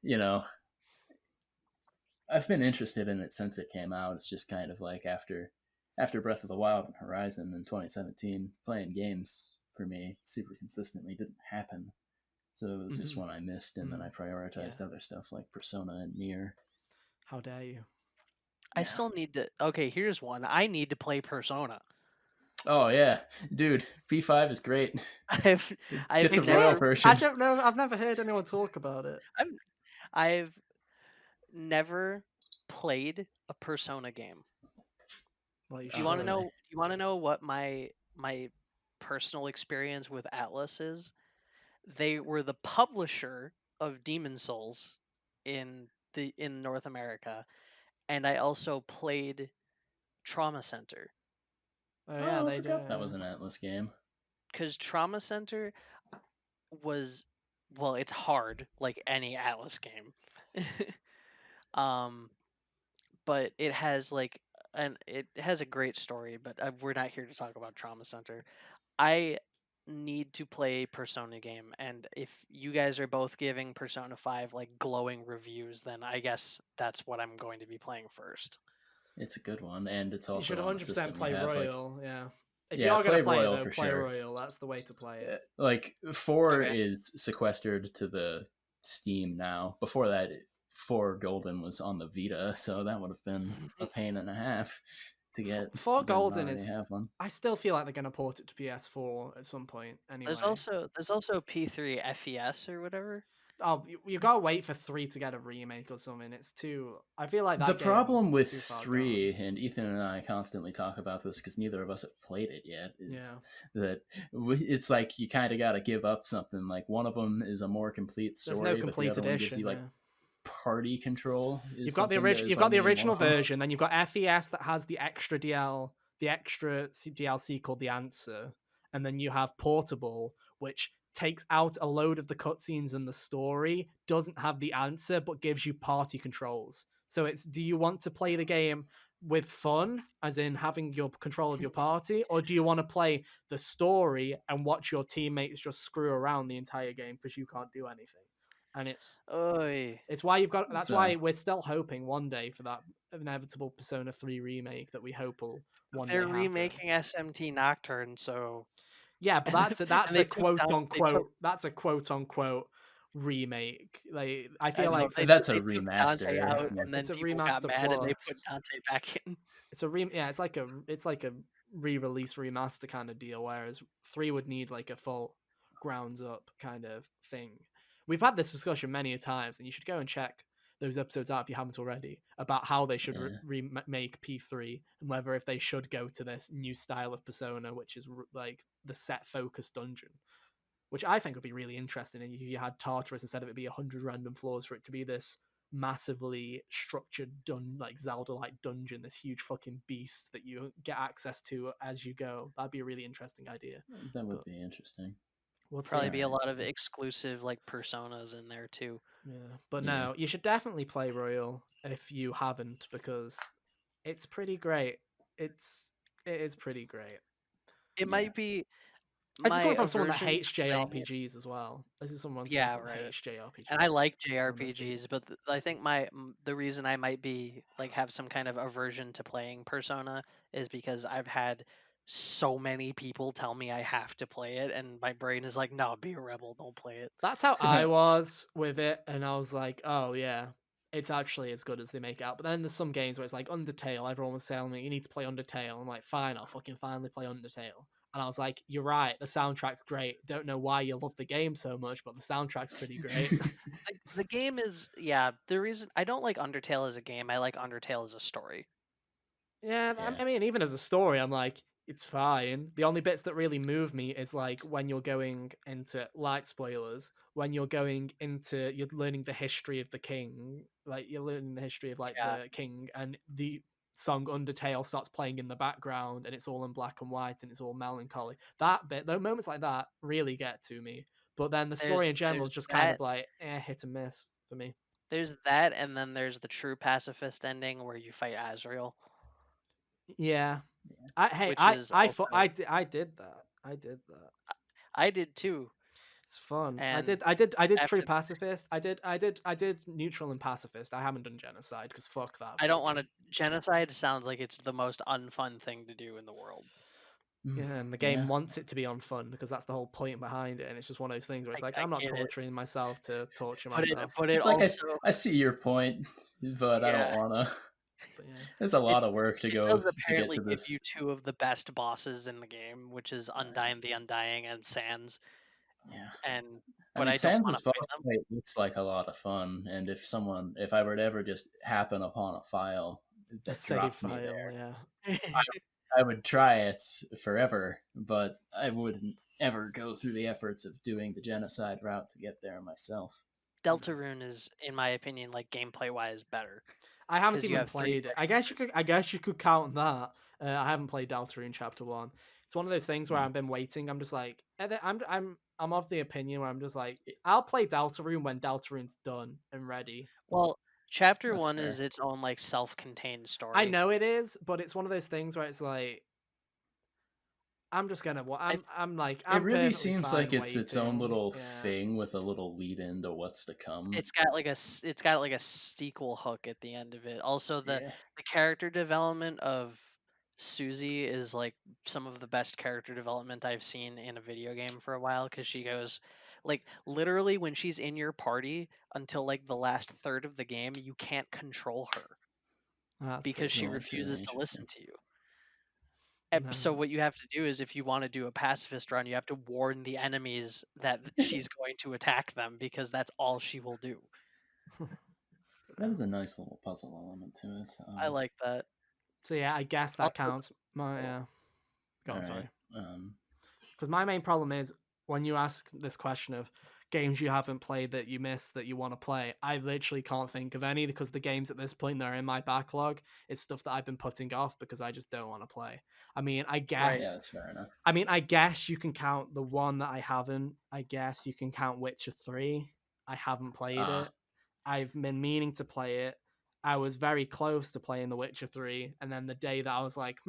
you know, I've been interested in it since it came out. It's just kind of like after Breath of the Wild and Horizon in 2017, playing games for me super consistently didn't happen. So it was just one I missed, and then I prioritized other stuff like Persona and Nier. How dare you? I still need to. Okay, here's one. I need to play Persona. Oh yeah, dude, P5 is great. I've Get the Is Royal it? version. I don't know. I've never heard anyone talk about it. I've never played a Persona game. Well, you Do you want to should. know? Do you want to know what my personal experience with Atlas is? They were the publisher of Demon Souls in North America, and I also played Trauma Center Oh yeah, Oh, I they do. forgot that Yeah. was an Atlas game. because Trauma Center was, well, it's hard like any Atlas game. um but it has it has a great story, but we're not here to talk about Trauma Center. I need to play Persona game, and if you guys are both giving Persona 5 like glowing reviews, then I guess that's what I'm going to be playing first. It's a good one, and it's You should also on the 100% system you play have. Like, Royal. Yeah. If you yeah, are gonna play play it Royal though, for play sure. Royal. That's the way to play it. Like 4 Okay. is sequestered to the Steam now. Before that, 4 Golden was on the Vita, so that would have been a pain and a half to get. For If you didn't Golden already is. have one. I still feel like they're gonna port it to PS4 at some point. Anyway. There's also P3 FES or whatever. Oh, you gotta wait for 3 to get a remake or something. It's too. I feel like that The game's problem with too far 3, gone. and Ethan and I constantly talk about this because neither of us have played it yet, is Yeah. that it's like you kind of got to give up something. Like, one of them is a more complete story, There's no but the complete other one gives edition. you like party control. You've got the original. You've got the original version. Then you've got FES that has the extra DLC called the Answer, and then you have Portable, which takes out a load of the cutscenes and the story, doesn't have the answer, but gives you party controls. So it's, do you want to play the game with fun, as in having your control of your party, or do you want to play the story and watch your teammates just screw around the entire game because you can't do anything? And it's why you've got. That's why we're still hoping one day for that inevitable Persona 3 remake that we hope will one day They're happen. remaking SMT Nocturne, so yeah, but that's they a took quote down- unquote that's a quote unquote remake. Like, I feel like that's a they took remaster. Dante out, Yeah. and then It's a people got remaster mad and they plus. put Dante back in. It's like a re-release remaster kind of deal, whereas 3 would need like a full grounds up kind of thing. We've had this discussion many a times, and you should go and check those episodes out if you haven't already, about how they should remake P3 and whether if they should go to this new style of Persona, which is like the set focus dungeon, which I think would be really interesting. And if you had Tartarus instead of it be 100 random floors, for it to be this massively structured like Zelda-like dungeon, this huge fucking beast that you get access to as you go. That'd be a really interesting idea. That would be interesting. We'll Probably see. be a lot of exclusive like personas in there too. Yeah, but no, you should definitely play Royal if you haven't, because it's pretty great. It is pretty great. It might be. This is coming from someone that aversion hates to playing it- JRPGs as well. This is someone Yeah, that right. hates JRPGs. And I like JRPGs, but I think the reason I might be like have some kind of aversion to playing Persona is because I've had so many people tell me I have to play it, and my brain is like, no, be a rebel, don't play it. That's how I was with it, and I was like, oh yeah, it's actually as good as they make it out. But then there's some games where it's like Undertale. Everyone was telling me you need to play Undertale. I'm like, fine, I'll fucking finally play Undertale. And I was like, you're right, the soundtrack's great. Don't know why you love the game so much, but the soundtrack's pretty great. The game is, yeah, the reason I don't like Undertale as a game, I like Undertale as a story. Yeah, I mean, even as a story, I'm like, it's fine. The only bits that really move me is like when you're going into light spoilers, when you're learning the history of the king, like you're learning the history of like the king, and the song Undertale starts playing in the background, and it's all in black and white, and it's all melancholy. That bit, those moments like that really get to me. But then the story in general is just kind of like hit and miss for me. There's that, and then there's the true pacifist ending where you fight Azrael, Yeah. Yeah. which is also I did that. I did that. I did too. It's fun. And I did true after pacifist. I did neutral and pacifist. I haven't done genocide because fuck that I don't video want to game. genocide sounds like it's the most unfun thing to do in the world. Yeah, and the Yeah. game wants it to be on fun because that's the whole point behind it. And it's just one of those things where it's like I I'm not get it, torturing myself to torture but it myself. but it It's like also I see your point, but I don't yeah want to. But yeah, There's a it lot of work to it go does to get apparently to give this. you two of the best bosses in the game, which is Right. Undyne the Undying and Sans, Yeah. and I but mean, I don't want Sans' to boss fight them. fight looks like a lot of fun, and if I were to ever just happen upon a file a that save dropped me file. there, Yeah, I would try it forever, but I wouldn't ever go through the efforts of doing the genocide route to get there myself. Deltarune is, in my opinion, like gameplay wise, better I haven't because you even have three played it. quick. I guess you could count that. I haven't played Deltarune Chapter One. It's one of those things where Hmm. I've been waiting. I'm just like, I'm of the opinion where I'm just like, I'll play Deltarune when Deltarune's done and ready. Well, chapter That's one is fair. its own like self-contained I story. know it is, but it's one of those things where it's like, I'm just gonna. I It I'm really perfectly seems like fine it's its own waiting. little Yeah, thing with a little lead into what's to come. it's got like a sequel hook at the end of it. Also, Yeah. the character development of Susie is like some of the best character development I've seen in a video game for a while because she goes like literally when she's in your party until like the last third of the game, you can't control her that's because pretty she No, cool. that's really refuses to listen interesting. to you. So No. what you have to do is if you want to do a pacifist run, you have to warn the enemies that she's going to attack them because that's all she will do. That No. is a nice little puzzle element to it. I like that. So yeah, I guess that Also, counts. My Oh, go all on, right. sorry. Because my main problem is when you ask this question of games you haven't played that you miss that you want to play, I literally can't think of any because the games at this point that are in my backlog is stuff that I've been putting off because I just don't want to play. I mean, right. Yeah, that's fair enough. I guess you can count the one that I haven't. I guess you can count Witcher 3. I haven't played Ah, it. I've been meaning to play it. I was very close to playing The Witcher 3, and then the day that I was like,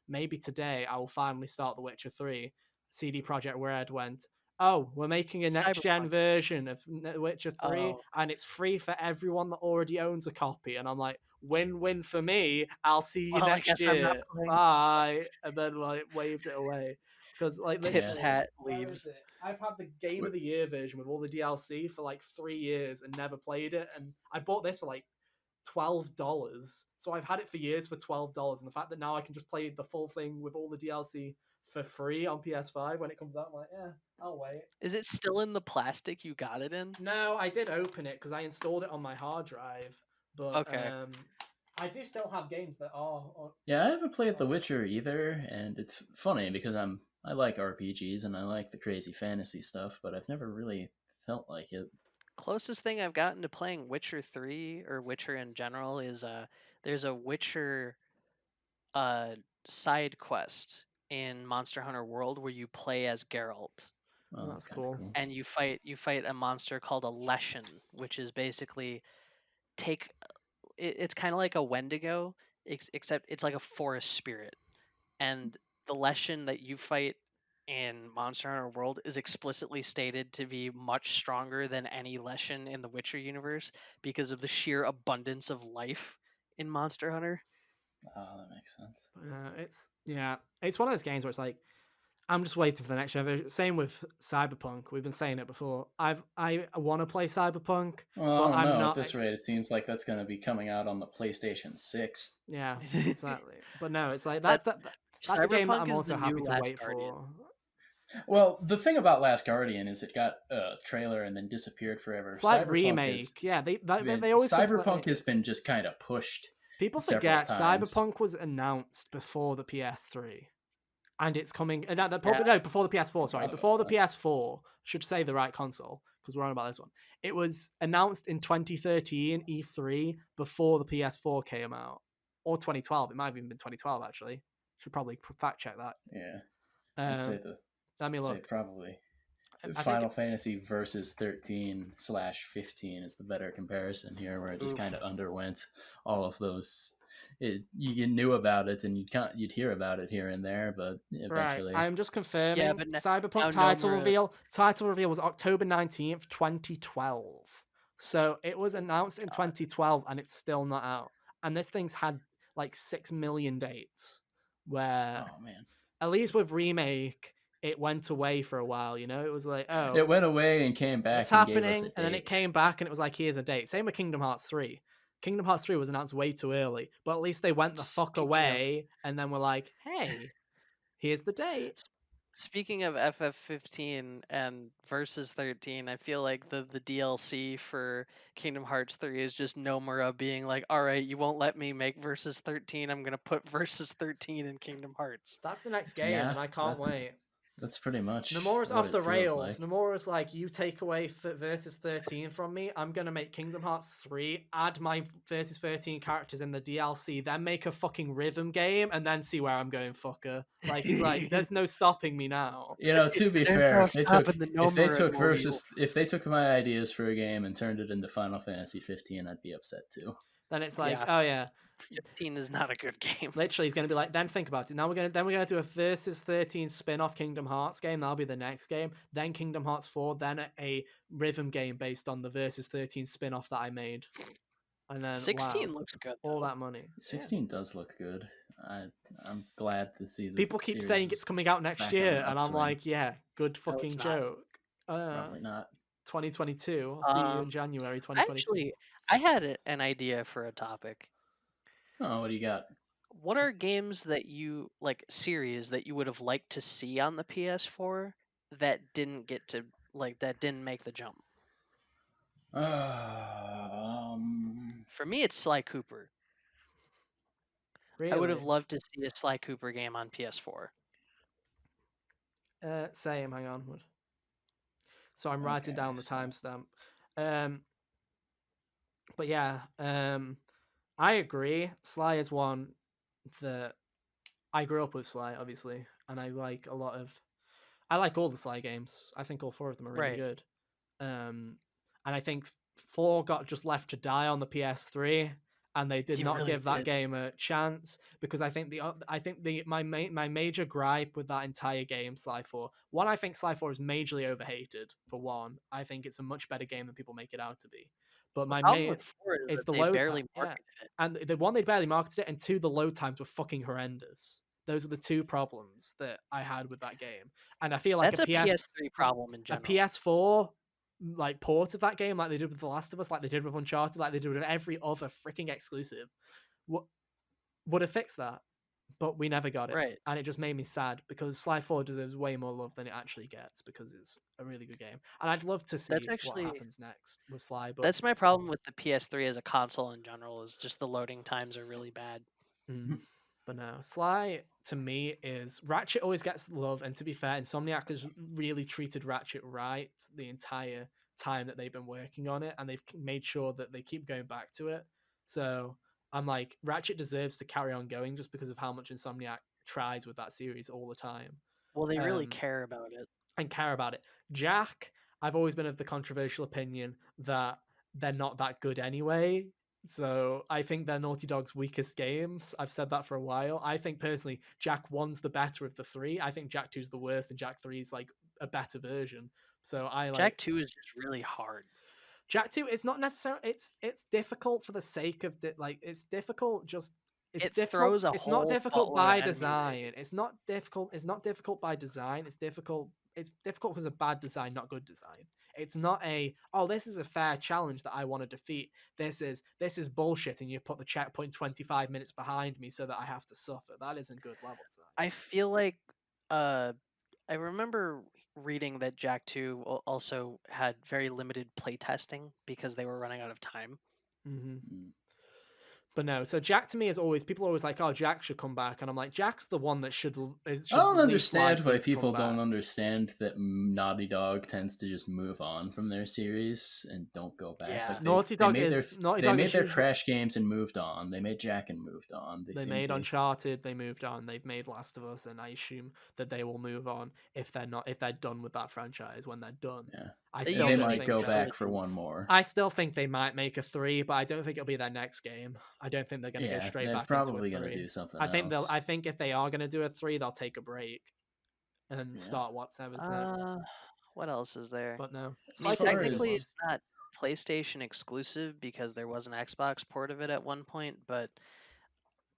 maybe today I will finally start The Witcher 3, CD Projekt Red went, oh, we're making a next gen Cyberpunk. version of Witcher 3, Oh, and it's free for everyone that already owns a copy. And I'm like, win-win for me. I'll see you well, I next guess I'm not year. playing this one. Bye. And then like waved it away. Because like Tips yeah. literally, hat where is leaves. it? I've had the Game of Wh- the Year version with all the DLC for like 3 years and never played it. And I bought this for like $12. So I've had it for years for $12. And the fact that now I can just play the full thing with all the DLC for free on PS5 when it comes out, I'm like, yeah, I'll wait. Is it still in the plastic you got it in? No, I did open it because I installed it on my hard drive, but Okay. I do still have games that are. Yeah, I haven't played The Witcher either, and it's funny because I like RPGs and I like the crazy fantasy stuff, but I've never really felt like it. Closest thing I've gotten to playing Witcher 3 or Witcher in general is there's a Witcher uh side quest in Monster Hunter World where you play as Geralt Oh, that's That's kind of cool. cool. and you fight a monster called a Leshen, which is basically take it's kind of like a Wendigo except it's like a forest spirit. And the Leshen that you fight in Monster Hunter World is explicitly stated to be much stronger than any Leshen in the Witcher universe because of the sheer abundance of life in Monster Hunter. Oh, that makes sense. It's one of those games where it's like I'm just waiting for the next version. Same with Cyberpunk. We've been saying it before. I want to play Cyberpunk, Well, I but don't I'm know. At not. this rate, it seems like that's going to be coming out on the PlayStation 6. Yeah, exactly. But no, it's like That that's a game that Cyberpunk I'm is the also new happy to Last wait Guardian. for. Well, the thing about Last Guardian is it got a trailer and then disappeared forever. It's like remake. Yeah, they always Cyberpunk complain. has been just kind of pushed People several forget times. Cyberpunk was announced before the PS3. And it's coming. And that Yeah, probably no before the PS4. Sorry, Forgot before about the that. PS4. Should say the right console because we're on about this one. It was announced in 2013 E3 before the PS4 came out, or 2012. It might have even been 2012 actually. Should probably fact check that. Yeah, I'd say Um, the let me I'd say look. probably. Final Fantasy versus 13/15 is the better comparison here, where it just kind of underwent all of those. You knew about it and you'd hear about it here and there, but eventually. Right, I'm just confirming. Yeah, but Cyberpunk now title Nomura- reveal. Title reveal was October 19th, 2012. So it was announced in 2012 and it's still not out. And this thing's had like 6 million dates. Where Oh man. at least with Remake, it went away for a while, you know? It was like, oh, It went away and came back it's and gave us a happening, date. and then it came back and it was like, here's a date. Same with Kingdom Hearts 3. Kingdom Hearts 3 was announced way too early, but at least they went the fuck Speaking of- away and then were like, hey, here's the date. Speaking of FF15 and Versus 13, I feel like the DLC for Kingdom Hearts 3 is just Nomura being like, all right, you won't let me make Versus 13. I'm going to put Versus 13 in Kingdom Hearts. That's the next game, Yeah, and I can't wait. That's pretty much Nomura's what off it the feels rails. like. Nomura's like, you take away Versus 13 from me, I'm going to make Kingdom Hearts 3, add my Versus 13 characters in the DLC, then make a fucking rhythm game, and then see where I'm going, fucker. Like, he's like, there's no stopping me now. You know, to be There's fair, no if they stopping the Nomura mobile. if they took my ideas for a game and turned it into Final Fantasy 15, I'd be upset too. Then it's like, Yeah. oh yeah, 15 is not a good game. literally, he's going to be like, then think about it. Now we're going to do a Versus 13 spin-off Kingdom Hearts game. That'll be the next game. Then Kingdom Hearts 4. Then a rhythm game based on the Versus 13 spin-off that I made. And then 16 wow, looks good. all though. that money. 16 does look good. I'm glad to see this. People keep saying it's coming out next back on year, the and I'm upswing. like, yeah, good No, fucking it's not. joke. Probably not. 2022. I'll see you in January 2022. Actually, I had an idea for a topic. Oh, what do you got? What are games that you like series that you would have liked to see on the PS4 that didn't get to that didn't make the jump? For me, it's Sly Cooper. Really? I would have loved to see a Sly Cooper game on PS4. Same. Hang on. So I'm writing down the timestamp. But yeah, I agree. Sly is one that I grew up with Sly, obviously, and I like a lot of. I like all the Sly games. I think all 4 of them are really Right. good. And I think 4 got just left to die on the PS3, and they did You not really give that did. game a chance because I think my major gripe with that entire game, Sly 4. One, I think Sly 4 is majorly overhated. For one, I think it's a much better game than people make it out to be. But my problem main with 4 is is that the they load barely yeah. marketed it. And the one, they barely marketed it, and 2, the load times were fucking horrendous. Those are the 2 problems that I had with that game. And I feel like That's a PS3 problem in a general. PS4 like port of that game, like they did with The Last of Us, like they did with Uncharted, like they did with every other freaking exclusive, would have fixed that. But we never got it. Right. And it just made me sad because Sly 4 deserves way more love than it actually gets because it's a really good game. And I'd love to see what happens next with Sly. But that's my problem with the PS3 as a console in general, is just the loading times are really bad. But no, Sly to me is Ratchet always gets love, and to be fair, Insomniac has really treated Ratchet right the entire time that they've been working on it, and they've made sure that they keep going back to it. So I'm like, Ratchet deserves to carry on going just because of how much Insomniac tries with that series all the time. Well, they really care about it. And care about it. Jack, I've always been of the controversial opinion that they're not that good anyway. So I think they're Naughty Dog's weakest games. I've said that for a while. I think personally, Jack 1's the better of the 3. I think Jack 2's the worst, and Jack 3 is like a better version. So Jack 2 is just really hard. Jack 2, it's not necessarily. It's difficult for the sake of it's difficult. Just it throws a It's not difficult by design. It's not difficult. It's not difficult by design. It's difficult. It's difficult because of bad design, not good design. It's not this is a fair challenge that I want to defeat. This is bullshit, and you put the checkpoint 25 minutes behind me so that I have to suffer. That isn't good level design. I feel like I remember reading that Jack 2 also had very limited playtesting because they were running out of time. But no, so Jack to me is always, people are always like, oh, Jack should come back, and I'm like, Jack's the one that should I least don't understand likely why to come people don't back. understand that Naughty Dog tends to just move on from their series and don't go back. Yeah. Like Naughty Dog they is Naughty they Dog made is their usually, Crash games and moved on. They made Jack and moved on. they made Uncharted, they moved on, they've made Last of Us, and I assume that they will move on if they're done with that franchise when they're done. Yeah, I They still they don't might think go they'll- back for one more. I still think they might make a 3, but I don't think it'll be their next game. I don't think they're going to go Yeah, straight they're back probably into a gonna 3. do something I think else. I think if they are going to do a 3, they'll take a break and start whatever's next. What else is there? But no, As Sly far Cooper Technically, is it's not PlayStation exclusive because there was an Xbox port of it at one point,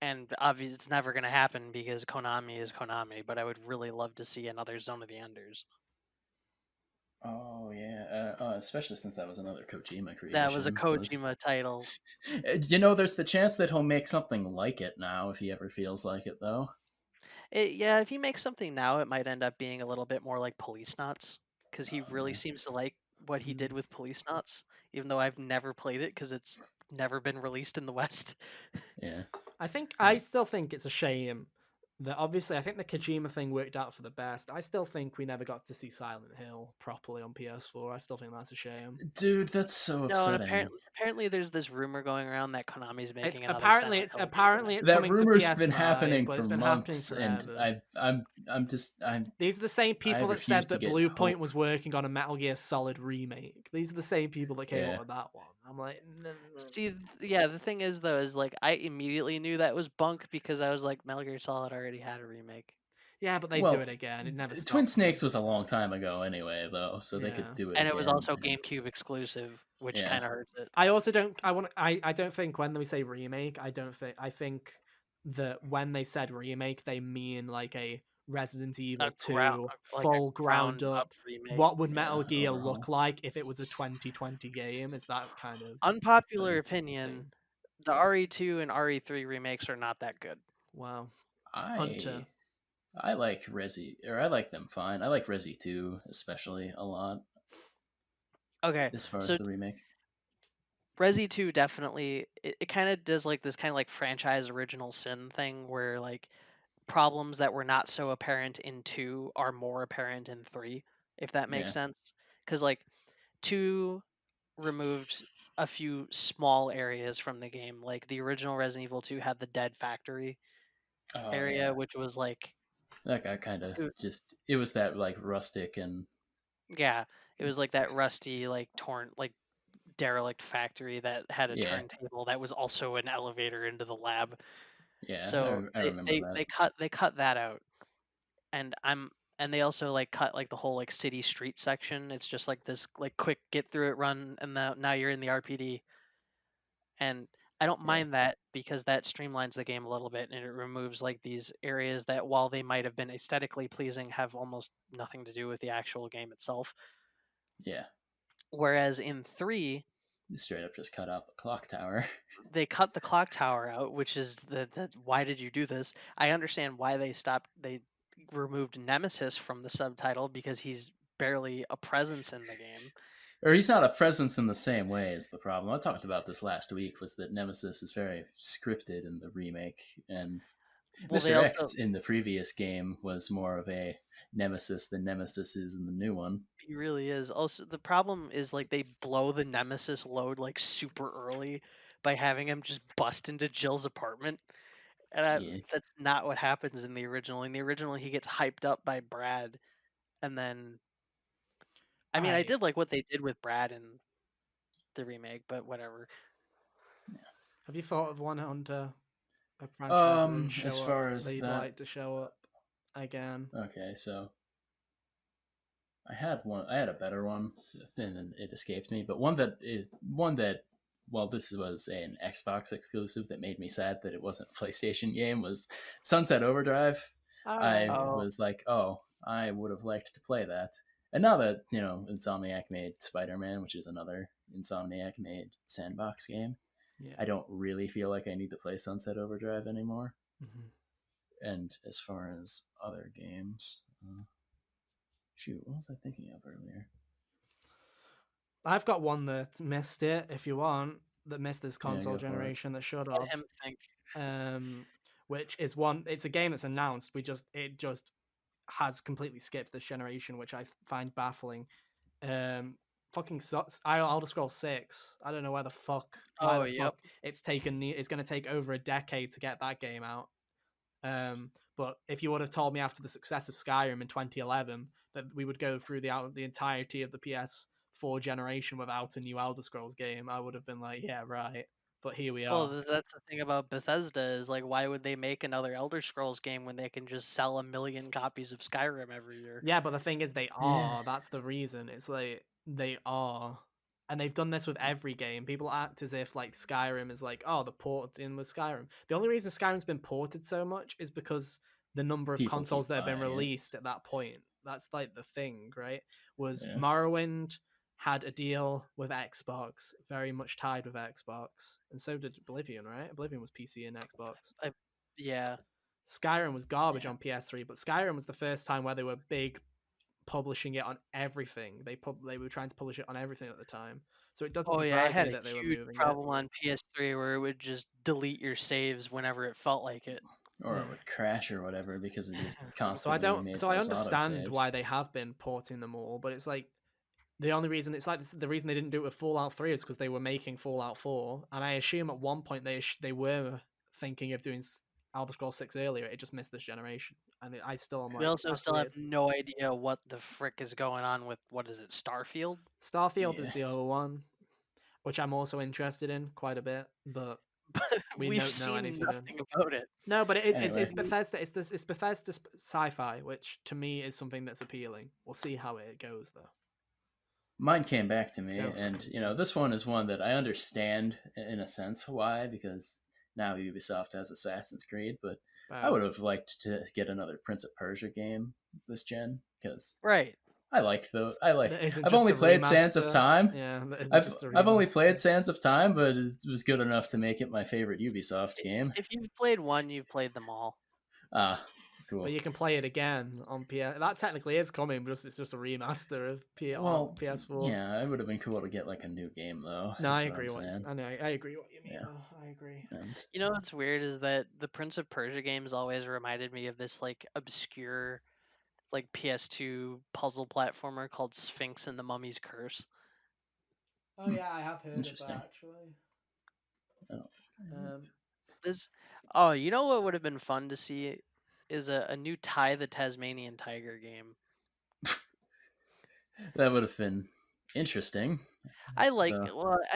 and obviously it's never going to happen because Konami is Konami. But I would really love to see another Zone of the Enders. Oh yeah, especially since that was another Kojima creation. That was a Kojima title. You know, there's the chance that he'll make something like it now if he ever feels like it, though. Yeah, if he makes something now, it might end up being a little bit more like Police Knots because he really Yeah. seems to like what he did with Police Knots, even though I've never played it because it's never been released in the West. Yeah. I still think it's a shame that obviously I think the Kojima thing worked out for the best. I still think we never got to see Silent Hill properly on PS4. I still think that's a shame. Dude, that's so No, and upsetting. apparently there's this rumor going around that Konami's making It's another apparently Silent it's Hill apparently it's That coming to rumor's PS5, been happening but for it's been happening months, and forever. I'm These are the same I people that refuse said to that get Blue Point hope. was working on a Metal Gear Solid remake. These are the same people that came Yeah. up with that one. I'm like, no. See, yeah, the thing is though, is like I immediately knew that was bunk because I was like, Metal Gear Solid already had a remake. Yeah, but they do Well, it again. It never stops. Twin them. Snakes was a long time ago anyway, though, so they Yeah. could do it And again. it was also and- GameCube exclusive, which Yeah. kind of hurts it. I also don't. I don't think when we say remake, I don't think. I think that when they said remake, they mean like a Resident Evil 2 like a full ground up. remake. What would Metal Yeah, Gear overhaul. look like if it was a 2020 game? Is that kind of Unpopular thing. opinion: the RE2 and RE3 remakes are not that good. Wow. I like I like them fine. I like Resi 2 especially a lot. Okay, As far so as the remake. Resi 2 definitely it kind of does like this kind of like franchise original sin thing where like problems that were not so apparent in 2 are more apparent in 3, if that makes Yeah. sense. Cuz like 2 removed a few small areas from the game. Like the original Resident Evil 2 had the dead factory area, Yeah. which was like That got kind of It- just. It was that like rustic and yeah, it was like that rusty like torn like derelict factory that had a yeah, turntable that was also an elevator into the lab. yeah. So I remember that. they cut that out, and they also like cut like the whole like city street section. It's just like this like quick get through it run, and now you're in the RPD. And I don't Yeah. mind that because that streamlines the game a little bit, and it removes like these areas that while they might have been aesthetically pleasing, have almost nothing to do with the actual game itself. Yeah. Whereas in 3, You straight up just cut out the clock tower. they cut the clock tower out, which is the why did you do this? I understand why they removed Nemesis from the subtitle because he's barely a presence in the game. Or he's not a presence in the same way is the problem. I talked about this last week, was that Nemesis is very scripted in the remake, and Well, they Mr. X also in the previous game was more of a nemesis than Nemesis is in the new one. he really is. Also, the problem is like they blow the Nemesis load like super early by having him just bust into Jill's apartment. And Yeah. that's not what happens in the original. In the original, he gets hyped up by Brad, and then I mean, I did like what they did with Brad in the remake, but whatever. Have you thought of one under a franchise that didn't show as up far as that you'd that- like to show up again? Okay, so I had a better one, and it escaped me. But one that well, this was an Xbox exclusive that made me sad that it wasn't a PlayStation game, was Sunset Overdrive. I was like, oh, I would have liked to play that. And now that, Insomniac made Spider-Man, which is another Insomniac made sandbox game, Yeah. I don't really feel like I need to play Sunset Overdrive anymore. Mm-hmm. And as far as other games, shoot, what was I thinking of earlier? I've got one that missed it. If you want, that missed this Yeah, console go for it. generation that should Let have. him think. Which is one. It's a game that's announced. It just has completely skipped this generation, which I find baffling. Fucking sucks. Elder Scrolls 6. I don't know why the fuck. Why Oh, the yep. fuck it's taken. It's going to take over a decade to get that game out. But if you would have told me after the success of Skyrim in 2011 that we would go through the entirety of the PS4 generation without a new Elder Scrolls game, I would have been like, yeah, right. But here we Well, are. that's the thing about Bethesda is like, why would they make another Elder Scrolls game when they can just sell 1 million copies of Skyrim every year? Yeah, but the thing is, they Yeah. are. That's the reason. It's like they are, and they've done this with every game. People act as if like Skyrim is like, oh, the port in with Skyrim. The only reason Skyrim's been ported so much is because the number of People consoles keep that have been buying it. released at that point. That's like the thing, right? Was Yeah. Morrowind had a deal with Xbox, very much tied with Xbox, and so did Oblivion, right? Oblivion was PC and Xbox. Yeah. Skyrim was garbage Yeah. on PS3, but Skyrim was the first time where they were big publishing it on everything. They were trying to publish it on everything at the time. So it doesn't Oh yeah, it surprise had me a that they were huge moving it. problem on PS3 where it would just delete your saves whenever it felt like it. Or Yeah. it would crash or whatever because it just So constantly I made I those understand autosaves. why they have been porting them all, but it's like the only reason the reason they didn't do it with Fallout 3 is because they were making Fallout 4, and I assume at one point they were thinking of doing Elder Scrolls 6 earlier. It just missed this generation, and I still am We like, also that's still have weird. no idea what the frick is going on with, what is it, Starfield? Starfield Yeah. is the other one, which I'm also interested in quite a bit, but we We've don't know seen anything. nothing about it. No, but Anyway. it's Bethesda. It's Bethesda sci-fi, which to me is something that's appealing. We'll see how it goes though. Mine came back to me, Go for and it. this one is one that I understand in a sense why, because now Ubisoft has Assassin's Creed, but I would have liked to get another Prince of Persia game this gen because Right. That isn't I've just only a played Sands of remaster. Time. Yeah, that isn't I've just a I've only remaster. played Sands of Time, but it was good enough to make it my favorite Ubisoft game. If you've played one, you've played them all. Ah, cool. But you can play it again on PS. That technically is coming, but it's just a remaster of Well, PS4. yeah, it would have been cool to get like a new game though. No, I That's agree. what I'm saying. I agree what you mean. Yeah. Though. I agree. And You know what's weird is that the Prince of Persia games always reminded me of this like obscure like PS2 puzzle platformer called Sphinx and the Mummy's Curse. Oh yeah, I have heard of Interesting. that actually. Oh. You know what would have been fun to see is a new Ty the Tasmanian Tiger game. That would have been interesting. I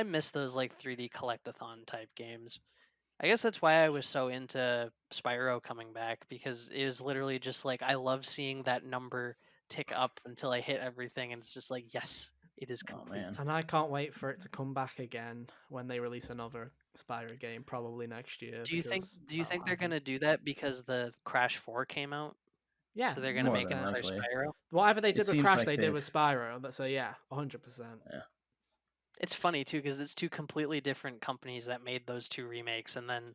miss those like 3D collectathon type games. I guess that's why I was so into Spyro coming back, because it was literally just like I love seeing that number tick up until I hit everything, and it's just like, yes, it is complete. man. And I can't wait for it to come back again when they release another Spyro game, probably next year. Do you think they're gonna do that because the Crash 4 came out? Yeah, So they're gonna More make than another likely. Spyro? Whatever they It did with seems Crash, like they did they've- with Spyro. So yeah, 100%. Yeah. It's funny too because it's two completely different companies that made those two remakes, and then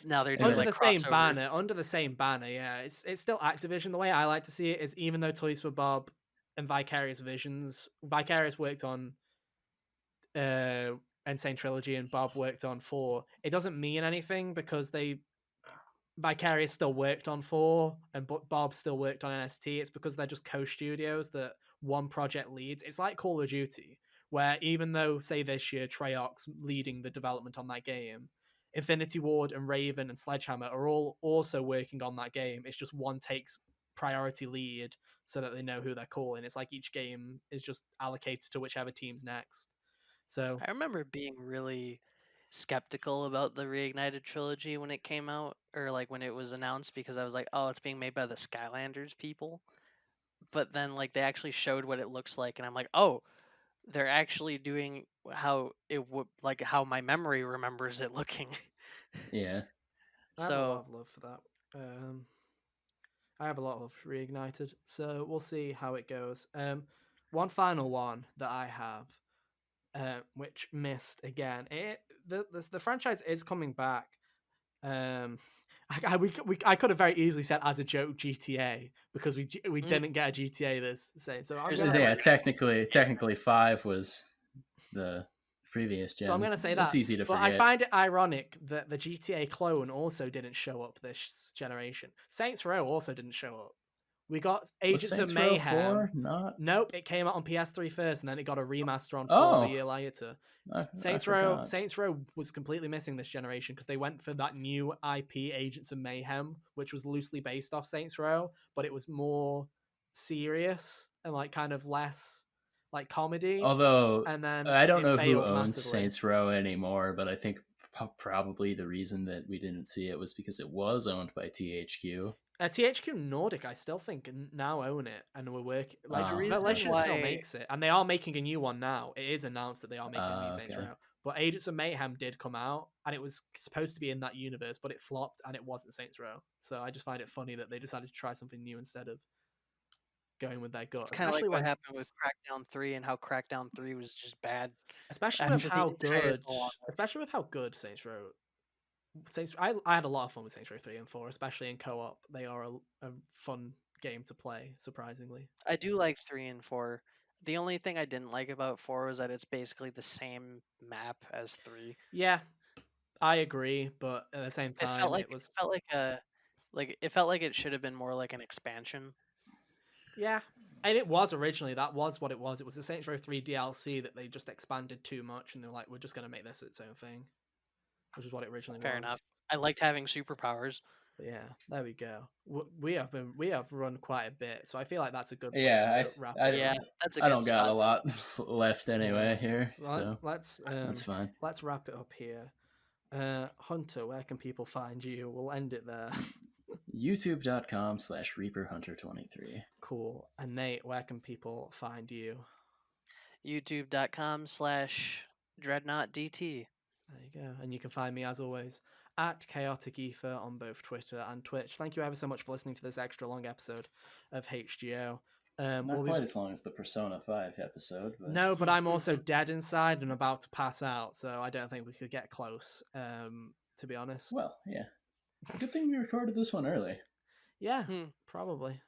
now they're doing Under like the same crossovers. banner. Under the same banner, yeah. It's still Activision. The way I like to see it is, even though Toys for Bob and Vicarious worked on Insane Trilogy and Bob worked on 4, it doesn't mean anything because Vicarious still worked on 4 and Bob still worked on NST. It's because they're just co-studios that one project leads. It's like Call of Duty, where even though, say this year, Treyarch's leading the development on that game, Infinity Ward and Raven and Sledgehammer are all also working on that game. It's just one takes priority lead so that they know who they're calling. It's like each game is just allocated to whichever team's next. So I remember being really skeptical about the Reignited trilogy when it came out, or like when it was announced, because I was like, oh, it's being made by the Skylanders people. But then like they actually showed what it looks like, and I'm like, oh, they're actually doing how it would, like how my memory remembers it looking. Yeah. I have a lot So of love for that. I have a lot of Reignited, so we'll see how it goes. One final one that I have, which missed again. The franchise is coming back. I could have very easily said as a joke GTA because we didn't get a GTA this same. So I'm Here's gonna, the Yeah, technically 5 was the previous gen. So I'm going to say That's that. easy to But forget. I find it ironic that the GTA clone also didn't show up this generation. Saints Row also didn't show up. We got Was Agents of Saints Row Mayhem. 4 not? Nope, it came out on PS3 first, and then it got a remaster on 4 Oh, the year later. I Saints Row forgot. was completely missing this generation because they went for that new IP Agents of Mayhem, which was loosely based off Saints Row, but it was more serious and like kind of less like comedy. Although And then I don't it know who failed owns massively. Saints Row anymore, but I think probably the reason that we didn't see it was because it was owned by THQ. THQ Nordic, I still think, now own it, and we're working. Like, The Oh, reason Volition okay. still why makes it, and they are making a new one now. It is announced that they are making a new Saints Okay. Row. But Agents of Mayhem did come out, and it was supposed to be in that universe, but it flopped, and it wasn't Saints Row. So I just find it funny that they decided to try something new instead of going with their gut. it's kind of like Especially what when, happened with Crackdown 3 and how Crackdown 3 was just bad especially with after the how entire good, go-on. especially with how good Saints Row. I had a lot of fun with Saints Row 3 and 4, especially in co-op. They are a fun game to play, surprisingly. I do like 3 and 4. The only thing I didn't like about 4 was that it's basically the same map as 3. Yeah, I agree, but at the same It felt time, like it was it felt like it should have been more like an expansion. yeah, and it was originally that was what it was. It was the Saints Row 3 DLC that they just expanded too much, and they're like, we're just gonna make this its own thing, which is what it originally Fair was. enough. I liked having superpowers. But yeah, there we go. We have run quite a bit, so I feel like that's a good place Yeah, to wrap I, it Yeah, up. that's a I good don't got a spot. lot left anyway Yeah. here, So so let's that's fine. let's wrap it up here. Hunter, where can people find you? We'll end it there. YouTube.com/ReaperHunter23. Cool. And Nate, where can people find you? YouTube.com/DreadnoughtDT. There you go. And you can find me, as always, at Chaotic Ether on both Twitter and Twitch. Thank you ever so much for listening to this extra long episode of HGO. Not quite as long as the Persona 5 episode, but No, but I'm also dead inside and about to pass out, so I don't think we could get close, to be honest. well, yeah. Good thing we recorded this one early. Yeah, probably.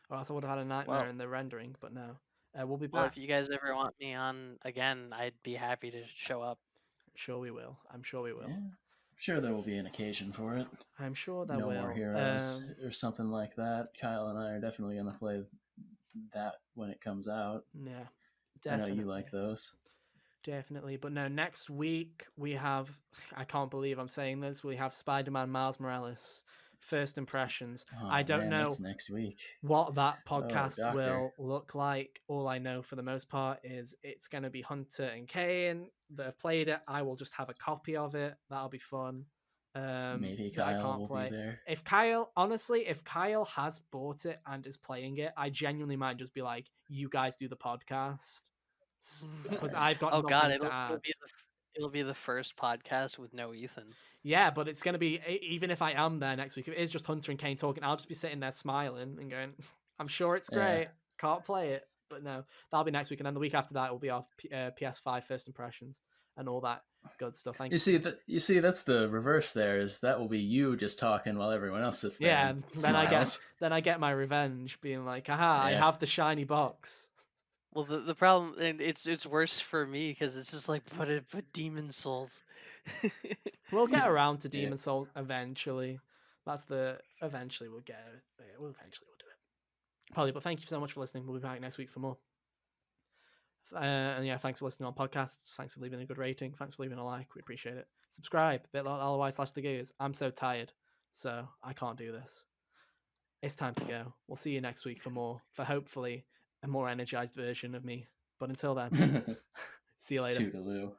Or else I would have had a nightmare Well- in the rendering, but no. We'll be Well, back. if you guys ever want me on again, I'd be happy to show up. I'm sure we will. I'm sure we will. Yeah. I'm sure there will be an occasion for it. I'm sure there No will. More Heroes or something like that. Kyle and I are definitely going to play that when it comes out. Yeah, I know definitely. you like those. Definitely. But no, next week we have, I can't believe I'm saying this, we have Spider-Man Miles Morales, First Impressions. Oh, I don't man, know that's next week. what that podcast doctor. will look like. All I know for the most part is it's going to be Hunter and Kane that have played it. I will just have a copy of it. That'll be fun. Maybe that I Kyle can't will play. be there. If Kyle has bought it and is playing it, I genuinely might just be like, you guys do the podcast. Because I've got Oh nothing god, to add. it'll be the first podcast with no Ethan. Yeah, but it's going to be, even if I am there next week, if it is just Hunter and Kane talking, I'll just be sitting there smiling and going, I'm sure it's great. Can't play it. But no, that'll be next week. And then the week after that will be our PS5 First Impressions and all that good stuff. Thank you. You see, that's the reverse there, is that will be you just talking while everyone else sits there. Yeah, and then smiles. I get my revenge, being like, aha, I have the shiny box. Well, the problem, and it's worse for me because it's just like put Demon Souls. We'll get around to Demon Souls eventually. Eventually we'll get it. We'll do it. Probably, but thank you so much for listening. We'll be back next week for more. And yeah, thanks for listening on podcasts. Thanks for leaving a good rating. Thanks for leaving a like. We appreciate it. Subscribe, bit.ly/thegears. I'm so tired, so I can't do this. It's time to go. We'll see you next week for hopefully a more energized version of me. But until then, see you later. Toodaloo.